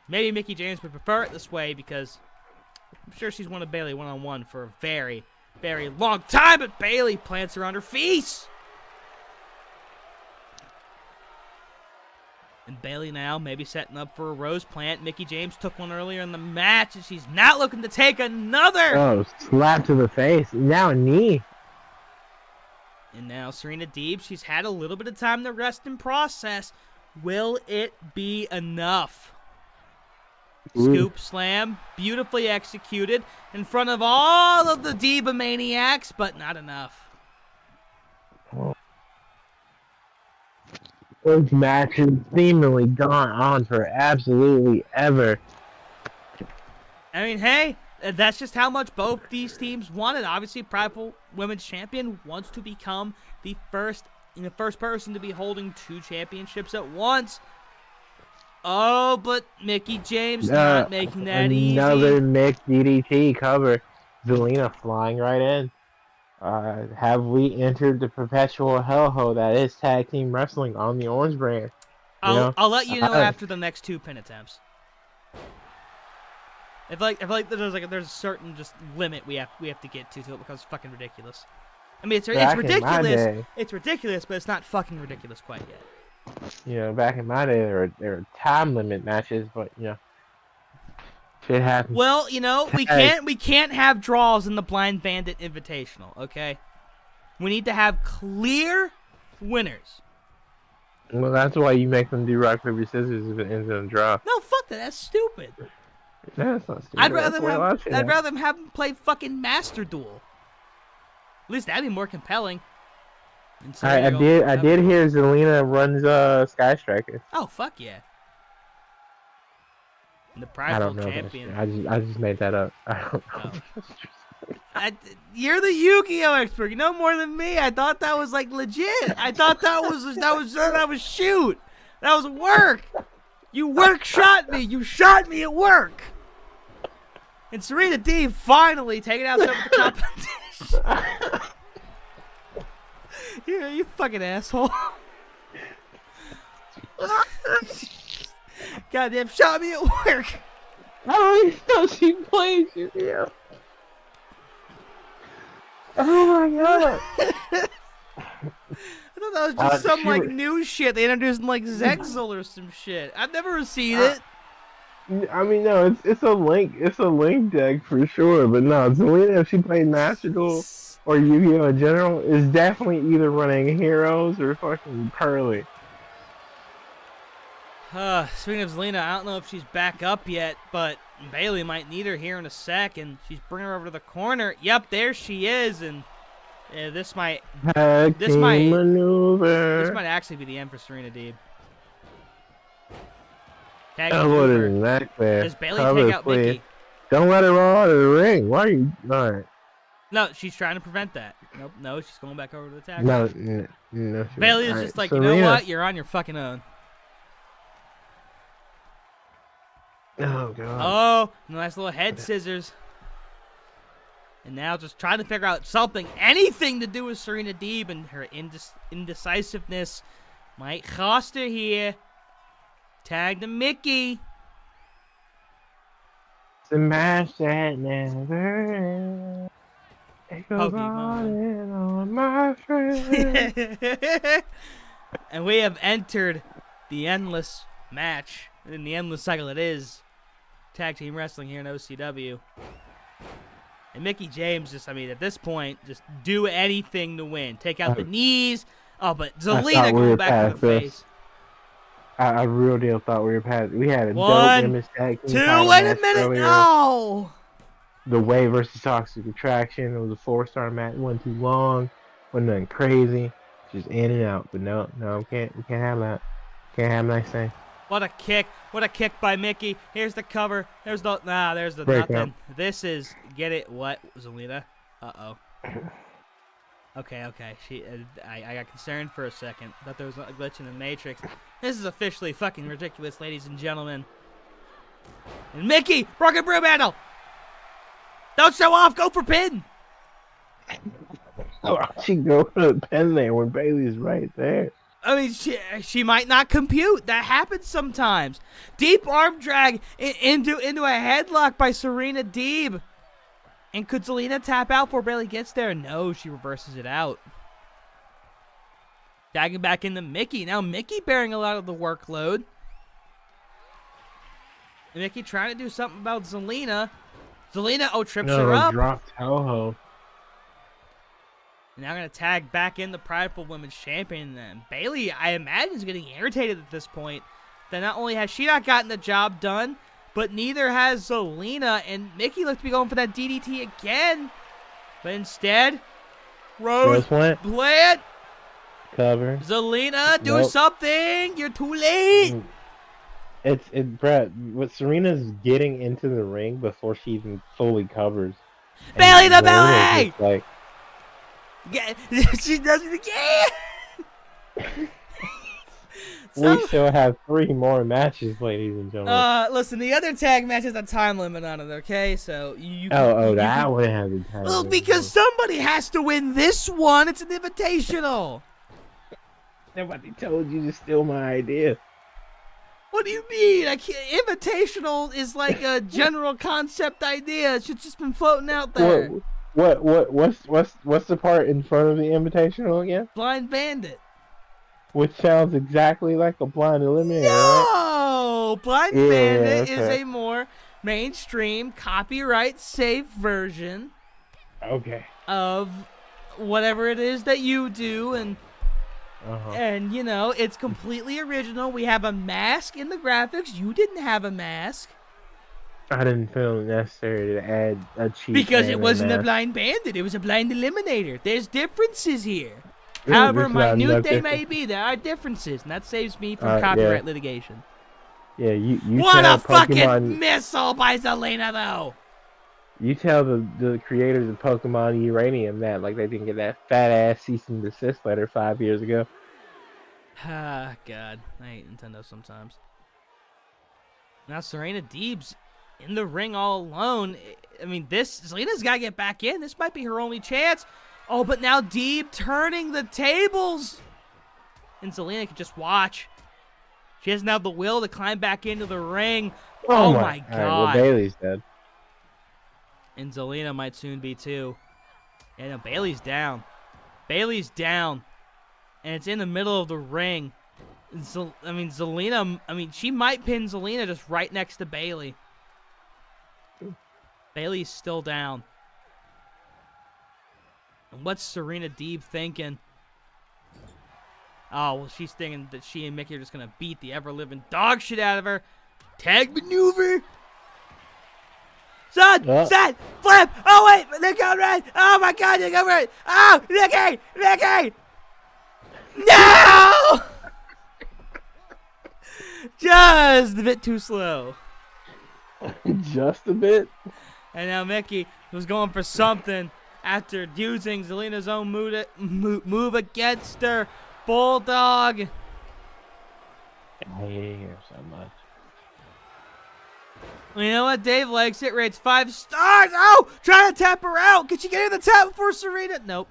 maybe Mickie James would prefer it this way because I'm sure she's won a Bayley one-on-one for a very, very long time. But Bayley plants her on her feet. And Bayley now maybe setting up for a rose plant. Mickie James took one earlier in the match, and she's not looking to take another. Oh, slap to the face. Now a knee. And now Serena Deeb, she's had a little bit of time to rest and process. Will it be enough? Ooh. Scoop slam, beautifully executed in front of all of the Diva maniacs, but not enough. Those matches seemingly gone on for absolutely ever. I mean, hey, that's just how much both these teams wanted. Obviously, Prideful Women's Champion wants to become the first person to be holding 2 championships at once. Oh, but Mickie James not making that easy. Another Mick DDT cover. Zelina flying right in. Have we entered the perpetual hellhole that is tag team wrestling on the Orange brand? I'll let you know after the next 2 pin attempts. I feel like there's a certain just limit we have to get to it becomes fucking ridiculous. I mean, it's ridiculous. It's ridiculous, but it's not fucking ridiculous quite yet. Back in my day, there were time limit matches, but shit happens. Well, we can't have draws in the Blind Bandit Invitational, okay? We need to have clear winners. Well, that's why you make them do rock, paper, scissors if it ends in a draw. No, fuck that. That's stupid. No, that's not stupid. I'd rather them have them play fucking Master Duel. At least that'd be more compelling. I did hear Zelina runs Sky Striker. Oh, fuck yeah. And the I don't prideful know champion. I just made that up. I don't know. You're the Yu-Gi-Oh expert. You know more than me. I thought that was like legit. I thought that was shoot. That was work. You work shot me. You shot me at work. And Serena Deeb finally taking out some of the competition. You fucking asshole. Goddamn, shot me at work. I don't even know she plays you. Yeah. Oh my god. I thought that was just some like new shit. They introduced like Zexel or some shit. I've never seen it. I mean, no, it's a link deck for sure. But no, Zelina, if she played Master Duel or Yu-Gi-Oh in general, is definitely either running Heroes or fucking Curly. Speaking of Zelina, I don't know if she's back up yet, but Bayley might need her here in a sec, and she's bringing her over to the corner. Yep, there she is, and this might maneuver. This might actually be the end for Serena Deeb. Tag what maneuver. is that there? Does Bayley take out Mickie? Don't let her roll out of the ring. Why are you? All right. No, she's trying to prevent that. Nope, no, she's going back over to the tag. No. Bayley is just like, Serena. You know what? You're on your fucking own. Oh, God. Oh, nice little head scissors. And now just trying to figure out something, anything to do with Serena Deeb, and her indecisiveness might cost her here. Tag to Mickie. Smash that never ends. It goes on and on, my friend. And we have entered the endless match, in the endless cycle it is tag team wrestling here in OCW. And Mickie James at this point, just do anything to win. Take out the knees. Oh, but Zelina going back to the face. I real deal thought we were past. We had a One, dope women's tag team. 2, wait a minute, earlier. no! The Way versus Toxic Attraction. It was a 4-star match. It wasn't too long. Wasn't nothing crazy. Just in and out. But no, we can't have that. Can't have nice things. What a kick. What a kick by Mickie. Here's the cover. There's the Break nothing. up. This is, get it, what, Zelina? Uh-oh. Okay. I got concerned for a second. Thought there was a glitch in the Matrix. This is officially fucking ridiculous, ladies and gentlemen. And Mickey, broken broom handle. Don't show off. Go for pin. She go for the pin there when Bailey's right there. I mean, she might not compute. That happens sometimes. Deep arm drag into a headlock by Serena Deeb. And could Zelina tap out before Bailey gets there? No, she reverses it out. Tagging back into Mickey. Now Mickey bearing a lot of the workload. And Mickey trying to do something about Zelina. Zelina, trips her up. Dropped Toho. And now going to tag back in the prideful women's champion. And Bailey, I imagine, is getting irritated at this point. That not only has she not gotten the job done, but neither has Zelina. And Mickey looks to be going for that DDT again. But instead, Rose Plant. Cover. Zelina, do something. You're too late. Brett, what Serena's getting into the ring before she even fully covers. Bailey the belly! Like, she does it again! we still have 3 more matches, ladies and gentlemen. Listen, the other tag match has a time limit on it, okay? So that one has a time limit. Well, because somebody has to win this one. It's an invitational. Nobody told you to steal my idea. What do you mean? Invitational is like a general concept idea. It's just been floating out there. What's the part in front of the invitational again? Blind Bandit. Which sounds exactly like a blind eliminator. No, right? Blind Bandit is a more mainstream, copyright safe version. Okay. Of whatever it is that you do, and you know, it's completely original. We have a mask in the graphics. You didn't have a mask. I didn't feel it necessary to add a cheat. Because it wasn't a blind bandit. It was a blind eliminator. There's differences here. However minute they may be, there are differences, and that saves me from copyright litigation. Yeah, you what tell a fucking Pokemon, missile by Zelina, though. You tell the creators of Pokemon Uranium that, like, they didn't get that fat ass cease and desist letter 5 years ago. Ah, God, I hate Nintendo sometimes. Now Serena Deeb's in the ring all alone. I mean, Zelina's got to get back in. This might be her only chance. Oh, but now Deeb turning the tables. And Zelina can just watch. She has now the will to climb back into the ring. Oh my God. Well, Bailey's dead. And Zelina might soon be too. Yeah, no, Bailey's down. Bailey's down. And it's in the middle of the ring. Zelina, she might pin Zelina just right next to Bailey. Bailey's still down. And what's Serena Deeb thinking? Oh, well, she's thinking that she and Mickey are just going to beat the ever-living dog shit out of her. Tag maneuver. Son, flip. Oh, wait, they're going red. Oh, my God, they're going red. Oh, Mickey. No! Just a bit too slow. Just a bit? And now Mickey was going for something after using Zelina's own move against her. Bulldog. I hate her so much. You know what? Dave likes it. Rates 5 stars. Oh, trying to tap her out. Can she get in the tap before Serena? Nope.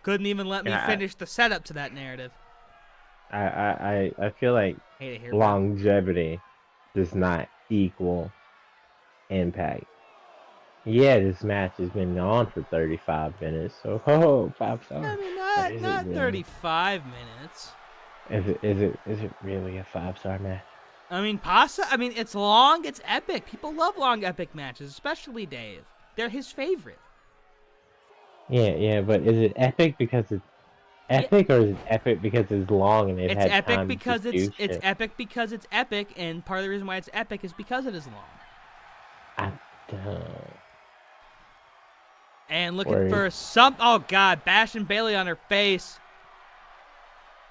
Couldn't even let me finish the setup to that narrative. I feel like longevity does not equal impact. Yeah, this match has been on for 35 minutes, so 5 stars. I mean, not 35 minutes. Is it really a 5-star match? I mean, it's long, it's epic. People love long, epic matches, especially Dave. They're his favorite. Yeah, but is it epic because it's epic, or is it epic because it's long and it's epic because it's epic because it's epic, and part of the reason why it's epic is because it is long. I don't. And looking for oh God, bashing Bailey on her face.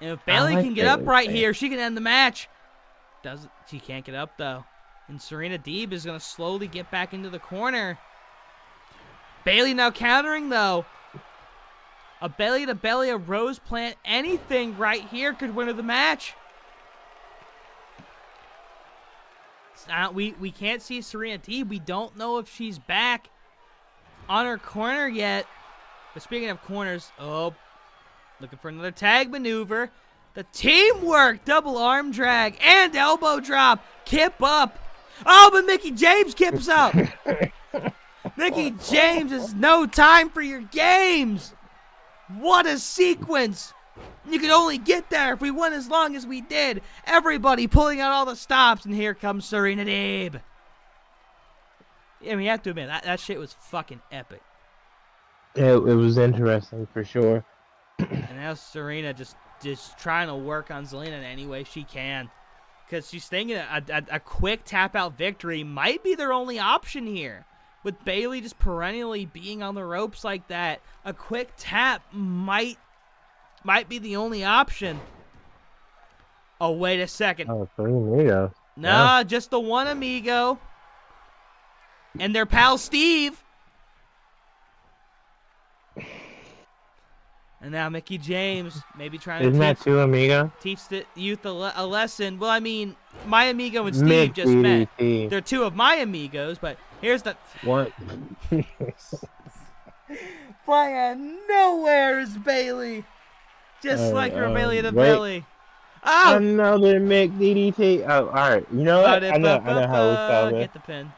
And if Bailey can get up right here, she can end the match. She can't get up though. And Serena Deeb is gonna slowly get back into the corner. Bailey now countering though. A belly-to-belly, a rose plant, anything right here could win her the match. We can't see Serena Deeb. We don't know if she's back on her corner yet. But speaking of corners, looking for another tag maneuver. The teamwork, double arm drag, and elbow drop. Kip up. Oh, but Mickie James kips up. Mickie James has no time for your games. What a sequence. You could only get there if we went as long as we did. Everybody pulling out all the stops, and here comes Serena Deeb. I mean, you have to admit, that shit was fucking epic. It was interesting for sure. And now Serena just trying to work on Zelina in any way she can. Because she's thinking a quick tap-out victory might be their only option here. With Bayley just perennially being on the ropes like that, a quick tap might be the only option. Oh, wait a second. Oh, 3 amigos. Nah, just the one amigo. And their pal Steve. And now Mickie James maybe trying Isn't to that 2 amigos? teach the youth a lesson. Well, I mean, my amigo and Steve just met. They're 2 of my amigos, but here's the... What? Flying out of nowhere is Bayley. Just like her belly to belly. Oh! Another McDDT. Oh, alright. You know what? I know how we solve this. Get the pin.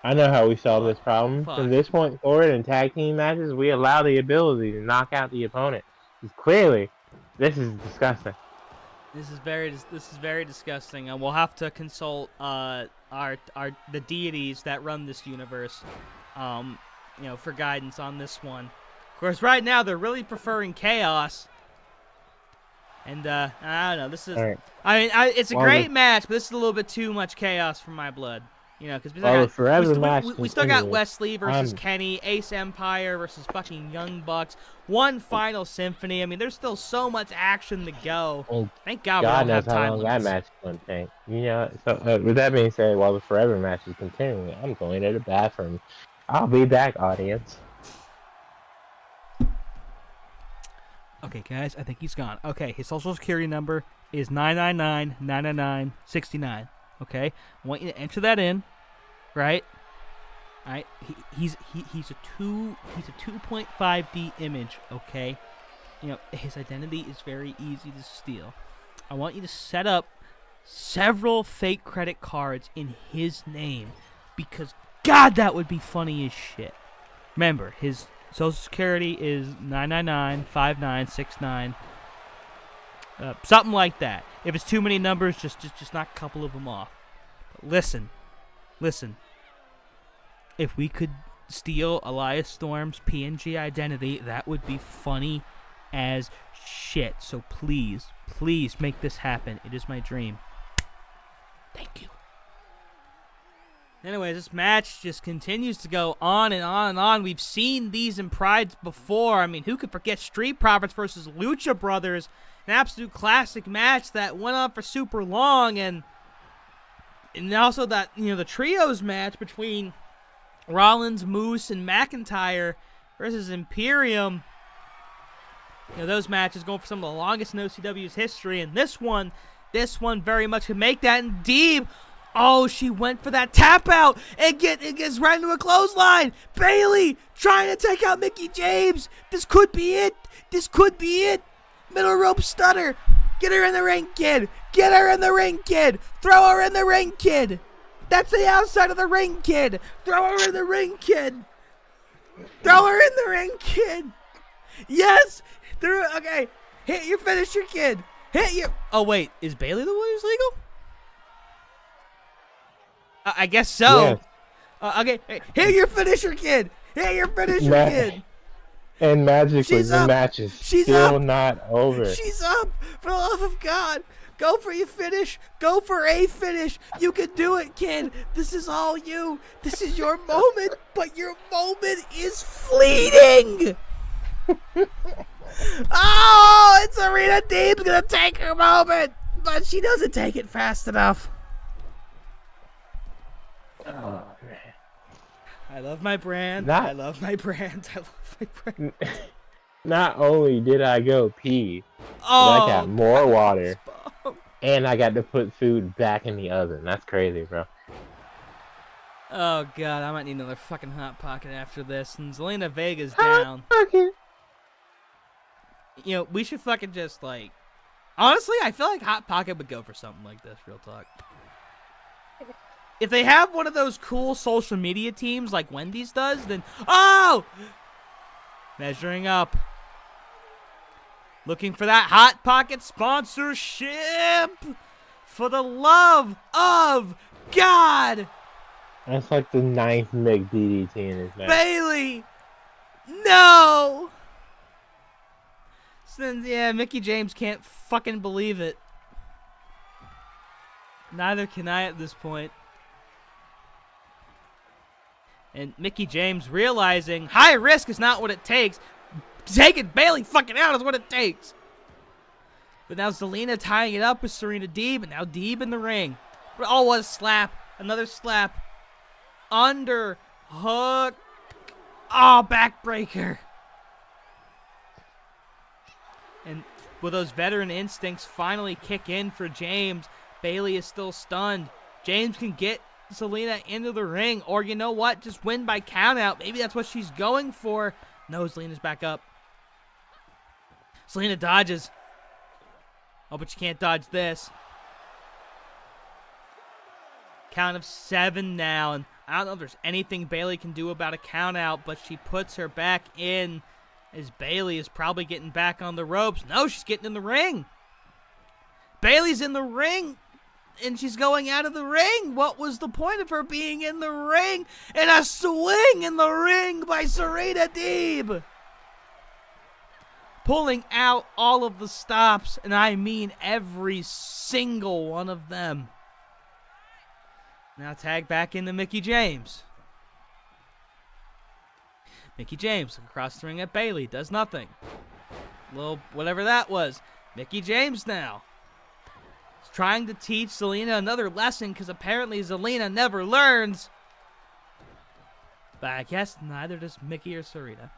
I know how we solve this problem. Fuck. From this point forward in tag team matches, we allow the ability to knock out the opponent. Clearly, this is disgusting. This is very disgusting, and we'll have to consult the deities that run this universe, for guidance on this one. Of course, right now they're really preferring chaos, and I don't know. This is, right. I mean, it's a great match, but this is a little bit too much chaos for my blood. Because we still got Wesley versus Kenny, Ace Empire versus fucking Young Bucks, one final symphony. I mean, there's still so much action to go. Well, thank God we don't have time limits. That match is going to take. So with that being said, while the Forever match is continuing, I'm going to the bathroom. I'll be back, audience. Okay, guys, I think he's gone. Okay, his social security number is 999-999-69. Okay, I want you to enter that in, right? All right, he's a 2.5D image. Okay, his identity is very easy to steal. I want you to set up several fake credit cards in his name because God, that would be funny as shit. Remember, his social security is 999-5969. Something like that. If it's too many numbers, just knock a couple of them off. But listen. If we could steal Elias Storm's PNG identity, that would be funny as shit. So please make this happen. It is my dream. Thank you. Anyways, this match just continues to go on and on and on. We've seen these in Prides before. I mean, who could forget Street Profits versus Lucha Brothers? An absolute classic match that went on for super long, and also that the trios match between Rollins, Moose, and McIntyre versus Imperium. Those matches going for some of the longest in OCW's history, and this one very much could make that. And Deeb, she went for that tap out and gets right into a clothesline. Bayley trying to take out Mickie James. This could be it. Middle rope stunner. Get her in the ring, kid. Throw her in the ring, kid. That's the outside of the ring, kid. Throw her in the ring, kid. Yes. Okay. Hit your finisher, kid. Oh, wait. Is Bayley the one who's legal? I guess so. Yeah. Okay. Hey, hit your finisher, kid. Kid. And magically, the match is still not over. She's up. For the love of God. Go for your finish. Go for a finish. You can do it, kid. This is all you. This is your moment, but your moment is fleeting. It's Serena Deeb's going to take her moment, but she doesn't take it fast enough. Oh, man. I love my brand. Not only did I go pee, but I got Oh, more water, SpongeBob. and I got to put food back in the oven. That's crazy, bro. Oh god, I might need another fucking Hot Pocket after this. And Zelina Vega's down. Okay. You know, we should fucking just like. Honestly, I feel like Hot Pocket would go for something like this. Real talk. If they have one of those cool social media teams like Wendy's does, then oh, measuring up, looking for that Hot Pocket sponsorship. For the love of God. That's like the 9th McDDT in his match. Bailey! No! Since, yeah, Mickie James can't fucking believe it. Neither can I at this point. And Mickie James realizing high risk is not what it takes. Taking Bailey fucking out is what it takes. But now Zelina tying it up with Serena Deeb, and now Deeb in the ring. But oh, what a slap. Another slap. Under hook. Oh, backbreaker. And will those veteran instincts finally kick in for James? Bailey is still stunned. James can get Zelina into the ring, or you know what? Just win by countout. Maybe that's what she's going for. No, Zelina's back up. Zelina dodges. Oh, but you can't dodge this. Count of 7 now, and I don't know if there's anything Bailey can do about a count out, but she puts her back in as Bailey is probably getting back on the ropes. No, she's getting in the ring. Bailey's in the ring, and she's going out of the ring. What was the point of her being in the ring? And a swing in the ring by Serena Deeb. Pulling out all of the stops, and I mean every single one of them. Now tag back into Mickie James. Mickie James across the ring at Bailey. Does nothing. Little whatever that was. Mickie James now. He's trying to teach Zelina another lesson because apparently Zelina never learns. But I guess neither does Mickie or Serena.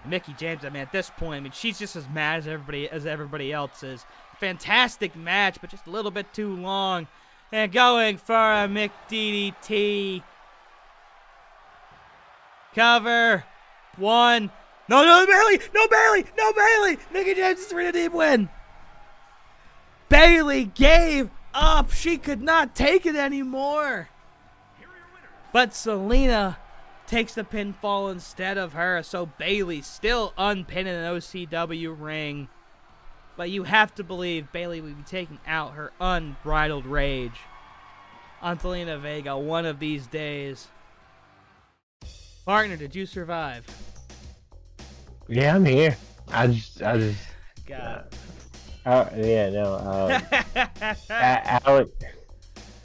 Mickie James, I mean, at this point, I mean, she's just as mad as everybody else is. Fantastic match, but just a little bit too long. And going for a McDDT. Cover. 1. No, Bailey! No, Bailey! No, Bailey! Mickie James and Serena Deeb win. Bailey gave up. She could not take it anymore. But Zelina takes the pinfall instead of her. So Bailey still unpinned in an OCW ring. But you have to believe Bailey will be taking out her unbridled rage on Zelina Vega one of these days. Partner, did you survive? Yeah, I'm here. I just. God. Yeah, no. Alex.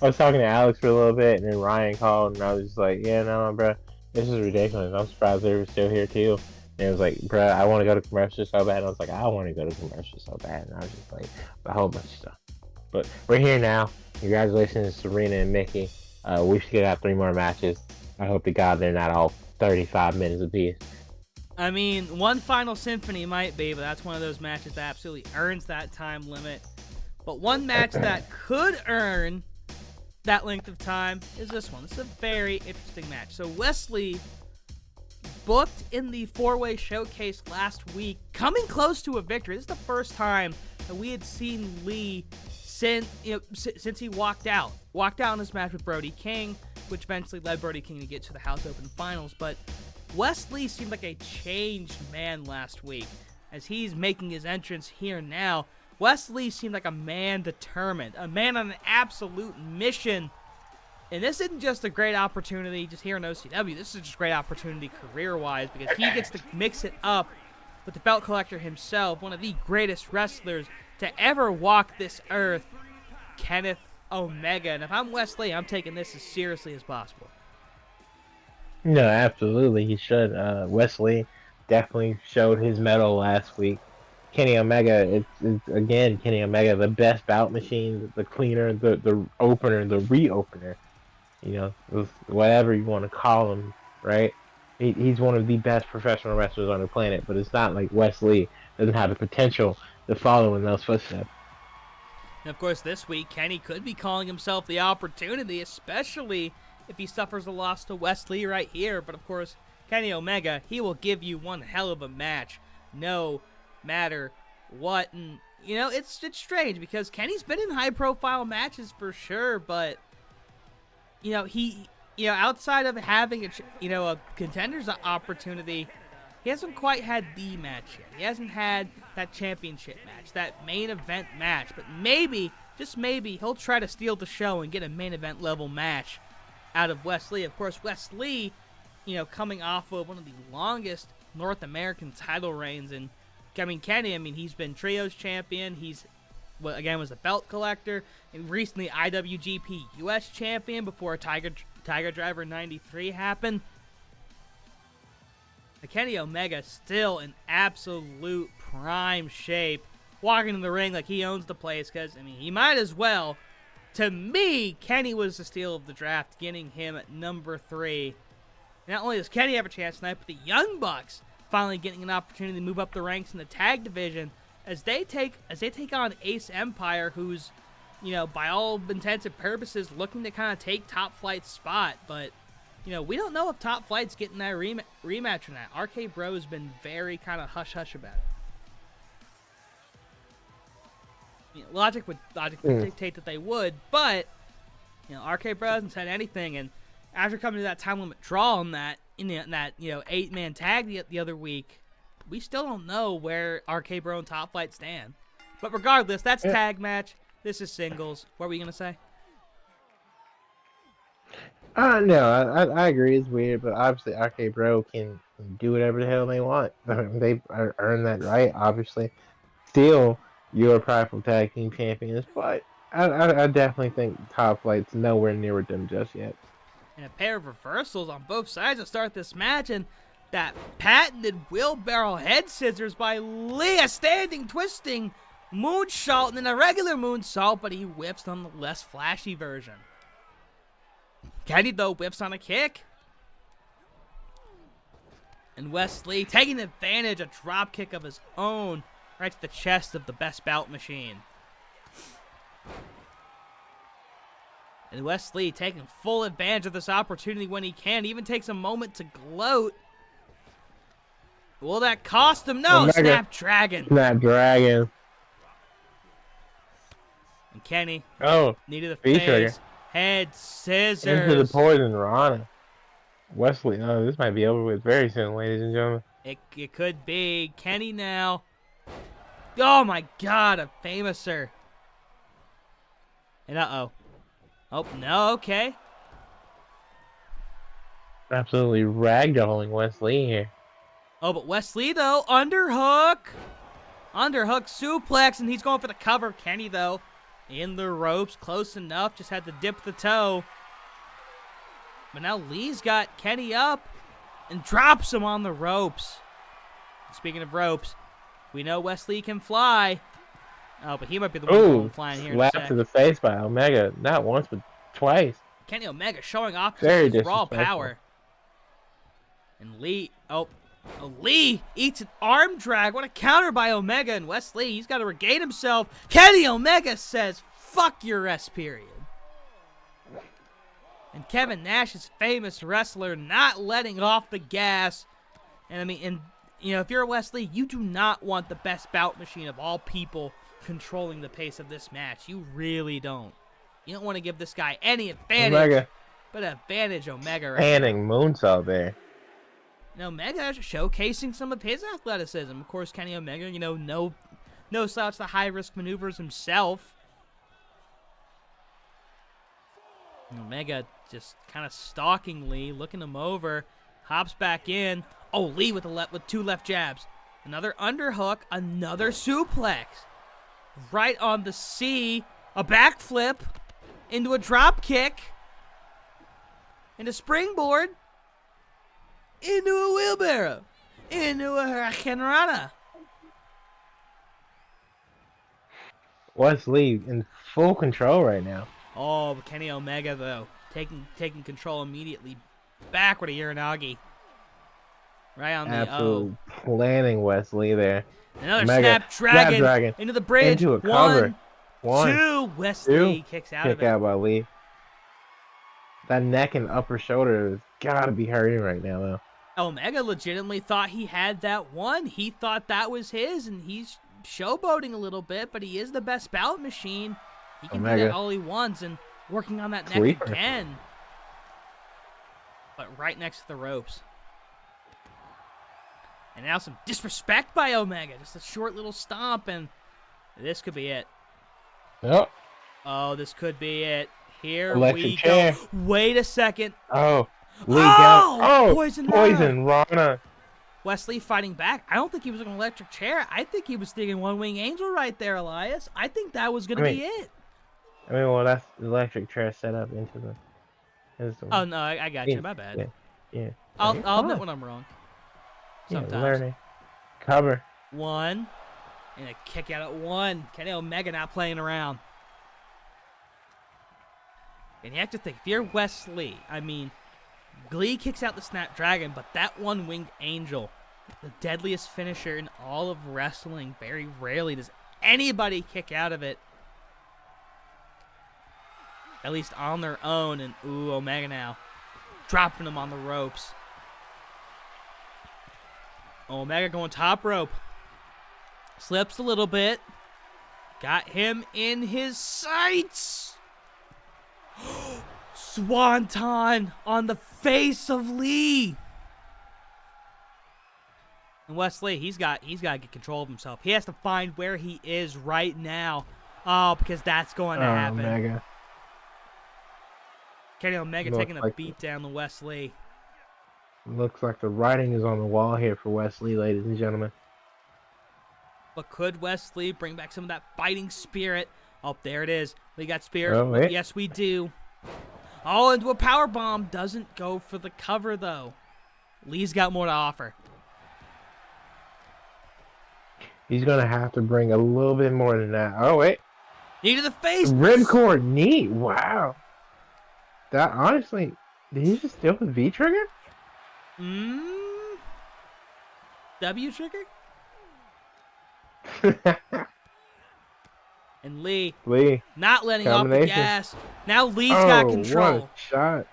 I was talking to Alex for a little bit, and then Ryan called, and I was just like, yeah, no, bro, this is ridiculous. I'm surprised they were still here, too. And it was like, bro, I want to go to commercial so bad. And I was like, I want to go to commercial so bad. And I was just like, a whole bunch of stuff. But we're here now. Congratulations to Serena and Mickie. We should have 3 more matches. I hope to God they're not all 35 minutes apiece. I mean, one Final Symphony might be, but that's one of those matches that absolutely earns that time limit. But one match that could earn that length of time is this one. This is a very interesting match. So Wesley booked in the 4-way showcase last week, coming close to a victory. This is the first time that we had seen Lee since he walked out in this match with Brody King, which eventually led Brody King to get to the House Open Finals. But Wesley seemed like a changed man last week as he's making his entrance here now. Wesley seemed like a man determined, a man on an absolute mission. And this isn't just a great opportunity just here in OCW. This is just a great opportunity career-wise because he gets to mix it up with the belt collector himself, one of the greatest wrestlers to ever walk this earth, Kenneth Omega. And if I'm Wesley, I'm taking this as seriously as possible. No, absolutely, he should. Wesley definitely showed his mettle last week. Kenny Omega, it's again, Kenny Omega, the best bout machine, the cleaner, the opener, the reopener. You know, whatever you want to call him, right? He's one of the best professional wrestlers on the planet, but it's not like Wesley doesn't have the potential to follow in those footsteps. And of course, this week, Kenny could be calling himself the opportunity, especially if he suffers a loss to Wesley right here. But of course, Kenny Omega, he will give you one hell of a match, no matter what. And, you know, it's strange because Kenny's been in high-profile matches for sure, but, you know, outside of having a contender's opportunity, he hasn't quite had the match yet. He hasn't had that championship match, that main event match. But maybe, just maybe, he'll try to steal the show and get a main event level match out of Wesley. Of course, Wesley, you know, coming off of one of the longest North American title reigns. And, I mean, Kenny, he's been Trios champion. He's, well, again, was a belt collector. And recently IWGP US champion before Tiger Driver 93 happened. Kenny Omega still in absolute prime shape, walking in the ring like he owns the place, because, I mean, he might as well. To me, Kenny was the steal of the draft, getting him at number 3. Not only does Kenny have a chance tonight, but the Young Bucks finally getting an opportunity to move up the ranks in the tag division as they take on Ace Empire, who's, you know, by all intents and purposes, looking to kind of take Top Flight's spot, but, you know, we don't know if Top Flight's getting that rematch or not. RK Bro has been very kind of hush-hush about it. You know, logic would dictate that they would, but, you know, RK Bro hasn't said anything, and after coming to that time limit draw in that 8-man tag the other week, we still don't know where RK Bro and Top Flight stand. But regardless, that's tag match. This is singles. What were you gonna say? No, I agree. It's weird, but obviously RK Bro can do whatever the hell they want. They earned that right, obviously. Still, you're prideful tag team champions, but I definitely think Top Flight's nowhere near with them just yet. And a pair of reversals on both sides to start this match, and that patented wheelbarrow head scissors by Lee, a standing, twisting moonsault, and then a regular moonsault, but he whips on the less flashy version. Kenny, though, whips on a kick. And Wesley taking advantage, a drop kick of his own right to the chest of the Best Bout Machine. And Wesley taking full advantage of this opportunity when he can. Even takes a moment to gloat. Will that cost him? No, Snapdragon. Snapdragon. And Kenny needed a face trigger. Head scissors. Into the poison Rana. Wesley, this might be over with very soon, ladies and gentlemen. It could be. Kenny now. Oh my god, a famouser. And uh-oh. Oh, no, okay. Absolutely ragdolling Wesley here. Oh, but Wesley, though, underhook. Underhook suplex, and he's going for the cover. Kenny, though, in the ropes, close enough, just had to dip the toe. But now Lee's got Kenny up and drops him on the ropes. Speaking of ropes, we know Wesley can fly. Oh, but he might be the one flying here in a sec. Slap to the face by Omega. Not once, but twice. Kenny Omega showing off his raw power. And Lee, Lee eats an arm drag. What a counter by Omega, and Wesley, he's got to regain himself. Kenny Omega says, fuck your rest period. And Kevin Nash is famous wrestler, not letting off the gas. And you know, if you're a Wesley, you do not want the Best Bout Machine of all people controlling the pace of this match. You really don't. You don't want to give this guy any advantage. Omega. But advantage Omega right Panning moonsault there. And Omega showcasing some of his athleticism. Of course, Kenny Omega, you know, no slouch to high-risk maneuvers himself. And Omega just kind of stalking Lee, looking him over, hops back in. Oh, Lee with two left jabs. Another underhook, another suplex. Right on the C, a backflip into a drop kick, and a springboard into a wheelbarrow, into a hurricane rana. Wesley in full control right now. Oh, but Kenny Omega, though, taking control immediately. Backward to Uranagi. Right on the Absolute planning Wesley there. Another Omega. Snapdragon into the bridge. Into a cover. One, two. Wesley kicks out of it. Kick out by Lee. That neck and upper shoulder has got to be hurting right now, though. Omega legitimately thought he had that one. He thought that was his, and he's showboating a little bit, but he is the best bout machine. He can do that all he wants, and working on that neck again. But right next to the ropes. And now some disrespect by Omega. Just a short little stomp, and this could be it. Yep. Oh, this could be it. Here Electric we chair. go. Wait a second. Oh. Lee got Poison Rana. Wesley fighting back. I don't think he was an electric chair. I think he was thinking One Wing Angel right there, Elias. I think that was going to be it. I mean, well, that's the electric chair set up into the... Oh, no, I got you. My bad. Yeah. I'll admit when I'm wrong. Sometimes. Yeah, learning. Cover. One. And a kick out at one. Kenny Omega not playing around. And you have to think, if you're Wesley, I mean, Lee kicks out the Snapdragon, but that One-Winged Angel, the deadliest finisher in all of wrestling, very rarely does anybody kick out of it. At least on their own. And, ooh, Omega now dropping him on the ropes. Omega going top rope. Slips a little bit. Got him in his sights. Swanton on the face of Lee. And Wesley, he's got to get control of himself. He has to find where he is right now. Oh, because that's going to happen. Omega. Kenny Omega taking a beat down to Wesley. Looks like the writing is on the wall here for Wesley, ladies and gentlemen. But could Wesley bring back some of that fighting spirit? Oh, there it is. We got spirit. Oh, wait. Yes, we do. Oh, into a power bomb. Doesn't go for the cover, though. Lee's got more to offer. He's going to have to bring a little bit more than that. Oh, wait. Knee to the face. Ripcord knee. Wow. That, honestly, did he just steal the V-trigger? W trigger? And Lee not letting off the gas. Now Lee's got control. What a shot.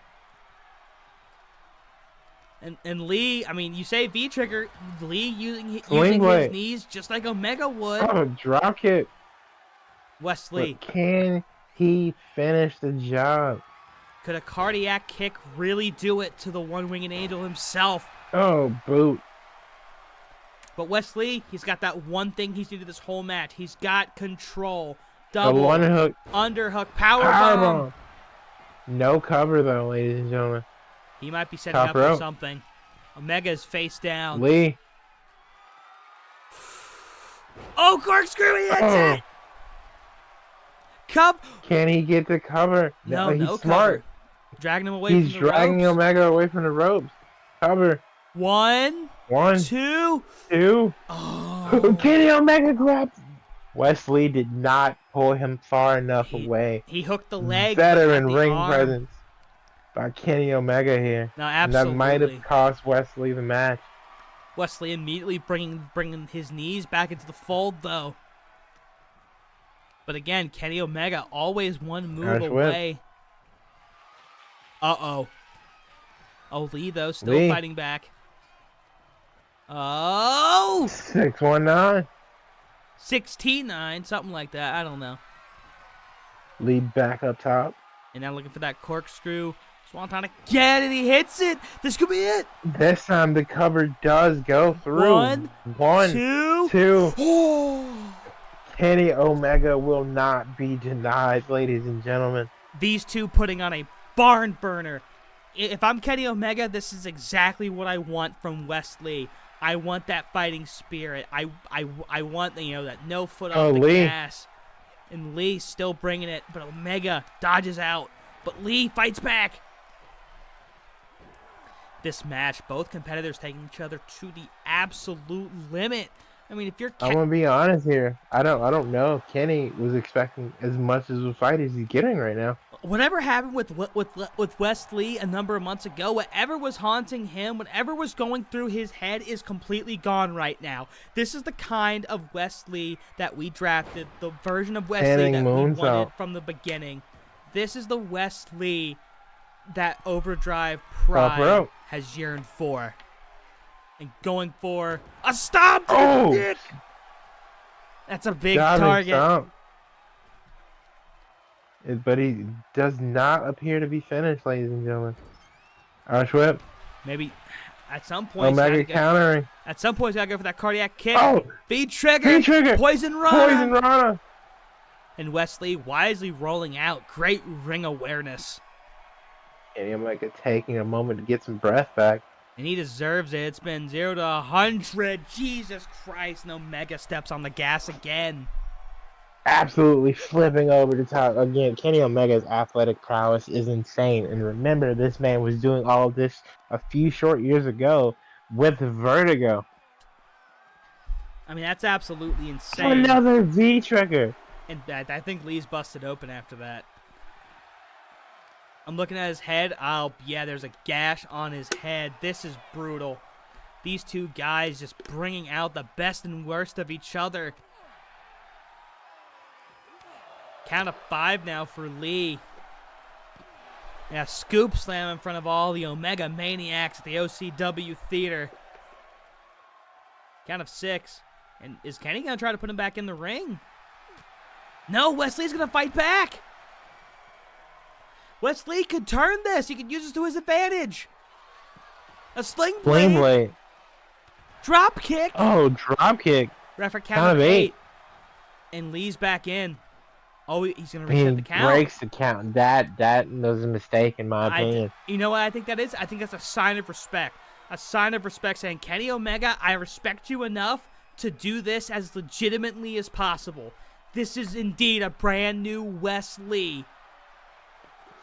And Lee, I mean, you say V-trigger, Lee using his knees just like Omega would. Oh, drop kick. Wesley. But can he finish the job? Could a cardiac kick really do it to the One-Winged Angel himself? Oh, boot. But Wesley, he's got that one thing he's needed this whole match. He's got control. Double, the one hook, underhook, power bomb. No cover, though, ladies and gentlemen. He might be setting up for something. Omega's face down. Lee. Oh, corkscrew, he hits it! Can he get the cover? No, he's no smart. Cover. Dragging him away from the ropes. He's dragging Omega away from the ropes. Cover. One, two. Oh. Kenny Omega grabbed. Wesley did not pull him far enough away. He hooked the leg. Veteran ring presence by Kenny Omega here. No, absolutely. And that might have cost Wesley the match. Wesley immediately bringing his knees back into the fold, though. But again, Kenny Omega always one move away. Uh-oh. Oh, Lee, though, still fighting back. Oh! 619. 16-9, something like that. I don't know. Lee back up top. And now looking for that corkscrew. Swanton again, and he hits it. This could be it. This time the cover does go through. One, two. Oh. Kenny Omega will not be denied, ladies and gentlemen. These two putting on a barn burner. If I'm Kenny Omega, this is exactly what I want from Wesley. I want that fighting spirit. I want, that no foot off the gas. And Lee still bringing it, but Omega dodges out. But Lee fights back. This match, both competitors taking each other to the absolute limit. I mean, if you're I'm gonna be honest here. I don't know if Kenny was expecting as much as the fight as he's getting right now. whatever happened with Wesley a number of months ago, whatever was haunting him, whatever was going through his head is completely gone right now. This is the kind of Wesley that we drafted, the version of Wesley that we wanted from the beginning. This is the Wesley that Overdrive Pride has yearned for. And going for a stomp to the dick! That's a big target. But he does not appear to be finished, ladies and gentlemen. Irish whip. Maybe at some point. Omega countering. At some point, he's got to go for that cardiac kick. Oh! V trigger. Poison Rana. Poison Rana. And Wesley wisely rolling out. Great ring awareness. And Omega taking a moment to get some breath back. And he deserves it. It's been 0 to 100. Jesus Christ. And Omega steps on the gas again. Absolutely flipping over the top. Again, Kenny Omega's athletic prowess is insane. And remember, this man was doing all of this a few short years ago with vertigo. I mean, that's absolutely insane. Another V-trigger. And I think Lee's busted open after that. I'm looking at his head. Oh, yeah, there's a gash on his head. This is brutal. These two guys just bringing out the best and worst of each other. Count of 5 now for Lee. Yeah, scoop slam in front of all the Omega Maniacs at the OCW Theater. Count of 6. And is Kenny going to try to put him back in the ring? No, Wesley's going to fight back. Wesley could turn this. He could use this to his advantage. A sling blade. Drop kick. Oh, drop kick. Referee count of 8. And Lee's back in. Oh, he's going to reset the count. Breaks the count. That was a mistake in my opinion. You know what I think that is? I think that's a sign of respect. A sign of respect saying, Kenny Omega, I respect you enough to do this as legitimately as possible. This is indeed a brand new Wesley.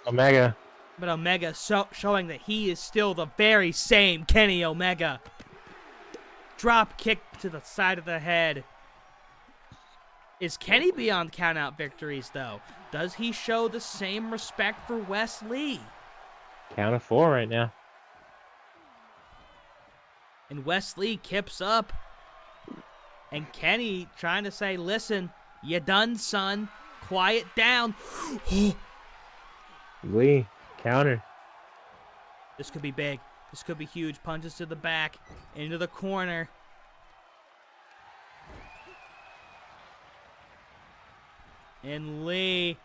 Omega. But Omega showing that he is still the very same Kenny Omega. Drop kick to the side of the head. Is Kenny beyond count-out victories, though? Does he show the same respect for Wesley? Count of 4 right now. And Wesley kips up. And Kenny trying to say, listen, you done, son. Quiet down. Lee, counter. This could be big. This could be huge. Punches to the back. Into the corner. And Lee,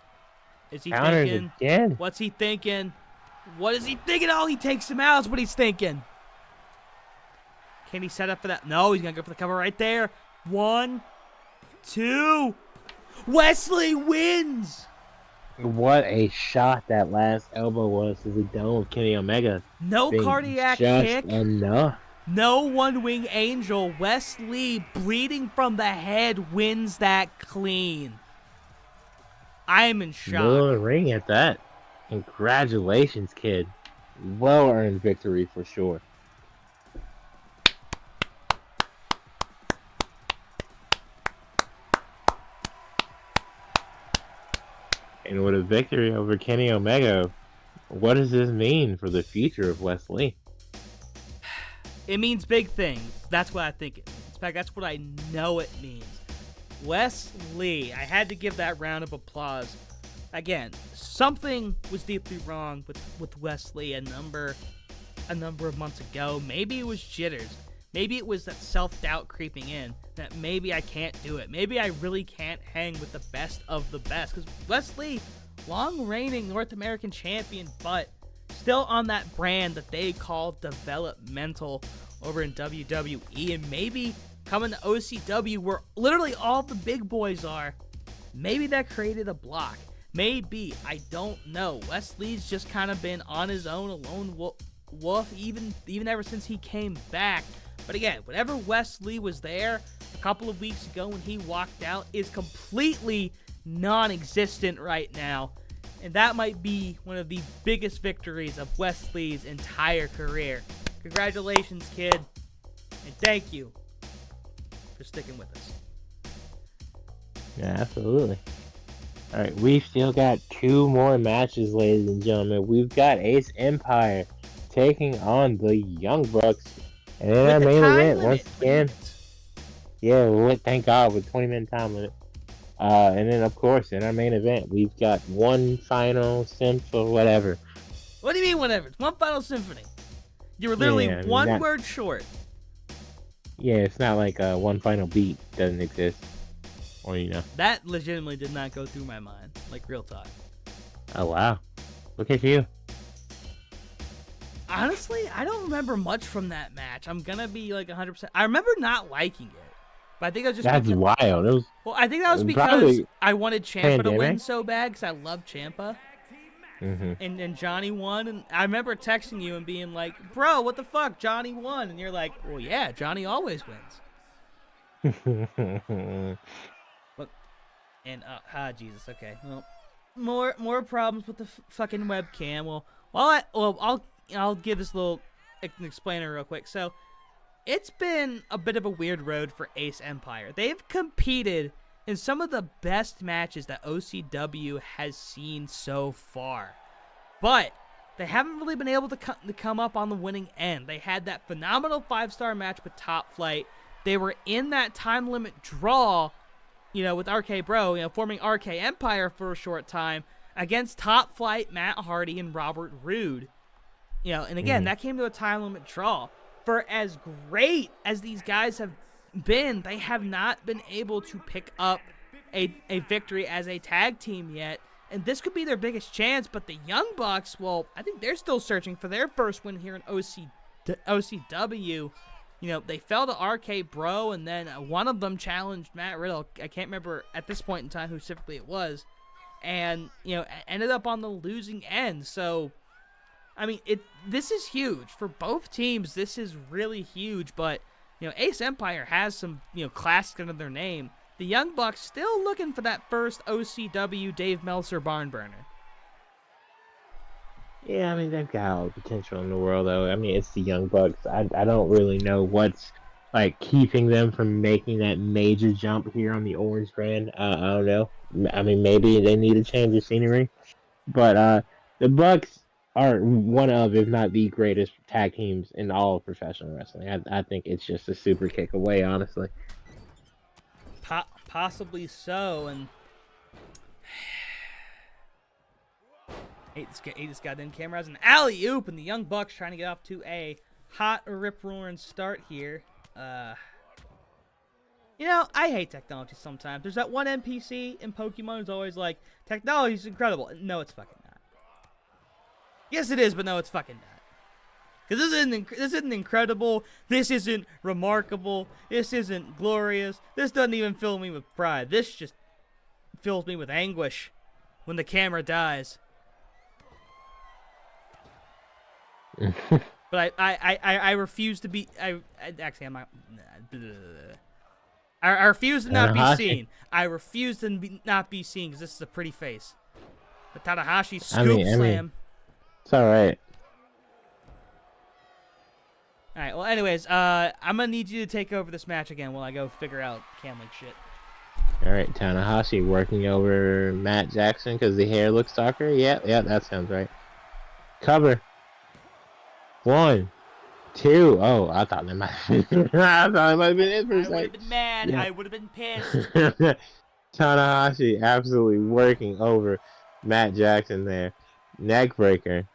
is he counters thinking? Again. What's he thinking? What is he thinking? Oh, he takes him out. That's what he's thinking. Can he set up for that? No, he's going to go for the cover right there. 1, 2. Wesley wins. What a shot that last elbow was to the dome of Kenny Omega. No cardiac kick. Enough. No one-wing angel. Wesley, bleeding from the head, wins that clean. I am in shock. Middle of the ring at that. Congratulations, kid. Well-earned victory for sure. And with a victory over Kenny Omega, what does this mean for the future of Wesley? It means big things. That's what I think it means. In fact, that's what I know it means. Wesley, I had to give that round of applause. Again, something was deeply wrong with Wesley a number of months ago. Maybe it was jitters. Maybe it was that self-doubt creeping in, that maybe I can't do it. Maybe I really can't hang with the best of the best. Because Wesley, long-reigning North American champion, but still on that brand that they call developmental over in WWE. And maybe coming to OCW, where literally all the big boys are, maybe that created a block. Maybe, I don't know. Wesley's just kind of been on his own, a lone wolf, even ever since he came back. But again, whenever Wesley was there a couple of weeks ago when he walked out is completely non-existent right now. And that might be one of the biggest victories of Wesley's entire career. Congratulations, kid. And thank you for sticking with us. Yeah, absolutely. All right, we've still got 2 more matches, ladies and gentlemen. We've got Ace Empire taking on the Young Bucks, and in our With the main time event, limit, once again, yeah, thank God with 20-minute time limit. And then of course, in our main event, we've got one final or whatever. What do you mean, whatever? It's one final symphony. You were literally one word short. Yeah, it's not like one final beat doesn't exist. Or, That legitimately did not go through my mind. Like, real talk. Oh, wow. Look at you. Honestly, I don't remember much from that match. I'm gonna be like 100%. I remember not liking it. But I think I was just... That's wild. It was... Well, I think that was because I wanted Ciampa to win so bad because I love Ciampa. Mm-hmm. And Johnny won, and I remember texting you and being like, bro, what the fuck, Johnny won, and you're like, well, yeah, Johnny always wins. Look, and Jesus, okay, well, more problems with the fucking webcam. I'll give this little explainer real quick. So it's been a bit of a weird road for Ace Empire. They've competed in some of the best matches that OCW has seen so far. But they haven't really been able to come up on the winning end. They had that phenomenal 5-star match with Top Flight. They were in that time limit draw, with RK Bro, forming RK Empire for a short time against Top Flight, Matt Hardy, and Robert Roode. And again, that came to a time limit draw. For as great as these guys have been, they have not been able to pick up a victory as a tag team yet, and this could be their biggest chance. But the Young Bucks, well, I think they're still searching for their first win here in OCW. They fell to RK Bro, and then one of them challenged Matt Riddle. I can't remember at this point in time who specifically it was, and ended up on the losing end. So I mean, this is huge for both teams. This is really huge, but Ace Empire has some, classics under their name. The Young Bucks still looking for that first OCW Dave Meltzer barn burner. Yeah, I mean, they've got all the potential in the world, though. I mean, it's the Young Bucks. I don't really know what's, keeping them from making that major jump here on the Orange brand. I don't know. I mean, maybe they need a change of scenery. But the Bucks are one of, if not the greatest tag teams in all of professional wrestling. I think it's just a super kick away, honestly. Possibly so, and hate this goddamn camera. Has an alley-oop, and the Young Bucks trying to get off to a hot rip-roaring start here. I hate technology sometimes. There's that one NPC in Pokemon who's always like, technology's incredible. No, it's fucking not. Yes, it is, but no, it's fucking not. Because this isn't incredible. This isn't remarkable. This isn't glorious. This doesn't even fill me with pride. This just fills me with anguish when the camera dies. But I refuse to be. Actually, I'm not. I refuse to not be seen. I refuse to not be seen because this is a pretty face. But Tanahashi scoop slam. It's all right. All right. Well, anyways, I'm gonna need you to take over this match again while I go figure out cam link shit. All right, Tanahashi working over Matt Jackson because the hair looks darker. Yeah, that sounds right. Cover. 1, 2. Oh, I thought that might have been. I thought it might have been it for a second. I would have been mad. Yeah. I would have been pissed. Tanahashi absolutely working over Matt Jackson there. Neck breaker.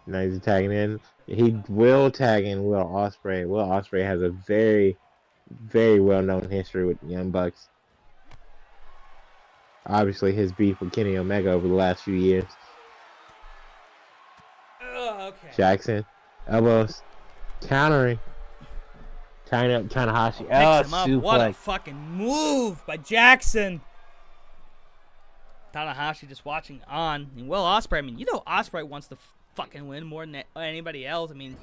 Now he's tagging in. He will tag in Will Ospreay. Will Ospreay has a very, very well-known history with the Young Bucks. Obviously, his beef with Kenny Omega over the last few years. Okay. Jackson, elbows, countering. Tying up Tanahashi. Picks him up. What a fucking move by Jackson. Tanahashi just watching on. And Will Ospreay, I mean, Ospreay wants to fucking win more than anybody else. I mean,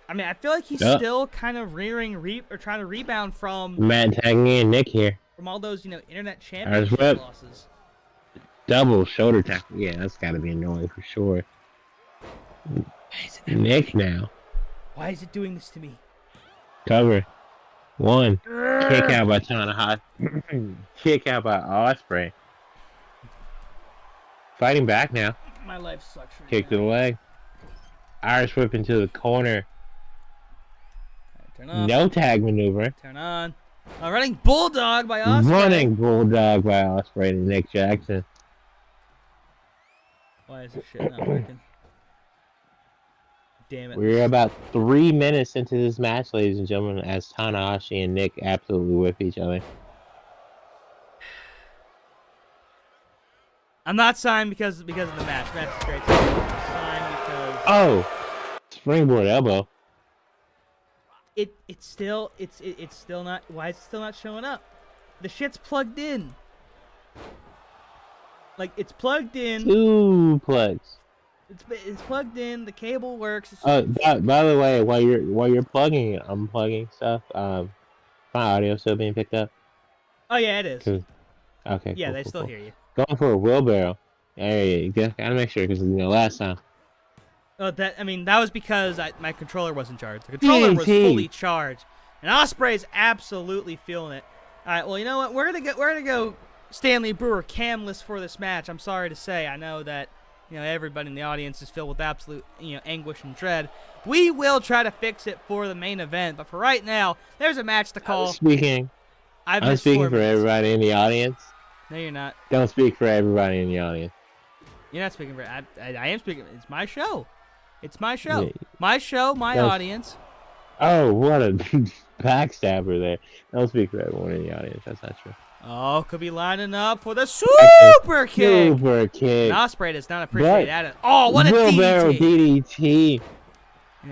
I feel like he's still kind of trying to rebound from Matt tagging in Nick here. From all those, internet championship losses. Double shoulder tackle. Yeah, that's got to be annoying for sure. Nick now. Why is it doing this to me? Cover. 1. Kick out by Tanahashi. Kick out by Ospreay. fighting back now. My life sucks. Kicked it away. Irish whip into the corner. Right, turn off. No tag maneuver. Turn on. A running bulldog by Osprey. Running bulldog by Osprey to Nick Jackson. Why is this shit not working? Damn it. We're about 3 minutes into this match, ladies and gentlemen, as Tanahashi and Nick absolutely whip each other. I'm not signed because of the match. Match is great. I'm signed because springboard elbow. it's still not. Why is it still not showing up? The shit's plugged in. Like, it's plugged in. Two plugs. It's plugged in. The cable works. By the way, while you're plugging, I'm plugging stuff. My audio still being picked up. Oh yeah, it is. Okay. Yeah, cool, they cool, still cool. hear you. Going for a wheelbarrow. Hey, you gotta make sure because last time. Oh, that was because my controller wasn't charged. The controller was fully charged, and Osprey's absolutely feeling it. All right, well, you know what? We're gonna go Stanley Brewer camless for this match. I'm sorry to say. I know that everybody in the audience is filled with absolute anguish and dread. We will try to fix it for the main event, but for right now, there's a match to call. I'm speaking for everybody in the audience. No, you're not. Don't speak for everybody in the audience. You're not speaking for. I am speaking. It's my show. It's my show. Yeah. My show. My audience. Oh, what a backstabber there. Don't speak for everyone in the audience. That's not true. Oh, could be lining up for the super kick. Super kick. And Osprey does not appreciate that. Oh, what a wheelbarrow DDT.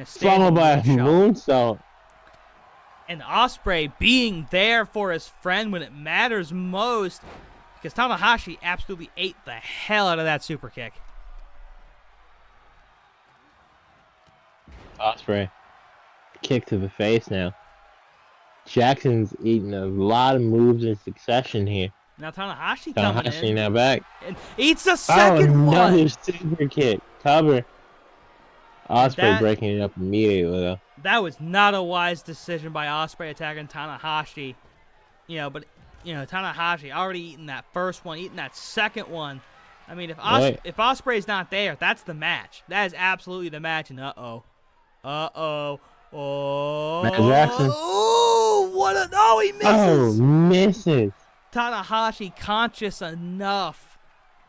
Followed by a moonsault. And Osprey being there for his friend when it matters most. Because Tanahashi absolutely ate the hell out of that super kick. Osprey. Kick to the face now. Jackson's eating a lot of moves in succession here. Now Tanahashi coming in. Tanahashi now back. And eats a second one. Another super kick. Cover. Osprey breaking it up immediately though. That was not a wise decision by Osprey attacking Tanahashi. But Tanahashi already eating that first one, eating that second one. I mean, if Osprey's not there, that's the match. That is absolutely the match. And oh, Jackson. He misses. Oh, misses. Tanahashi conscious enough.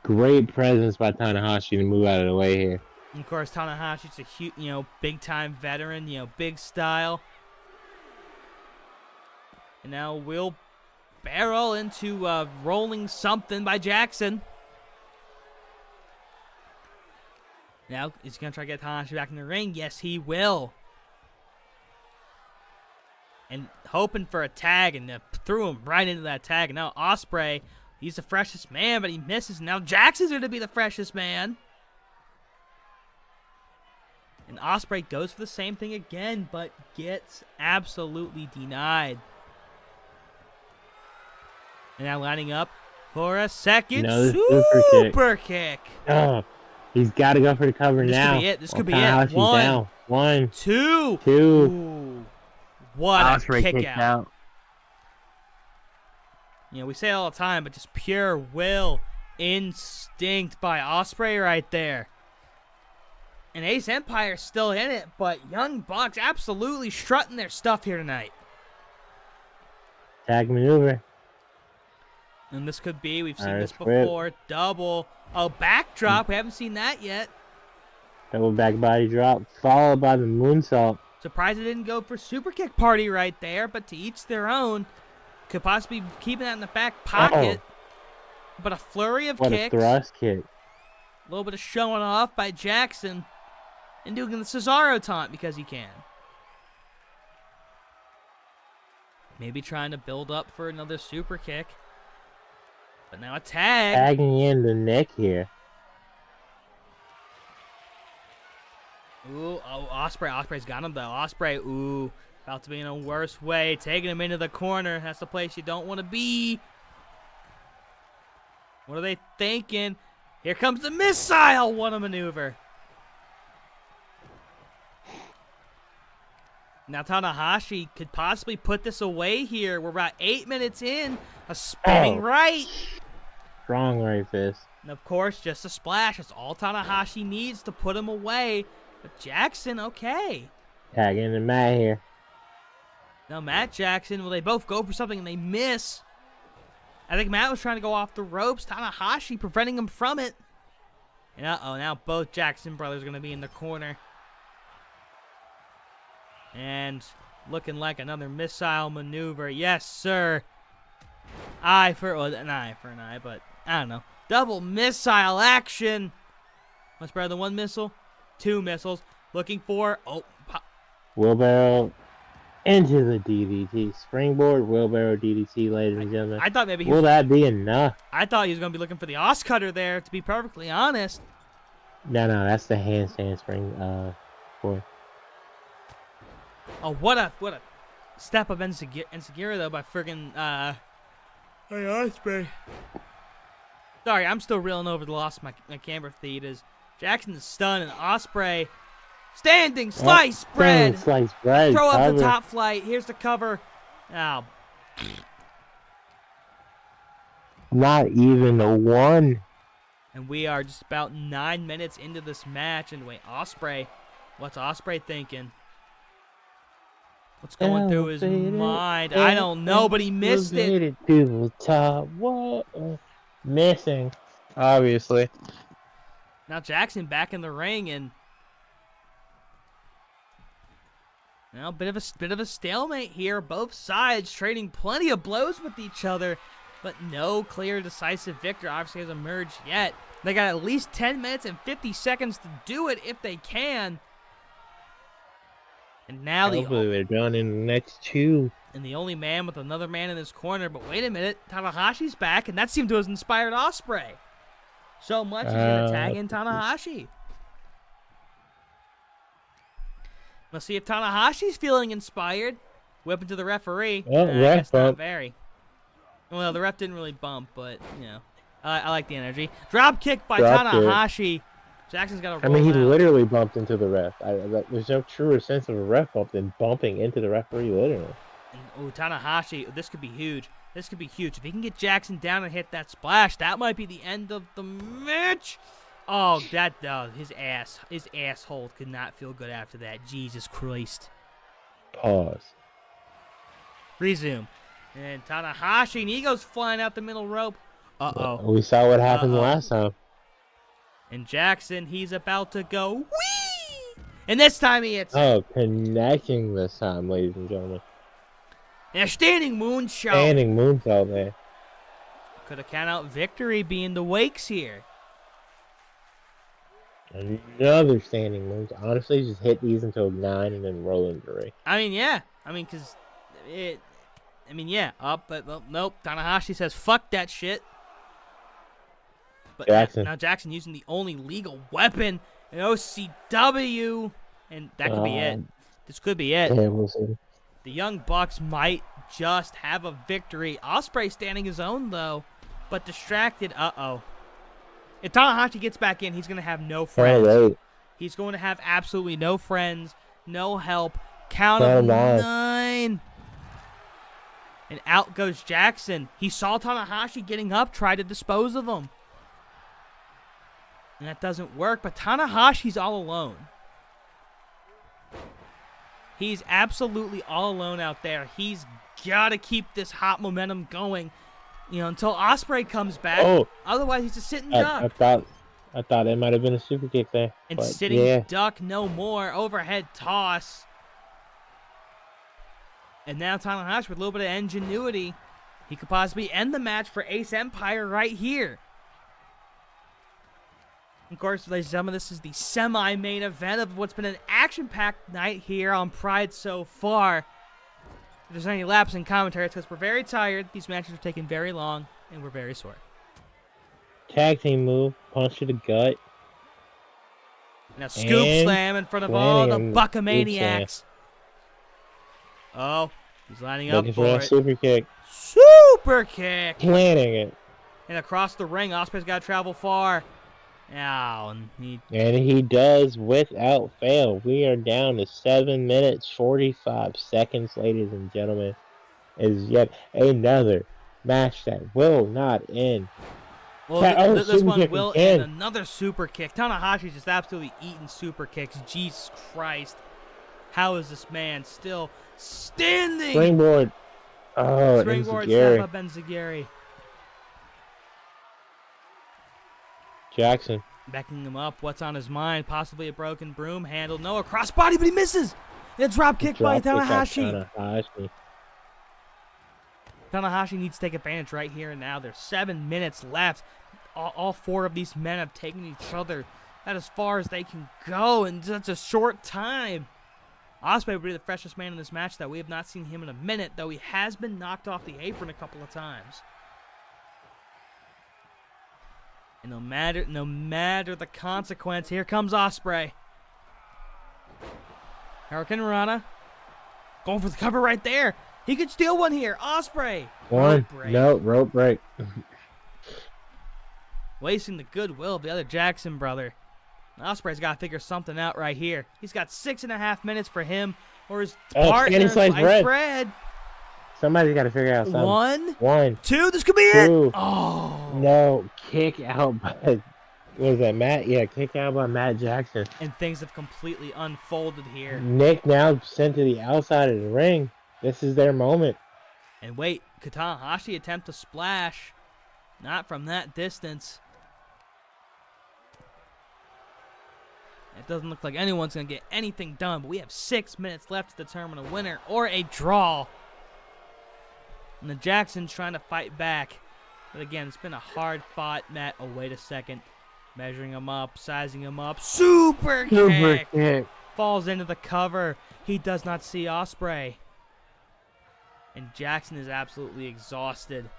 Great presence by Tanahashi to move out of the way here. And of course, Tanahashi's a huge, big time veteran, big style. And now we'll barrel into rolling something by Jackson. Now, is he going to try to get Tanahashi back in the ring? Yes, he will. And hoping for a tag, and threw him right into that tag. And now Osprey, he's the freshest man, but he misses. Now Jackson's going to be the freshest man. And Osprey goes for the same thing again, but gets absolutely denied. And now lining up for a second super kick. Oh, he's got to go for the cover now. This could be it. One, two. Ooh. What Osprey a kick out. We say it all the time, but just pure will, instinct by Osprey right there. And Ace Empire's still in it, but Young Bucks absolutely strutting their stuff here tonight. Tag maneuver. And this could be, we've seen this before, double. Oh, backdrop, we haven't seen that yet. Double back body drop, followed by the moonsault. Surprised it didn't go for super kick party right there, but to each their own. Could possibly be keeping that in the back pocket. But a flurry of kicks. What a thrust kick. A little bit of showing off by Jackson. And doing the Cesaro taunt because he can. Maybe trying to build up for another super kick. But now a tag. Tagging in the neck here. Ooh, Osprey. Osprey's got him though. Osprey, about to be in a worse way. Taking him into the corner. That's the place you don't want to be. What are they thinking? Here comes the missile. What a maneuver. Now Tanahashi could possibly put this away here. We're about 8 minutes in. A spinning right. Strong right fist. And of course, just a splash. That's all Tanahashi needs to put him away. But Jackson, okay. Tagging the Matt here. Now Matt Jackson, well, they both go for something and they miss. I think Matt was trying to go off the ropes. Tanahashi preventing him from it. And uh-oh, now both Jackson brothers are going to be in the corner. And looking like another missile maneuver. Yes, sir. An eye for an eye, but I don't know. Double missile action. Much better than one missile. Two missiles. Looking for, wheelbarrow into the DDT. Springboard, wheelbarrow DDT, ladies and gentlemen. I thought maybe will that be enough? I thought he was going to be looking for the Os Cutter there, to be perfectly honest. No, that's the handstand spring board. Oh, what a step of Insecure though by friggin' Ospreay. Sorry, I'm still reeling over the loss of my camera feed. Is Jackson's stunned and Ospreay standing slice spread. Slice bread. Throw cover. up the top flight. Here's the cover. Oh. Not even a one. And we are just about 9 minutes into this match. And wait, Ospreay. What's Ospreay thinking? What's going through his mind? I don't know, but he missed it. To the top. What? Missing, obviously. Now Jackson back in the ring, and now a bit of a stalemate here. Both sides trading plenty of blows with each other, but no clear decisive victor obviously has emerged yet. They got at least 10 minutes and 50 seconds to do it if they can. And now hopefully they're done in the next two. And the only man with another man in his corner. But wait a minute, Tanahashi's back, and that seemed to have inspired Ospreay so much he's gonna tag in Tanahashi. Let's see if Tanahashi's feeling inspired. Whip into the referee. Oh, I guess not very. Well, the ref didn't really bump, but you know, I like the energy. Drop kick by Tanahashi. Jackson's got to roll he out. literally bumped into the ref. There's no truer sense of a ref bump than bumping into the referee, literally. And, Tanahashi, this could be huge. This could be huge. If he can get Jackson down and hit that splash, that might be the end of the match. Oh, his asshole could not feel good after that. Jesus Christ. Pause. Resume. And Tanahashi, and he goes flying out the middle rope. Uh-oh. We saw what happened last time. And Jackson, he's about to go, whee! And this time he hits. Oh, connecting this time, ladies and gentlemen. And a standing moonsault. Standing moonsault there. Could have count out victory being the Wakes here. Another standing moonsault. Honestly, just hit these until 9 and then roll into 3. I mean, yeah. Up, but well, nope. Tanahashi says, fuck that shit. But Jackson. Now Jackson using the only legal weapon, an OCW, and that could be it. This could be it. Yeah, we'll see. The Young Bucks might just have a victory. Ospreay standing his own, though, but distracted. Uh-oh. If Tanahashi gets back in, he's going to have no friends. Right. He's going to have absolutely no friends, no help. Count of 9. And out goes Jackson. He saw Tanahashi getting up, tried to dispose of him. And that doesn't work, but Tanahashi's all alone. He's absolutely all alone out there. He's got to keep this hot momentum going, until Ospreay comes back. Oh. Otherwise, he's just sitting duck. I thought it might have been a super kick there. And sitting duck no more. Overhead toss. And now Tanahashi with a little bit of ingenuity. He could possibly end the match for Ace Empire right here. Of course, ladies and gentlemen, this is the semi-main event of what's been an action-packed night here on Pride so far. If there's any lapse in commentary, it's because we're very tired. These matches are taking very long, and we're very sore. Tag team move, punch to the gut. Now scoop slam in front of all the Buckamaniacs. Oh, he's lining up for it. Super kick. Super kick. Planning it. And across the ring, Ospreay's got to travel far. Ow, and he does without fail. We are down to 7 minutes, 45 seconds, ladies and gentlemen. Is yet another match that will not end. Well, this super one kick will again. end. Another super kick. Tanahashi's just absolutely eating super kicks. Jesus Christ. How is this man still standing? Springboard. Oh, Springboard, Enziguri. step up, Enziguri. Jackson. Backing him up. What's on his mind? Possibly a broken broom handle. No, a crossbody, but he misses. And a drop kick by Tanahashi. Tanahashi needs to take advantage right here and now. There's 7 minutes left. All 4 of these men have taken each other that as far as they can go in such a short time. Ospreay will be the freshest man in this match that we have not seen him in a minute, though he has been knocked off the apron a couple of times. And no matter the consequence, here comes Ospreay. Hurricane Rana. Going for the cover right there. He could steal one here. Ospreay. One. No, rope break. Wasting the goodwill of the other Jackson brother. Ospreay's got to figure something out right here. He's got 6.5 minutes for him or his partner. Sliced bread. Somebody's got to figure out something. 1, 2. This could be it. Oh. No. Kick out by, what is that, Matt? Yeah, kick out by Matt Jackson. And things have completely unfolded here. Nick now sent to the outside of the ring. This is their moment. And wait, Tanahashi attempt to splash. Not from that distance. It doesn't look like anyone's going to get anything done, but we have 6 minutes left to determine a winner or a draw. And the Jackson's trying to fight back. But again, it's been a hard-fought match. Oh, wait a second. Measuring him up, sizing him up. Super kick. Falls into the cover. He does not see Ospreay. And Jackson is absolutely exhausted.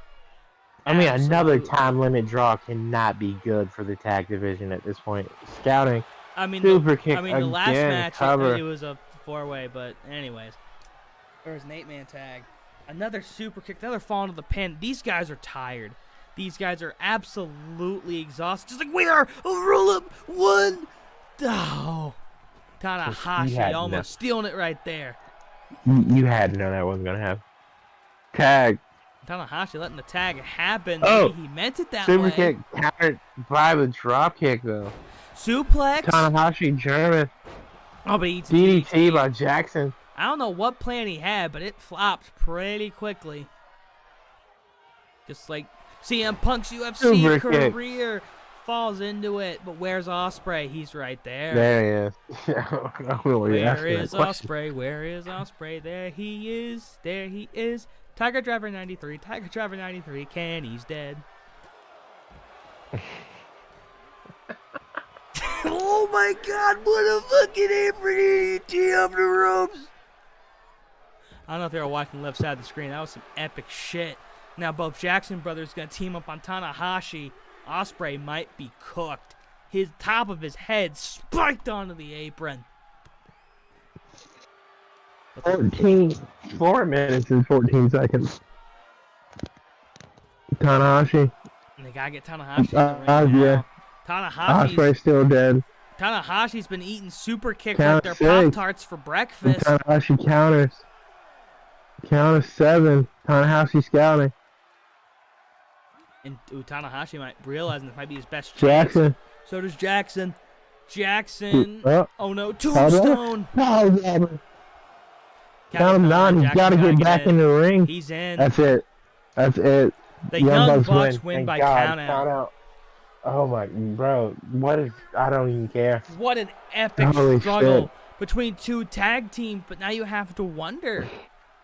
I mean, another time limit draw cannot be good for the tag division at this point. Scouting. I mean, super kick the last match, cover. it was a 4-way, but anyways. There was an 8-man tag. Another super kick, another fall into the pin. These guys are tired. These guys are absolutely exhausted. Just like we are. Roll up. 1. Oh. Tanahashi almost stealing it right there. You had to know that wasn't going to happen. Tag. Tanahashi letting the tag happen. Oh. Maybe he meant it that super way. Kick countered by the drop kick, though. Suplex. Tanahashi German. Oh, but he eats DDT by Jackson. I don't know what plan he had, but it flopped pretty quickly. Just like CM Punk's UFC super career falls into it. But where's Ospreay? He's right there. There he is. Where is Ospreay? Where is Ospreay? There he is. There he is. Tiger Driver 93. Tiger Driver 93. Kenny's dead. Oh my God! What a fucking apron DDT off the ropes! I don't know if they were watching the left side of the screen. That was some epic shit. Now both Jackson brothers gonna team up on Tanahashi. Ospreay might be cooked. His top of his head spiked onto the apron. 4 minutes and 14 seconds. Tanahashi. And they gotta get Tanahashi in the ring yeah. now. Ospreay's still dead. Tanahashi's been eating super kicks Count like they're 6. Pop-Tarts for breakfast. And Tanahashi counters. Count of 7. Tanahashi scouting. And Tanahashi might realize this might be his best chance. Jackson. So does Jackson. Jackson. Oh no, Tombstone. Count of 9. He's got to get back in the ring. He's in. That's it. That's it. The Young Bucks win by count out. Oh my, bro. What is, I don't even care. What an epic struggle between two tag teams, but now you have to wonder.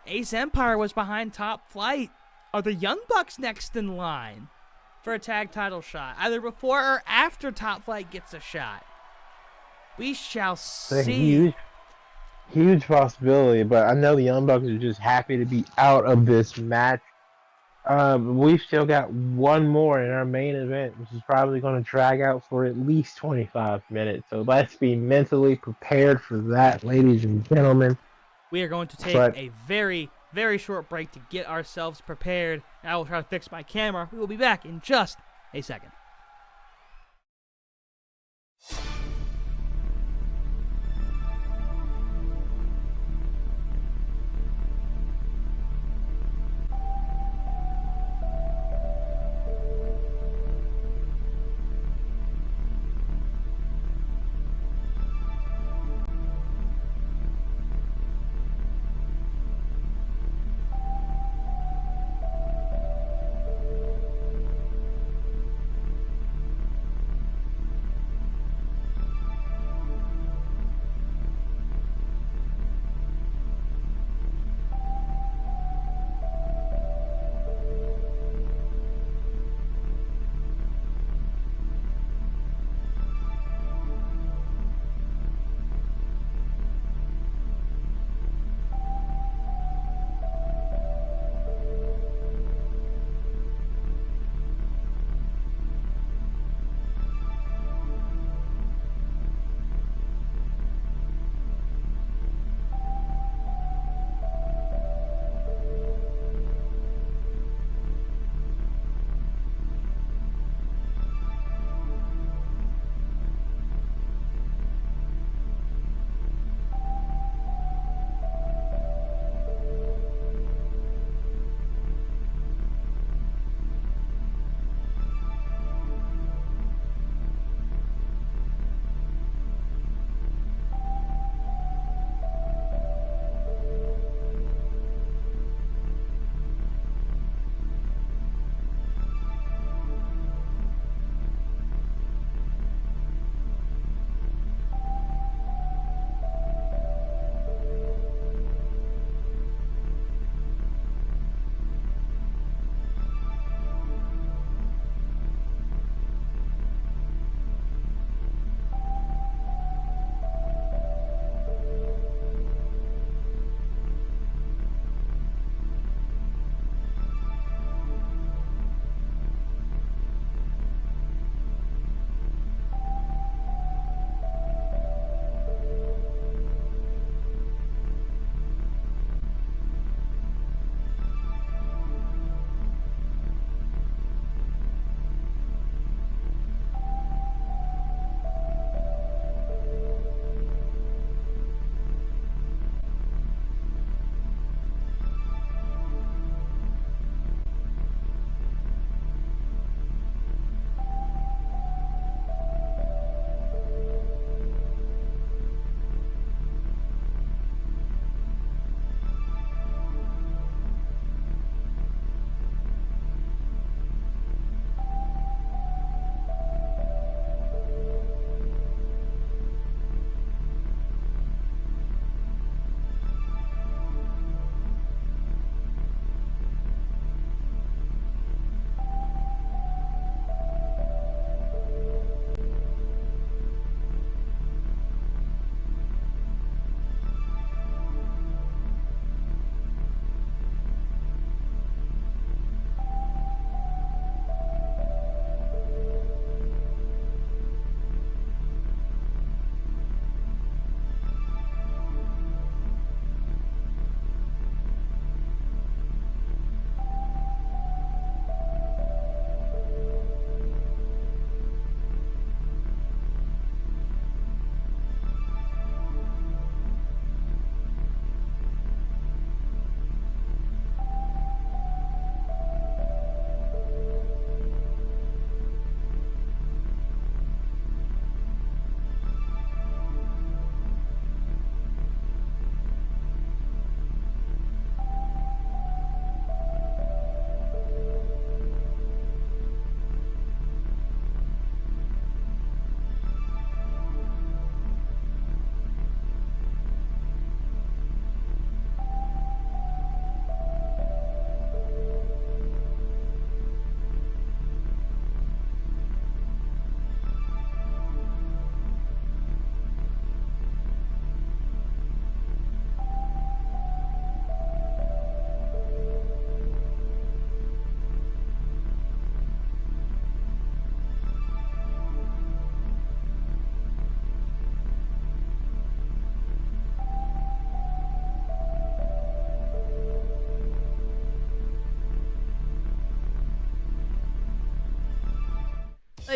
Ace Empire was behind Top Flight. Are the Young Bucks next in line for a tag title shot? Either before or after Top Flight gets a shot. We shall see. Huge possibility, but I know the Young Bucks are just happy to be out of this match. We've still got one more in our main event, which is probably going to drag out for at least 25 minutes. So let's be mentally prepared for that, ladies and gentlemen. We are going to take a very, very short break to get ourselves prepared. I will try to fix my camera. We will be back in just a second.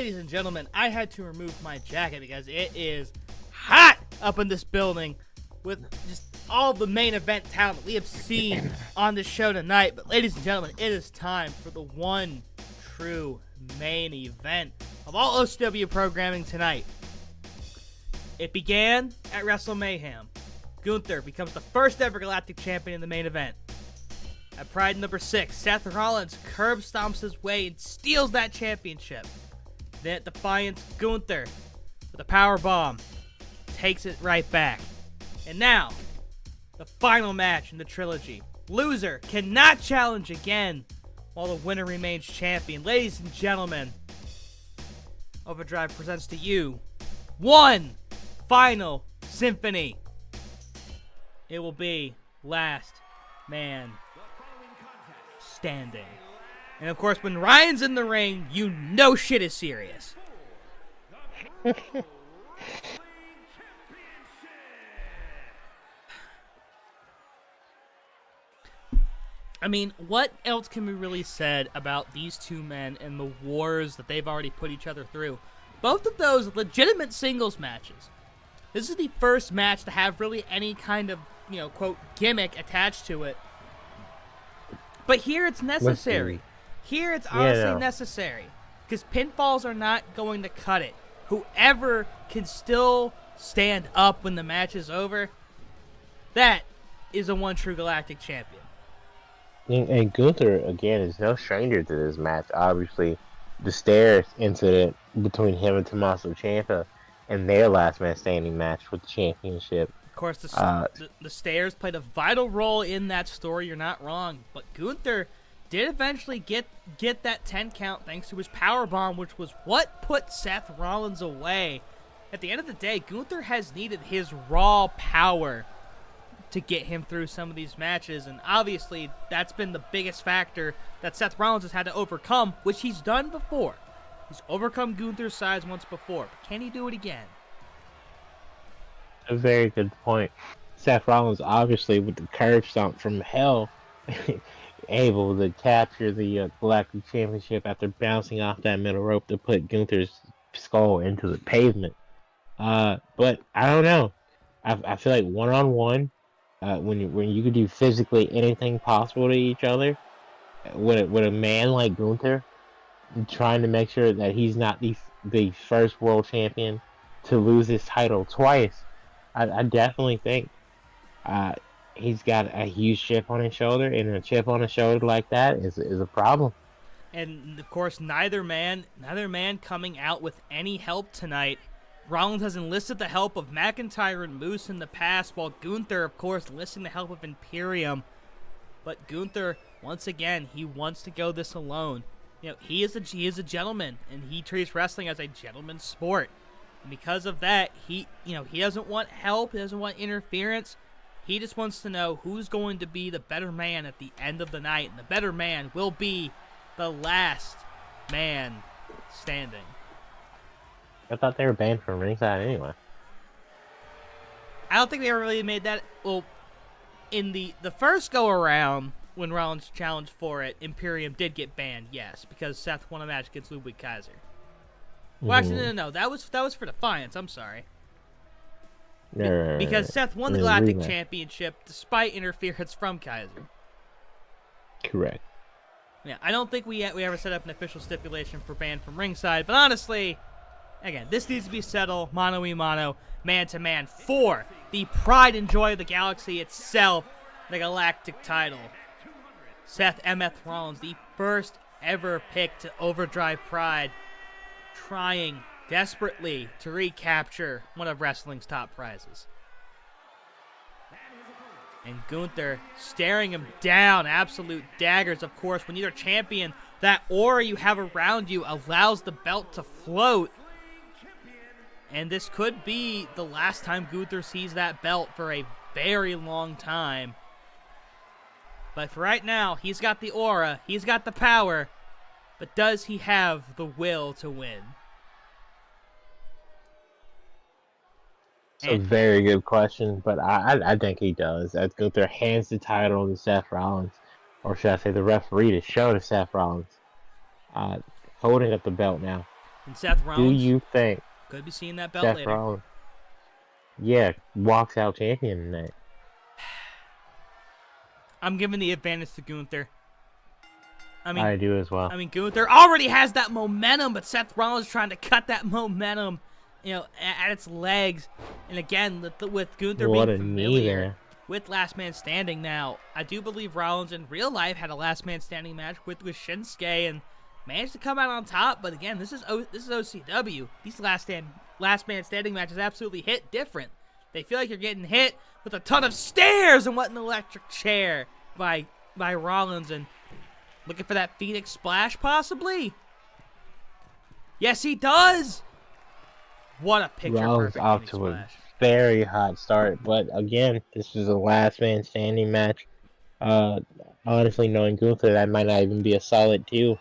ladies and gentlemen, I had to remove my jacket because it is hot up in this building with just all the main event talent we have seen on the show tonight. But ladies and gentlemen, it is time for the one true main event of all OCW programming tonight. It began at Wrestle Mayhem. Gunther becomes the first ever Galactic Champion in the main event. At Pride number 6, Seth Rollins curb stomps his way and steals that championship. Then at Defiance, Gunther, with a power bomb, takes it right back. And now, the final match in the trilogy. Loser cannot challenge again, while the winner remains champion. Ladies and gentlemen, Overdrive presents to you one final symphony. It will be Last Man Standing. And of course, when Ryan's in the ring, you know shit is serious. I mean, what else can be really said about these two men and the wars that they've already put each other through? Both of those legitimate singles matches. This is the first match to have really any kind of, quote, gimmick attached to it. But here it's necessary. Here it's honestly necessary. Because pinfalls are not going to cut it. Whoever can still stand up when the match is over, that is a one true Galactic Champion. And Gunther, again, is no stranger to this match. Obviously, the stairs incident between him and Tommaso Ciampa and their last man standing match for the championship. Of course, the stairs played a vital role in that story. You're not wrong. But Gunther did eventually get that 10 count thanks to his powerbomb, which was what put Seth Rollins away. At the end of the day, Gunther has needed his raw power to get him through some of these matches. And obviously, that's been the biggest factor that Seth Rollins has had to overcome, which he's done before. He's overcome Gunther's size once before. But can he do it again? A very good point. Seth Rollins, obviously, with the curb stomp from hell, able to capture the Galactic Championship after bouncing off that middle rope to put Gunther's skull into the pavement. But I don't know. I feel like one-on-one, when you could do physically anything possible to each other, with a man like Gunther, trying to make sure that he's not the first world champion to lose his title twice, I definitely think he's got a huge chip on his shoulder, and a chip on his shoulder like that is a problem. And of course, neither man coming out with any help tonight. Rollins has enlisted the help of McIntyre and Moose in the past, while Gunther, of course, enlisting the help of Imperium. But Gunther, once again, he wants to go this alone. He is a gentleman, and he treats wrestling as a gentleman's sport. And because of that, he doesn't want help, he doesn't want interference. He just wants to know who's going to be the better man at the end of the night, and the better man will be the last man standing. I thought they were banned from ringside anyway. I don't think they ever really made that. Well, in the first go around when Rollins challenged for it, Imperium did get banned, yes, because Seth won a match against Ludwig Kaiser. Well, actually, no, that was for Defiance. I'm sorry. Because Seth won the Galactic Championship despite interference from Kaiser. Correct. Yeah, I don't think we ever set up an official stipulation for ban from ringside, but honestly, again, this needs to be settled mano-a-mano, man-to-man, for the pride and joy of the galaxy itself, the Galactic title. Seth MF Rollins, the first ever pick to Overdrive Pride, trying desperately to recapture one of wrestling's top prizes. And Gunther staring him down, absolute daggers. Of course, when you're a champion, that aura you have around you allows the belt to float. And this could be the last time Gunther sees that belt for a very long time. But for right now, he's got the aura, he's got the power, but does he have the will to win? It's a very good question, but I think he does. As Gunther hands the title to Seth Rollins, or should I say the referee to show to Seth Rollins, holding up the belt now. And Seth Rollins. Do you think Could be seeing that belt Seth later. Rollins, walks out champion tonight? I'm giving the advantage to Gunther. I do as well. I mean, Gunther already has that momentum, but Seth Rollins trying to cut that momentum, at its legs. And again, with Gunther being familiar with Last Man Standing now, I do believe Rollins in real life had a Last Man Standing match with Shinsuke and managed to come out on top. But again, this is OCW. These Last Man Standing matches absolutely hit different. They feel like you're getting hit with a ton of stairs and what an electric chair by Rollins, and looking for that Phoenix Splash, possibly? Yes, he does! What a picture-perfect off Phoenix to Splash. a very hot start, but again, this is a last man standing match. Honestly, knowing Gunther, that might not even be a solid 2.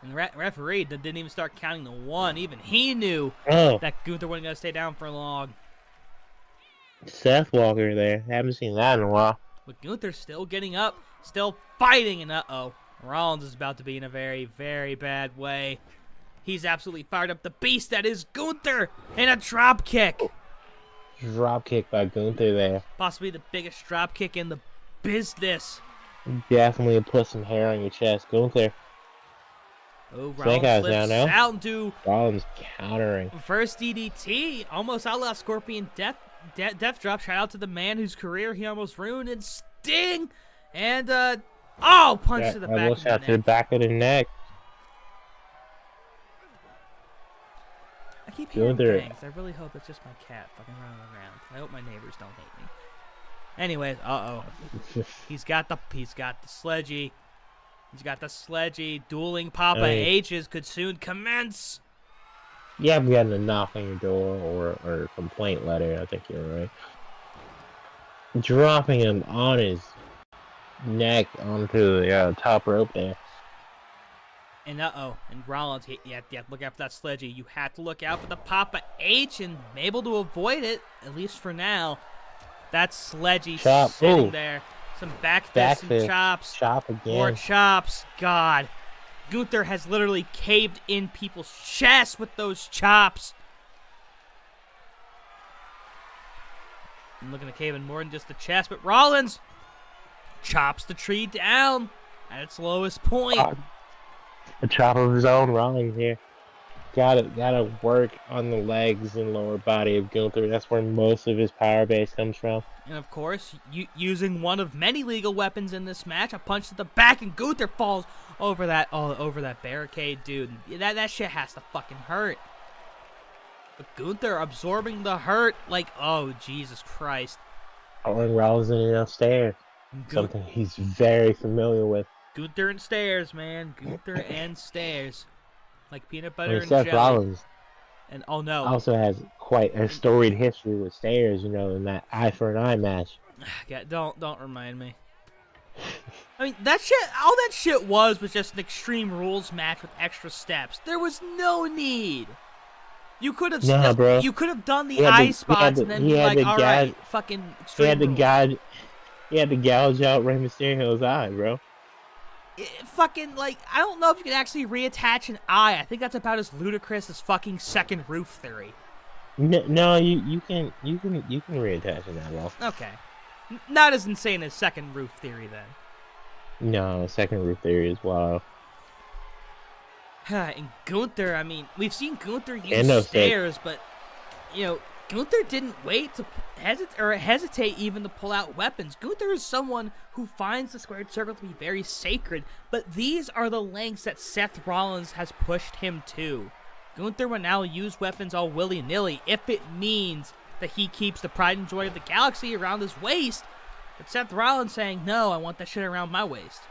And the referee didn't even start counting the 1. Even he knew that Gunther wasn't going to stay down for long. Seth Walker there. Haven't seen that in a while. But Gunther's still getting up, still fighting, and Rollins is about to be in a very, very bad way. He's absolutely fired up. The beast that is Gunther, and a drop kick. Drop kick by Gunther there. Possibly the biggest drop kick in the business. Definitely put some hair on your chest, Gunther. Oh, Rollins flips out into Rollins countering. First DDT, almost outlaw Scorpion death drop. Shout out to the man whose career he almost ruined. And Sting, and punch to the back of the neck. To the back of the neck. I keep hearing bangs. I really hope it's just my cat fucking running around. I hope my neighbors don't hate me. Anyways, he's got the sledgy. He's got the sledgy. Dueling Papa H's could soon commence. Yeah, I'm getting a knock on your door or a complaint letter. I think you're right. Dropping him on his neck onto the top rope there. And and Rollins, you have to look out for that sledgy. You have to look out for the Papa H and able to avoid it, at least for now. That sledgy sitting there. Some back fists and chops. Chop again. More chops. God. Gunther has literally caved in people's chests with those chops. I'm looking to cave in more than just the chest, but Rollins chops the tree down at its lowest point. A chop of his own, Rollins here. Gotta work on the legs and lower body of Gunther. That's where most of his power base comes from. And of course, using one of many legal weapons in this match, a punch to the back, and Gunther falls over that barricade, dude. That shit has to fucking hurt. But Gunther absorbing the hurt, like, oh Jesus Christ. And Rollins in upstairs. Something he's very familiar with. Gunther and stairs, man. Gunther and stairs. Like peanut butter and Seth jelly. Rollins and no. Also has quite a storied history with stairs, in that eye for an eye match. Yeah, don't remind me. I mean, all that shit was just an Extreme Rules match with extra steps. There was no need. You could have you could have done the eye spots and then be like, all right, fucking Extreme Rules. He had to gouge out Rey Mysterio's eye, bro. I don't know if you can actually reattach an eye. I think that's about as ludicrous as fucking second roof theory. No, you can reattach an eyeball. Okay. Not as insane as second roof theory then. No, second roof theory is wild. And Gunther, I mean, we've seen Gunther use stairs, but Gunther didn't wait to hesitate even to pull out weapons. Gunther is someone who finds the squared circle to be very sacred, but these are the lengths that Seth Rollins has pushed him to. Gunther will now use weapons all willy-nilly if it means that he keeps the pride and joy of the galaxy around his waist. But Seth Rollins saying, no, I want that shit around my waist.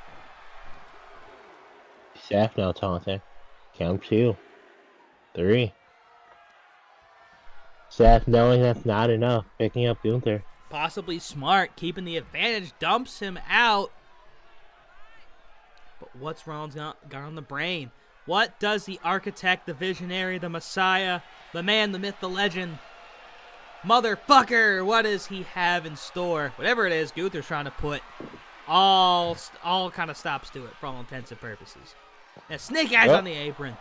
Seth now taunting. Count 2. 3. Seth knowing that's not enough, picking up Gunther. Possibly smart, keeping the advantage, dumps him out. But what's Rollins got on the brain? What does the architect, the visionary, the messiah, the man, the myth, the legend, motherfucker, what does he have in store? Whatever it is, Gunther's trying to put all kind of stops to it for all intents and purposes. Now, Snake Eyes on the apron.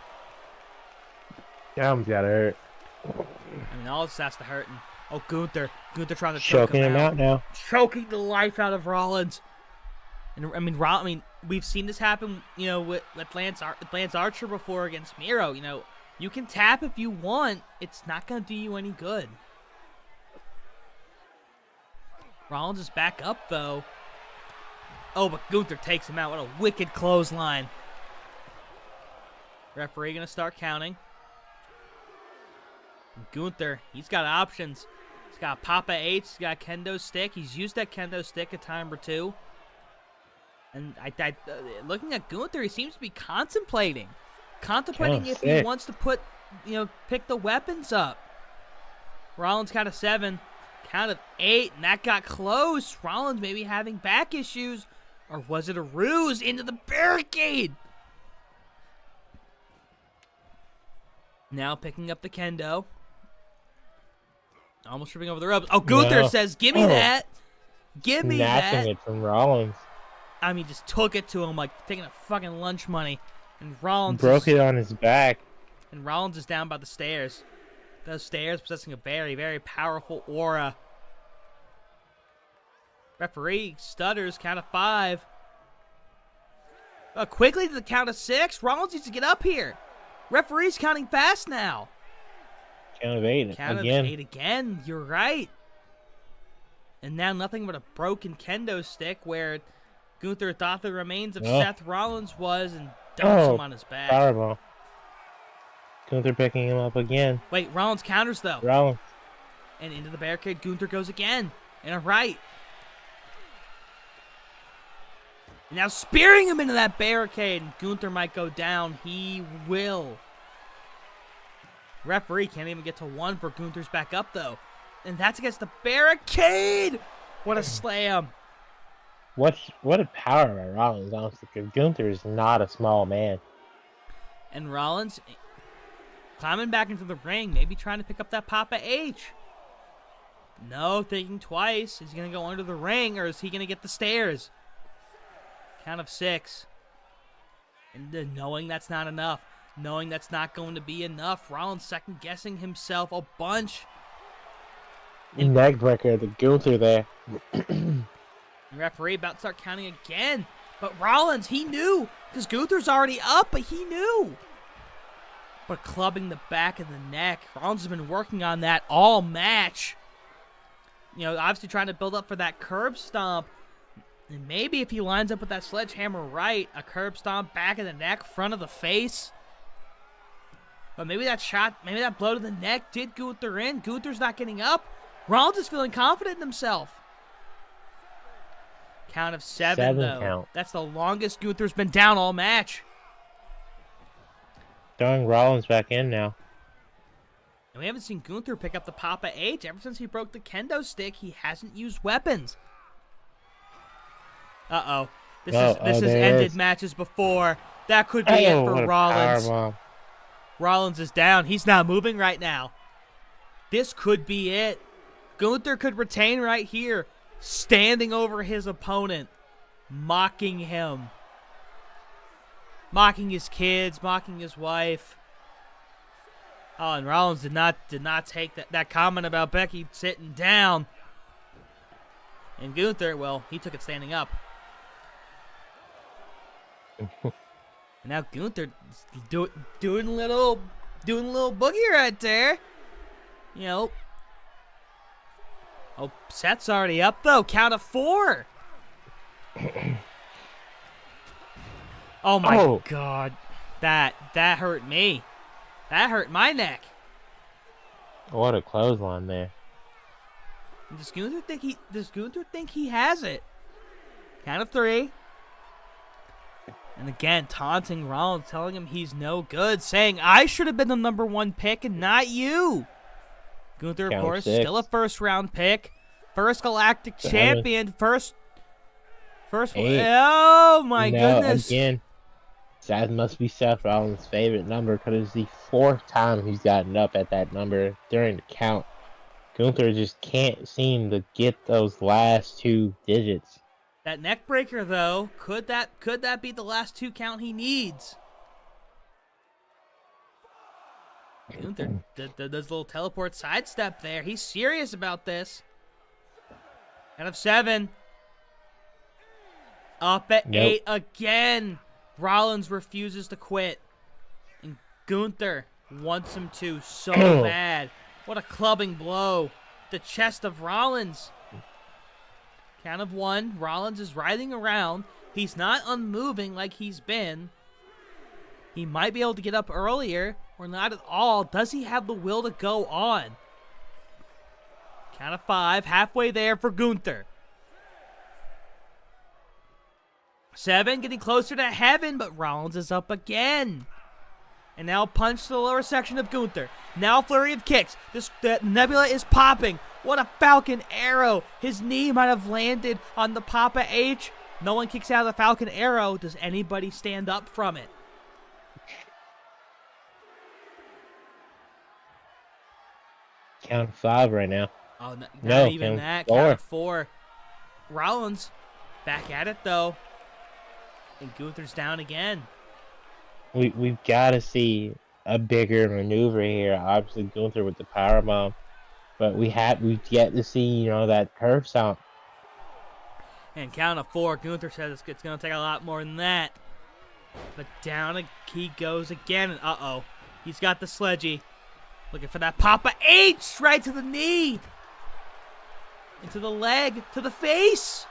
Arm's gotta hurt. I mean, all this has to hurt. And, oh, Gunther trying to Choking him out now. choking the life out of Rollins. And I mean, we've seen this happen, you know, with Lance Archer before against Miro. You know, you can tap if you want. It's not gonna do you any good. Rollins is back up though. Oh, but Gunther takes him out. What a wicked clothesline. Referee gonna start counting. And Gunther, he's got options. He's got Papa H. He's got a kendo stick. He's used that kendo stick a time or two. And looking at Gunther, he seems to be contemplating if he wants to pick the weapons up. Rollins count of 7, count of 8, and that got close. Rollins maybe having back issues, or was it a ruse into the barricade? Now picking up the kendo. Almost tripping over the ropes. Oh, Gunther says, "Give me that. Give me that." Snatching it from Rollins. I mean, just took it to him like taking a fucking lunch money. And Rollins broke it on his back. And Rollins is down by the stairs. Those stairs possessing a very, very powerful aura. Referee stutters, count of 5. Quickly to the count of 6. Rollins needs to get up here. Referee's counting fast now. Count of 8 Count again. of 8 again. You're right. And now nothing but a broken kendo stick where Gunther thought the remains of Seth Rollins was and dumps him on his back. Powerbomb. Gunther picking him up again. Wait, Rollins counters though. Rollins. And into the barricade, Gunther goes again. And a right. And now spearing him into that barricade. And Gunther might go down. He will. Referee can't even get to 1 for Gunther's back up though. And that's against the barricade. What a slam. What a power by Rollins, honestly, because Gunther is not a small man. And Rollins climbing back into the ring, maybe trying to pick up that Papa H. No, thinking twice. Is he going to go under the ring, or is he going to get the stairs? Count of 6. And then knowing that's not enough, knowing that's not going to be enough, Rollins second-guessing himself a bunch. Neckbreaker, the Gunther there. The referee about to start counting again. But Rollins, he knew. Because Gunther's already up, but he knew. But clubbing the back of the neck. Rollins has been working on that all match. You know, obviously trying to build up for that curb stomp. And maybe if he lines up with that sledgehammer right, a curb stomp, back of the neck, front of the face. But maybe that shot, maybe that blow to the neck did Gunther in. Gunther's not getting up. Rollins is feeling confident in himself. Count of 7 though. Count. That's the longest Gunther's been down all match. Throwing Rollins back in now. And we haven't seen Gunther pick up the Papa H. Ever since he broke the kendo stick, he hasn't used weapons. Uh-oh. This has ended matches before. That could be it for Rollins. Rollins is down. He's not moving right now. This could be it. Gunther could retain right here. Standing over his opponent, mocking him, mocking his kids, mocking his wife. Oh, and Rollins did not take that comment about Becky sitting down. And Gunther, well, he took it standing up. And now Gunther doing a little boogie right there. You know. Oh, Seth's already up, though. Count of 4. Oh, my God. That hurt me. That hurt my neck. What a clothesline there. Does Gunther think he has it? Count of 3. And again, taunting Rollins, telling him he's no good, saying, I should have been the number 1 pick and not you. Gunther, of course, still a first-round pick. First Galactic Champion. First. 8. Oh, my goodness. Again, that must be Seth Rollins' favorite number because it's the 4th time he's gotten up at that number during the count. Gunther just can't seem to get those last 2 digits. That neck breaker, though, could that be the last 2 count he needs? Gunther does a little teleport sidestep there. He's serious about this. Out of 7. Up at 8 again. Rollins refuses to quit. And Gunther wants him to so bad. What a clubbing blow. The chest of Rollins. Count of 1. Rollins is writhing around. He's not unmoving like he's been. He might be able to get up earlier, or not at all. Does he have the will to go on? Count of 5. Halfway there for Gunther. 7, getting closer to heaven, but Rollins is up again. And now punch to the lower section of Gunther. Now flurry of kicks. The Nebula is popping. What a Falcon Arrow. His knee might have landed on the Papa H. No one kicks out of the Falcon Arrow. Does anybody stand up from it? Count of 5 right now. Oh, not No, even count that. 4. Count of 4. Rollins back at it, though. And Gunther's down again. We've got to see a bigger maneuver here. Obviously, Gunther with the powerbomb, but we've yet to see that curve stomp. And count of 4. Gunther says it's going to take a lot more than that. But down he goes again. And uh-oh. He's got the sledgy. Looking for that Papa H right to the knee. Into the leg. To the face.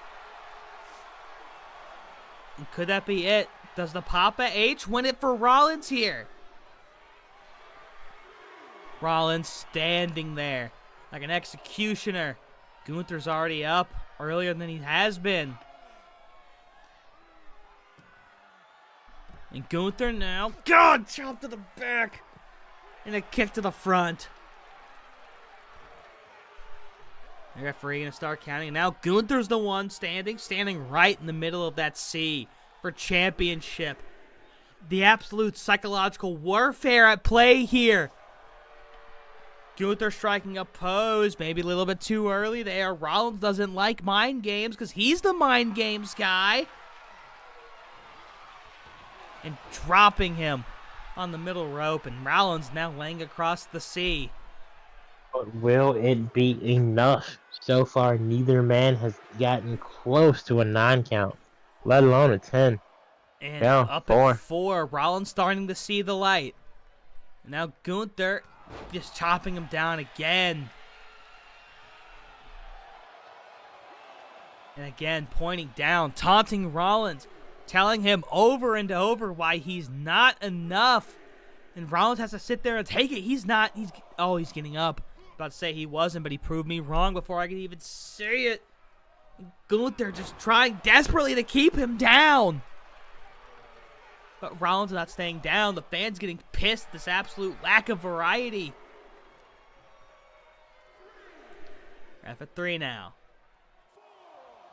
And could that be it? Does the Papa H win it for Rollins here? Rollins standing there like an executioner. Gunther's already up earlier than he has been. And Gunther now, God, chop to the back. And a kick to the front. The referee going to start counting. And now Gunther's the one standing right in the middle of that C for championship. The absolute psychological warfare at play here. Gunther striking a pose, maybe a little bit too early there. Rollins doesn't like mind games because he's the mind games guy. And dropping him on the middle rope, and Rollins now laying across the sea. But will it be enough? So far, neither man has gotten close to a 9 count, let alone a 10. And Yeah, up 4. at 4, Rollins starting to see the light. Now Gunther just chopping him down again. And again, pointing down, taunting Rollins, telling him over and over why he's not enough. And Rollins has to sit there and take it. He's getting up. About to say he wasn't, but he proved me wrong before I could even say it. And Gunther just trying desperately to keep him down. But Rollins not staying down. The fans getting pissed. This absolute lack of variety. Ref at 3 now.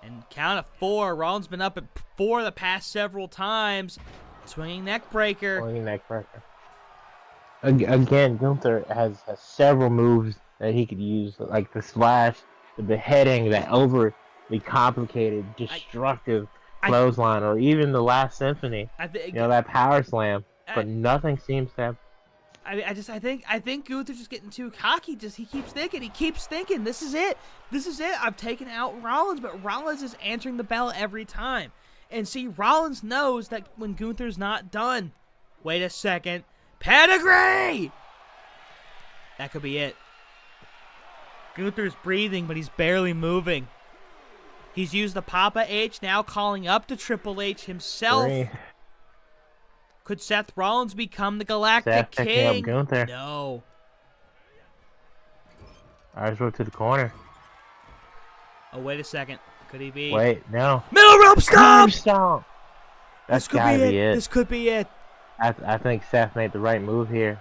And count of 4. Rollins been up at 4 the past several times. Swinging neck breaker. Again, Gunther has several moves that he could use, like the splash, the beheading, that overly complicated, destructive clothesline, or even the last symphony. That power slam. But nothing seems to have. I think Gunther's just getting too cocky. He keeps thinking. This is it. I've taken out Rollins, but Rollins is answering the bell every time. And see, Rollins knows that when Gunther's not done. Wait a second. Pedigree! That could be it. Gunther's breathing, but he's barely moving. He's used the Papa H, now calling up to Triple H himself. 3. Could Seth Rollins become the Galactic Seth picking up King? Gunther. No. Eyes rope to the corner. Oh, wait a second. Could he be? Wait, no. Middle rope stomp! Stomp! That's gotta be it. This could be it. I think Seth made the right move here.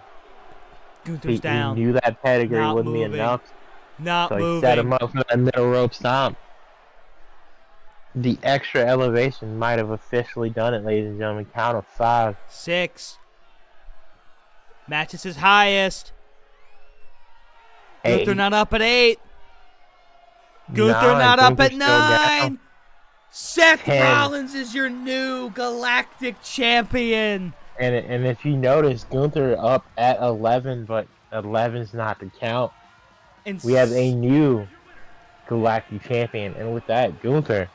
Gunther's down. He knew that pedigree Not wouldn't moving. be enough. Not So he moving. set him up for that middle rope stomp. The extra elevation might have officially done it, ladies and gentlemen. Count of 5. 6. Match is his highest. 8. Gunther not up at 8. Gunther 9. not up at Gunther's still down. 9. Seth 10. Rollins is your new Galactic Champion. And if you notice, Gunther up at 11, but 11's not to count. And We have a new Galactic Champion, and with that, Gunther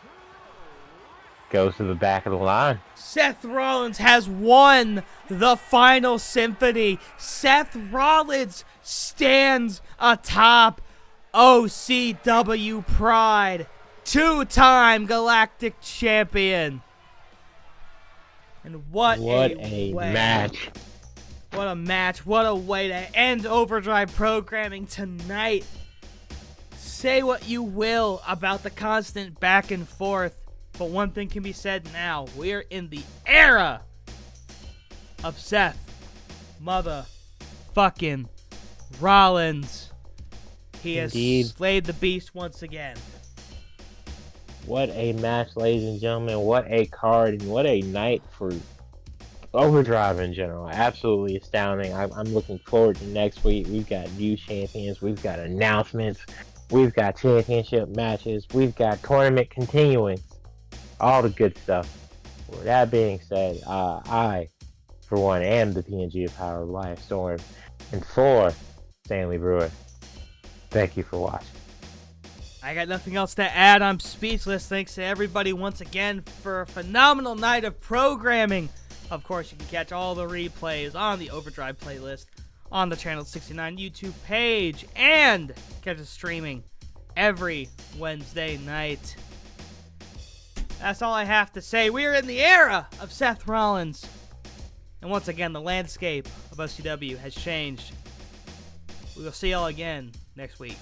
goes to the back of the line. Seth Rollins has won the final symphony. Seth Rollins stands atop OCW Pride. 2-time Galactic Champion. And what a match. What a match. What a way to end Overdrive programming tonight. Say what you will about the constant back and forth, but one thing can be said now. We're in the era of Seth motherfucking Rollins. He has slayed the beast once again. What a match, ladies and gentlemen. What a card and what a night for Overdrive in general. Absolutely astounding. I'm looking forward to next week. We've got new champions. We've got announcements. We've got championship matches. We've got tournament continuance. All the good stuff. With that being said, I, for one, am the PNG of Power of Life Storm. And for Stanley Brewer, thank you for watching. I got nothing else to add. I'm speechless. Thanks to everybody once again for a phenomenal night of programming. Of course, you can catch all the replays on the Overdrive playlist on the Channel 69 YouTube page and catch us streaming every Wednesday night. That's all I have to say. We're in the era of Seth Rollins. And once again, the landscape of OCW has changed. We will see y'all again next week.